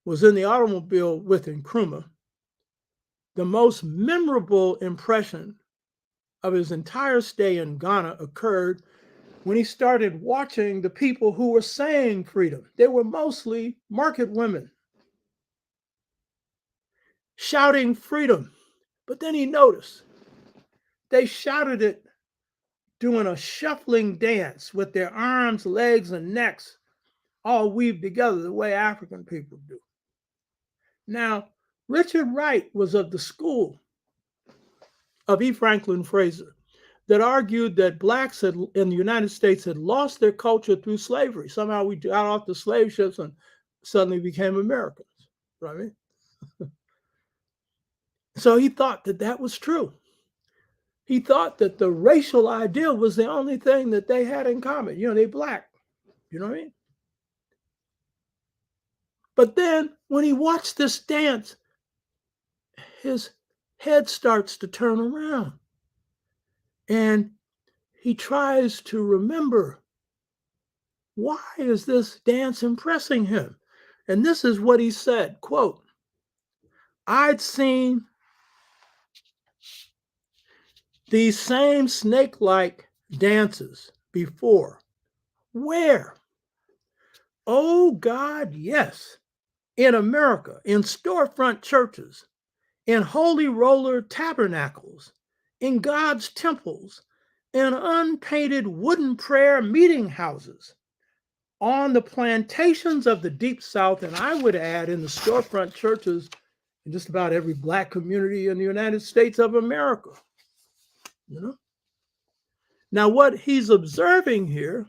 S1: was in the automobile with Nkrumah, the most memorable impression of his entire stay in Ghana occurred when he started watching the people who were saying freedom. They were mostly market women shouting freedom. But then he noticed they shouted it doing a shuffling dance with their arms, legs, and necks all weaved together the way African people do. Now, Richard Wright was of the school of E. Franklin Fraser that argued that blacks in the United States had lost their culture through slavery. Somehow we got off the slave ships and suddenly became Americans, right? So he thought that that was true. He thought that the racial ideal was the only thing that they had in common. You know, they black, you know what I mean? But then when he watched this dance, his head starts to turn around. And he tries to remember, why is this dance impressing him? And this is what he said, quote, I'd seen these same snake-like dances before. Where? Oh, God, yes. In America, in storefront churches, in holy roller tabernacles, in God's temples, in unpainted wooden prayer meeting houses, on the plantations of the Deep South, and I would add in the storefront churches in just about every Black community in the United States of America. You know? Now, what he's observing here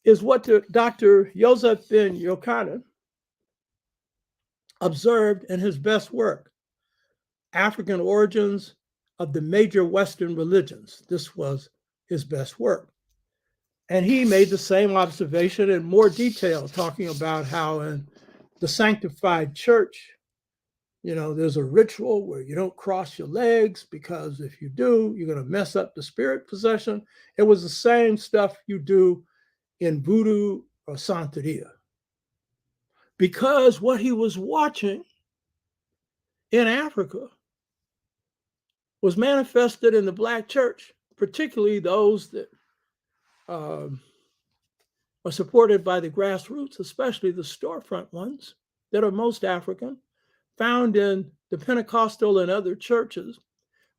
S1: is what Dr. Joseph Ben Yochanan observed in his best work, African Origins of the Major Western Religions. This was his best work. And he made the same observation in more detail, talking about how in the sanctified church, you know, there's a ritual where you don't cross your legs, because if you do, you're going to mess up the spirit possession. It was the same stuff you do in voodoo or Santeria. Because what he was watching in Africa was manifested in the Black church, particularly those that are supported by the grassroots, especially the storefront ones that are most African, found in the Pentecostal and other churches.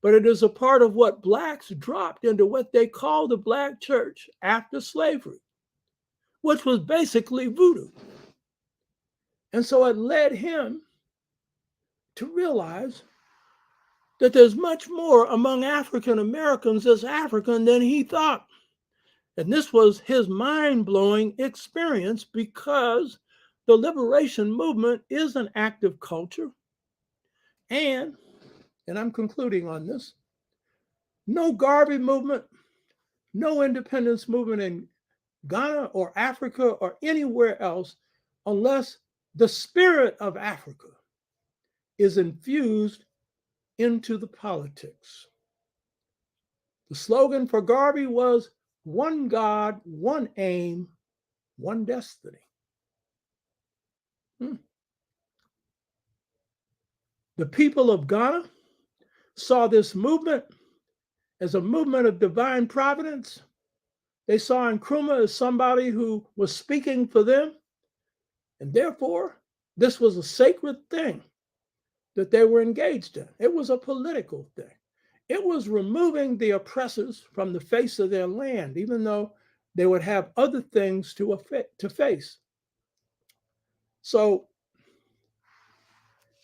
S1: But it is a part of what Blacks dropped into what they call the Black church after slavery, which was basically voodoo. And so it led him to realize that there's much more among African Americans as African than he thought. And this was his mind-blowing experience, because the liberation movement is an active culture. And I'm concluding on this, no Garvey movement, no independence movement in Ghana or Africa or anywhere else, unless the spirit of Africa is infused into the politics. The slogan for Garvey was one God, one aim, one destiny. The people of Ghana saw this movement as a movement of divine providence. They saw Nkrumah as somebody who was speaking for them. And therefore, this was a sacred thing that they were engaged in. It was a political thing. It was removing the oppressors from the face of their land, even though they would have other things to face. So,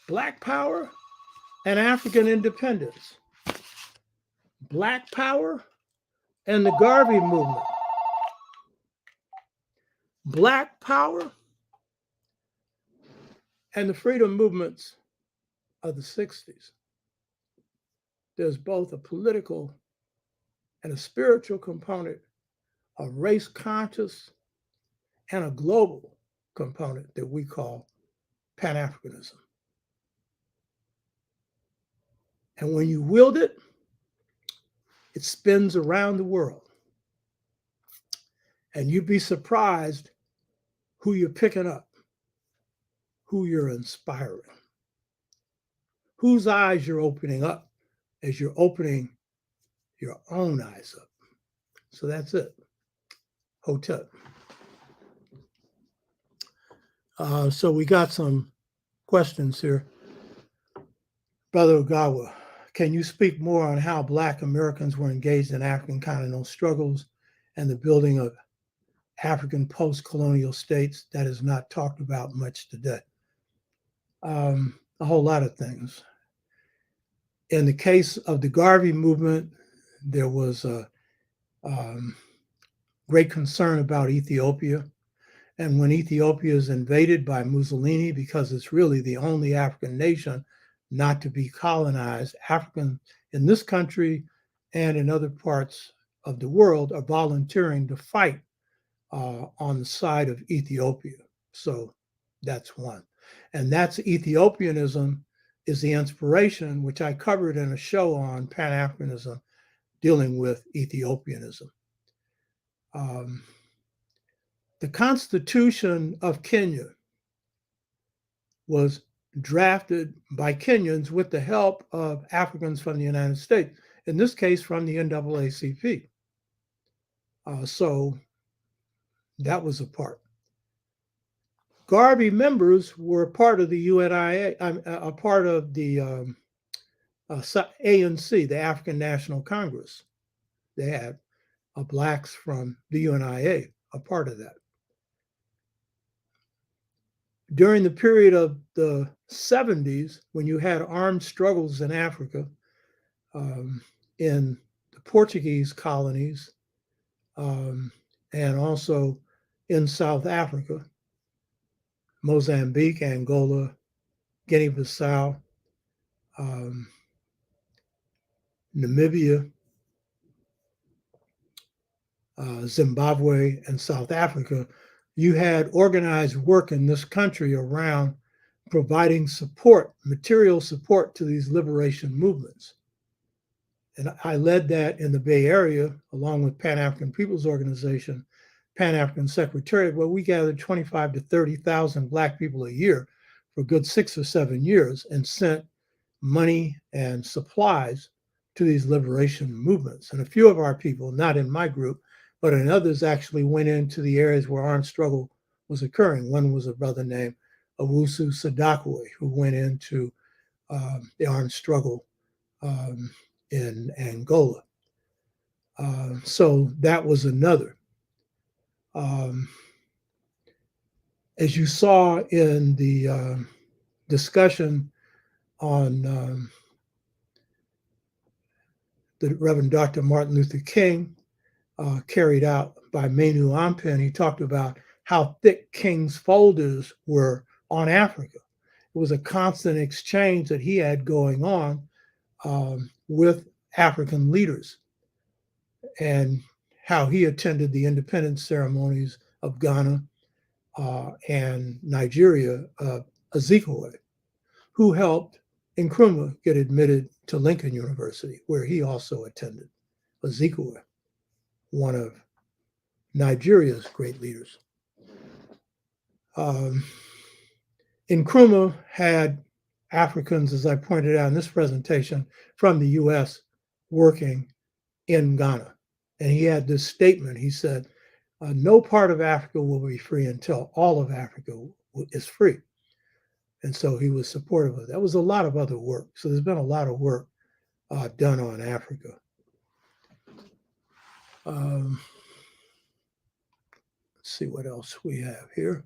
S1: Black power and African independence. Black power and the Garvey movement. Black power and the freedom movements of the 60s. There's both a political and a spiritual component, a race conscious and a global component that we call Pan-Africanism. And when you wield it, it spins around the world. And you'd be surprised who you're picking up, who you're inspiring, whose eyes you're opening up as you're opening your own eyes up. So that's it. Hotep. So we got some questions here. Brother Ogawa, can you speak more on how Black Americans were engaged in African continental struggles and the building of African post-colonial states that is not talked about much today? A whole lot of things. In the case of the Garvey movement, there was a great concern about Ethiopia. And when Ethiopia is invaded by Mussolini, because it's really the only African nation not to be colonized, Africans in this country and in other parts of the world are volunteering to fight on the side of Ethiopia. So that's one. And that's Ethiopianism is the inspiration, which I covered in a show on Pan-Africanism dealing with Ethiopianism. The Constitution of Kenya was drafted by Kenyans with the help of Africans from the United States, in this case from the NAACP. So that was a part. Garvey members were part of the UNIA, a part of the ANC, the African National Congress. They had Blacks from the UNIA, a part of that. During the period of the 70s, when you had armed struggles in Africa, in the Portuguese colonies, and also in South Africa, Mozambique, Angola, Guinea-Bissau, um, Namibia, Zimbabwe, and South Africa, you had organized work in this country around providing support, material support to these liberation movements. And I led that in the Bay Area, along with Pan-African People's Organization, Pan-African Secretariat, where we gathered 25 to 30,000 Black people a year for a good 6 or 7 years and sent money and supplies to these liberation movements. And a few of our people, not in my group, but in others, actually went into the areas where armed struggle was occurring. One was a brother named Owusu Sadakwe, who went into the armed struggle in Angola. So that was another. As you saw in the discussion on the Reverend Dr. Martin Luther King, carried out by Manu Ampin, he talked about how thick King's folders were on Africa. It was a constant exchange that he had going on with African leaders, and how he attended the independence ceremonies of Ghana and Nigeria, Azikiwe, who helped Nkrumah get admitted to Lincoln University, where he also attended. Azikiwe, one of Nigeria's great leaders. Nkrumah had Africans, as I pointed out in this presentation, from the US working in Ghana. And he had this statement. He said, no part of Africa will be free until all of Africa is free. And so he was supportive of that. That was a lot of other work. So there's been a lot of work done on Africa. Let's see what else we have here.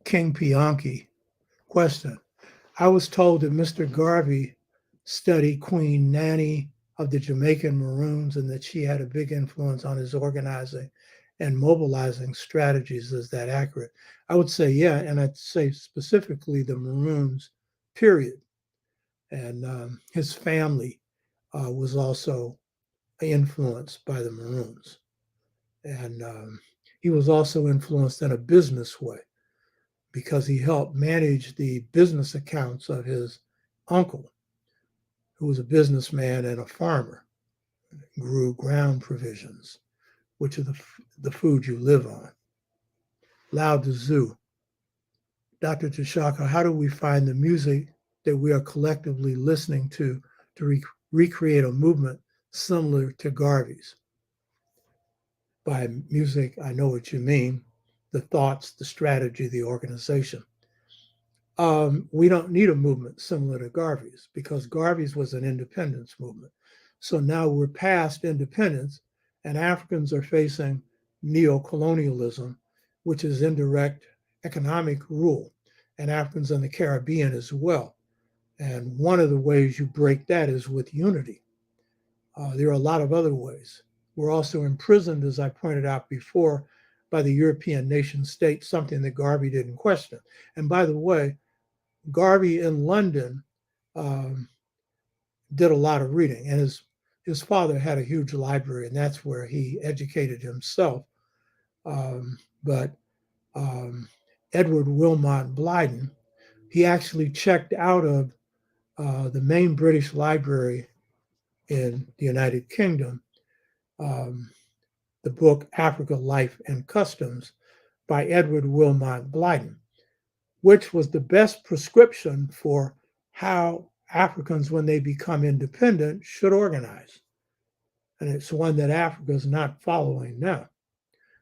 S1: King Pianki, question. I was told that Mr. Garvey studied Queen Nanny of the Jamaican Maroons and that she had a big influence on his organizing and mobilizing strategies. Is that accurate? I would say, yeah, and I'd say specifically the Maroons, period. And his family was also influenced by the Maroons. And he was also influenced in a business way, because he helped manage the business accounts of his uncle, who was a businessman and a farmer, grew ground provisions, which are the food you live on. Lao Tzu. Dr. Tashaka, how do we find the music that we are collectively listening to recreate a movement similar to Garvey's? By music, I know what you mean, the thoughts, the strategy, the organization. We don't need a movement similar to Garvey's, because Garvey's was an independence movement. So now we're past independence, and Africans are facing neo-colonialism, which is indirect economic rule, and Africans in the Caribbean as well. And one of the ways you break that is with unity. There are a lot of other ways. We're also imprisoned, as I pointed out before, by the European nation state, something that Garvey didn't question. And by the way, Garvey in London did a lot of reading, and his father had a huge library, and that's where he educated himself. But Edward Wilmot Blyden, he actually checked out of the main British library in the United Kingdom the book Africa, Life and Customs by Edward Wilmot Blyden, which was the best prescription for how Africans, when they become independent, should organize. And it's one that Africa is not following now.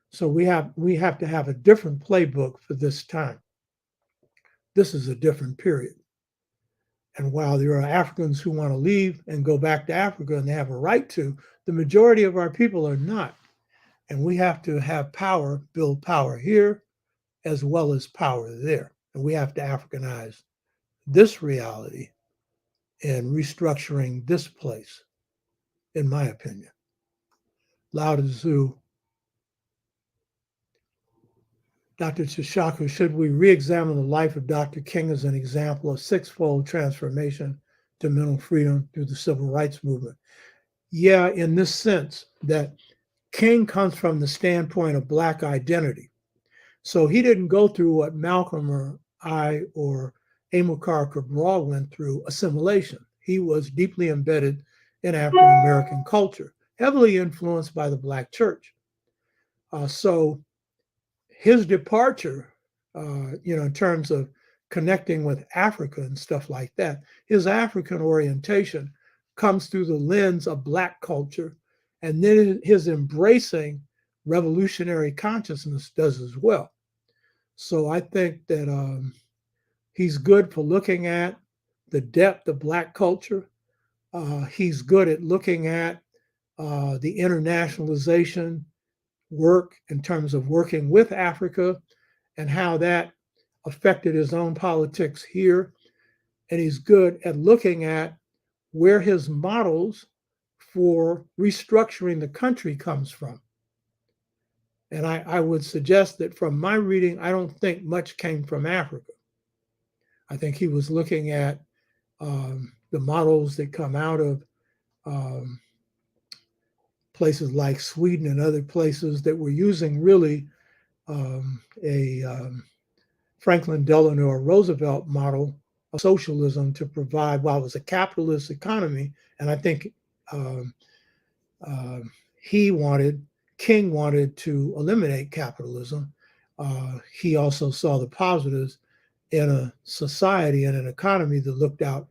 S1: So we have to have a different playbook for this time. This is a different period. And while there are Africans who want to leave and go back to Africa, and they have a right to, The majority of our people are not. And we have to have power, build power here as well as power there. And we have to Africanize this reality and restructuring this place, in my opinion. Lao Tzu, Dr. Chishaku, should we re-examine the life of Dr. King as an example of sixfold transformation to mental freedom through the civil rights movement? Yeah, in this sense that King comes from the standpoint of Black identity. So he didn't go through what Malcolm or I or Amilcar Cabral went through, assimilation. He was deeply embedded in African American culture, heavily influenced by the Black church. So his departure, in terms of connecting with Africa and stuff like that, his African orientation comes through the lens of Black culture, and then his embracing revolutionary consciousness does as well. So I think that he's good for looking at the depth of Black culture. He's good at looking at the internationalization work in terms of working with Africa and how that affected his own politics here. And he's good at looking at where his models for restructuring the country comes from. And I would suggest that from my reading, I don't think much came from Africa. I think he was looking at the models that come out of places like Sweden and other places that were using really a Franklin Delano Roosevelt model of socialism to provide, while it was a capitalist economy, and I think King wanted to eliminate capitalism. He also saw the positives in a society and an economy that looked out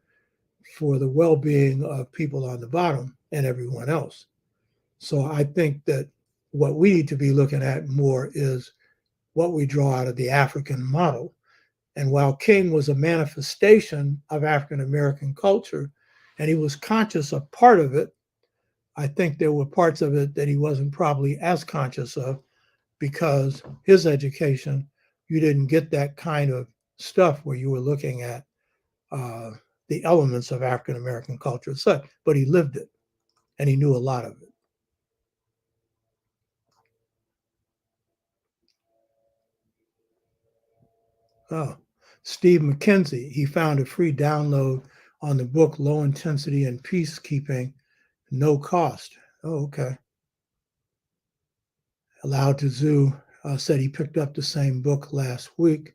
S1: for the well-being of people on the bottom and everyone else. So I think that what we need to be looking at more is what we draw out of the African model. And while King was a manifestation of African American culture, and he was conscious of part of it, I think there were parts of it that he wasn't probably as conscious of, because his education, you didn't get that kind of stuff where you were looking at the elements of African American culture and such, but he lived it and he knew a lot of it. Oh, Steve McKenzie, he found a free download on the book Low Intensity and Peacekeeping, no cost. Oh, okay. Lao Tzu said he picked up the same book last week.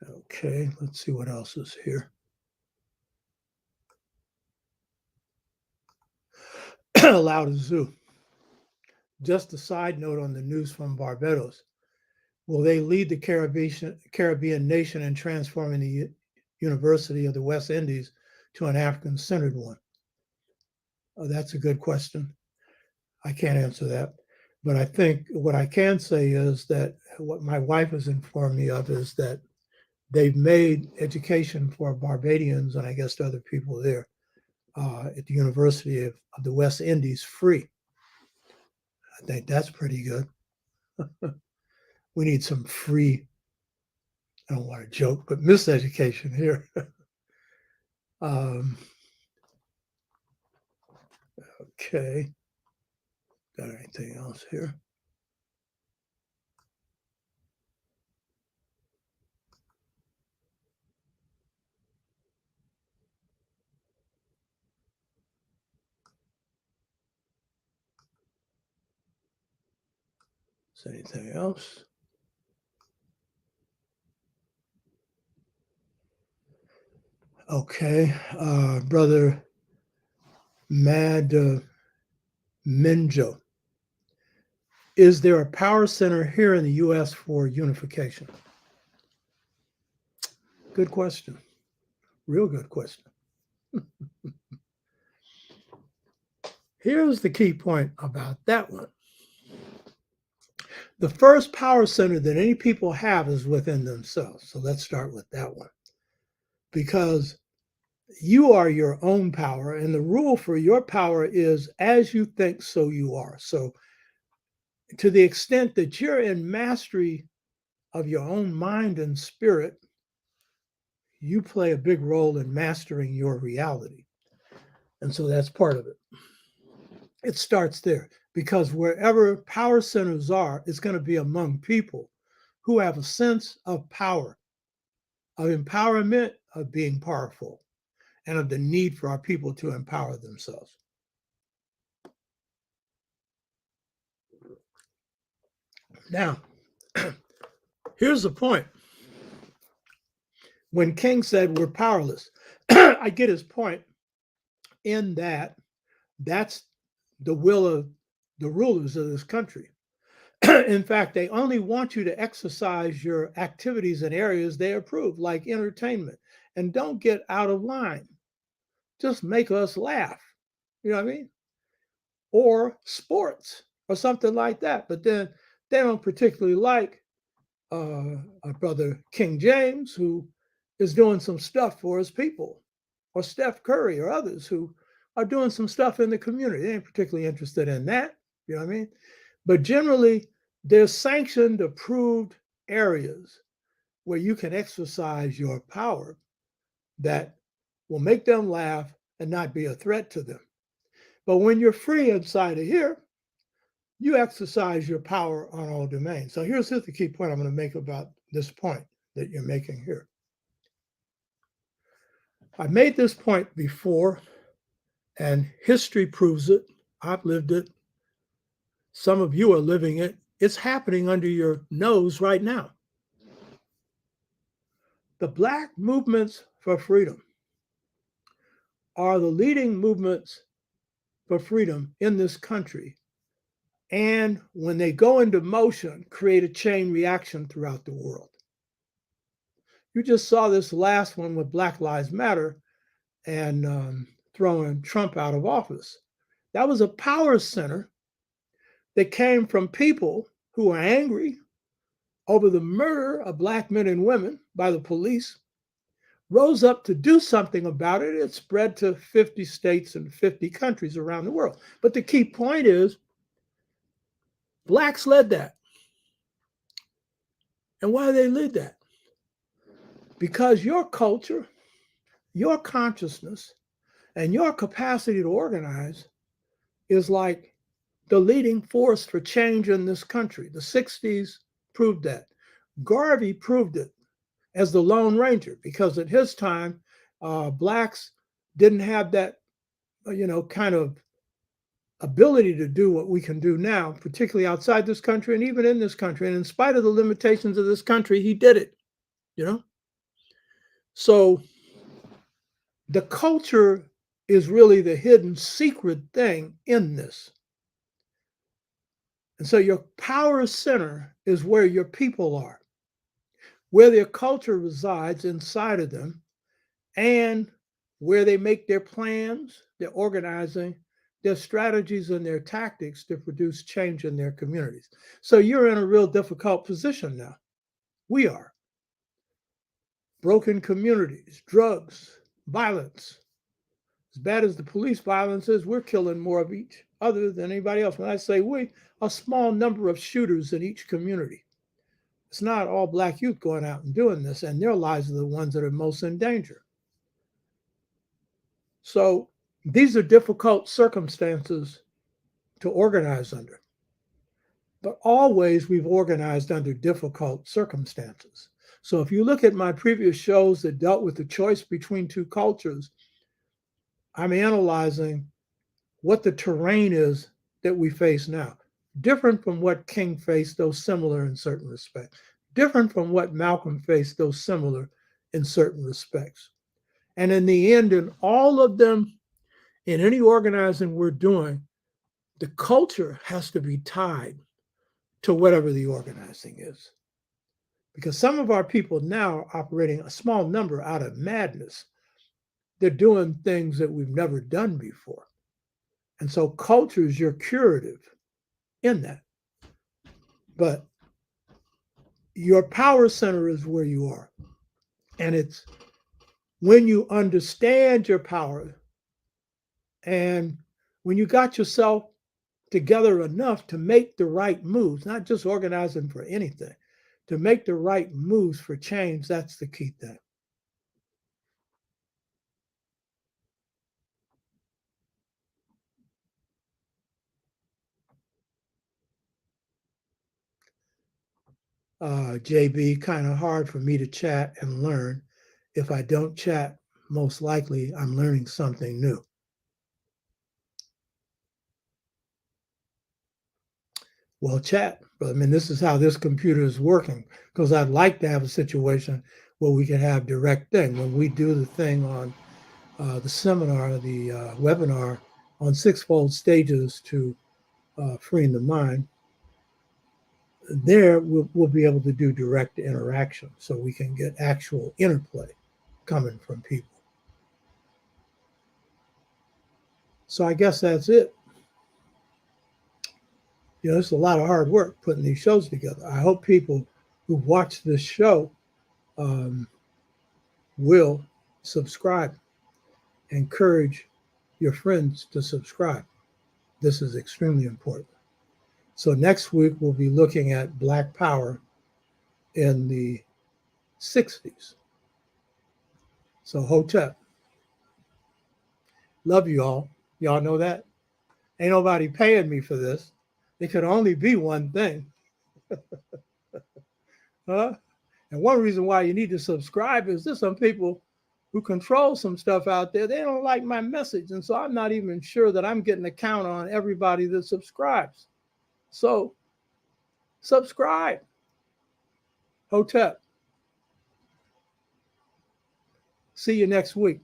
S1: Okay, let's see what else is here. Lao Tzu. Just a side note on the news from Barbados. Will they lead the Caribbean nation in transforming the University of the West Indies to an African-centered one? Oh, that's a good question. I can't answer that. But I think what I can say is that what my wife has informed me of is that they've made education for Barbadians, and I guess to other people there, at the University of the West Indies free. I think that's pretty good. We need some free, I don't want to joke, but miseducation here. Okay. Got anything else here? Is anything else? Okay. Brother Mad Minjo. Is there a power center here in the U.S. for unification? Good question. Real good question. Here's the key point about that one. The first power center that any people have is within themselves. So let's start with that one. Because you are your own power, and the rule for your power is as you think, so you are. So, to the extent that you're in mastery of your own mind and spirit, you play a big role in mastering your reality. And so that's part of it. It starts there because wherever power centers are, it's going to be among people who have a sense of power, of empowerment, of being powerful, and of the need for our people to empower themselves. Now, here's the point. When King said we're powerless, I get his point in that that's the will of the rulers of this country. In fact, they only want you to exercise your activities in areas they approve, like entertainment. And don't get out of line. Just make us laugh. You know what I mean? Or sports or something like that. But then they don't particularly like our brother King James, who is doing some stuff for his people, or Steph Curry or others who are doing some stuff in the community. They ain't particularly interested in that. You know what I mean? But generally, there's sanctioned, approved areas where you can exercise your power that will make them laugh and not be a threat to them. But when you're free inside of here, you exercise your power on all domains. So here's the key point I'm going to make about this point that you're making here. I made this point before, and history proves it. I've lived it. Some of you are living it. It's happening under your nose right now. The Black movements for freedom are the leading movements for freedom in this country. And when they go into motion, create a chain reaction throughout the world. You just saw this last one with Black Lives Matter and throwing Trump out of office. That was a power center that came from people who were angry over the murder of Black men and women by the police, rose up to do something about it. It spread to 50 states and 50 countries around the world. But the key point is, Blacks led that. And why they led that? Because your culture, your consciousness, and your capacity to organize is like the leading force for change in this country. The 60s proved that. Garvey proved it as the Lone Ranger, because at his time, Blacks didn't have that, kind of ability to do what we can do now, particularly outside this country and even in this country. And in spite of the limitations of this country, he did it, you know? So the culture is really the hidden secret thing in this. And so your power center is where your people are, where their culture resides inside of them, and where they make their plans, their organizing, their strategies, and their tactics to produce change in their communities. So you're in a real difficult position now. We are. Broken communities, drugs, violence. As bad as the police violence is, we're killing more of each other than anybody else. When I say we, a small number of shooters in each community. It's not all Black youth going out and doing this, and their lives are the ones that are most in danger. So these are difficult circumstances to organize under. But always we've organized under difficult circumstances. So if you look at my previous shows that dealt with the choice between two cultures, I'm analyzing what the terrain is that we face now. Different from what King faced, though similar in certain respects. Different from what Malcolm faced, though similar in certain respects. And in the end, in all of them, in any organizing we're doing, the culture has to be tied to whatever the organizing is. Because some of our people now are operating a small number out of madness. They're doing things that we've never done before. And so culture is your curative in that. But your power center is where you are. And it's when you understand your power and when you got yourself together enough to make the right moves, not just organizing for anything, to make the right moves for change, that's the key thing. JB, kind of hard for me to chat and learn. If I don't chat, most likely I'm learning something new. Well, chat. But I mean, this is how this computer is working, because I'd like to have a situation where we can have direct thing. When we do the thing on the seminar, the webinar on sixfold stages to freeing the mind, there we'll be able to do direct interaction so we can get actual interplay coming from people. So I guess that's it. You know, it's a lot of hard work putting these shows together. I hope people who watch this show will subscribe. Encourage your friends to subscribe. This is extremely important. So next week, we'll be looking at Black Power in the 60s. So Hotep. Love you all. Y'all know that? Ain't nobody paying me for this. It could only be one thing. Huh? And one reason why you need to subscribe is there's some people who control some stuff out there. They don't like my message. And so I'm not even sure that I'm getting a count on everybody that subscribes. So subscribe. Hotep. See you next week.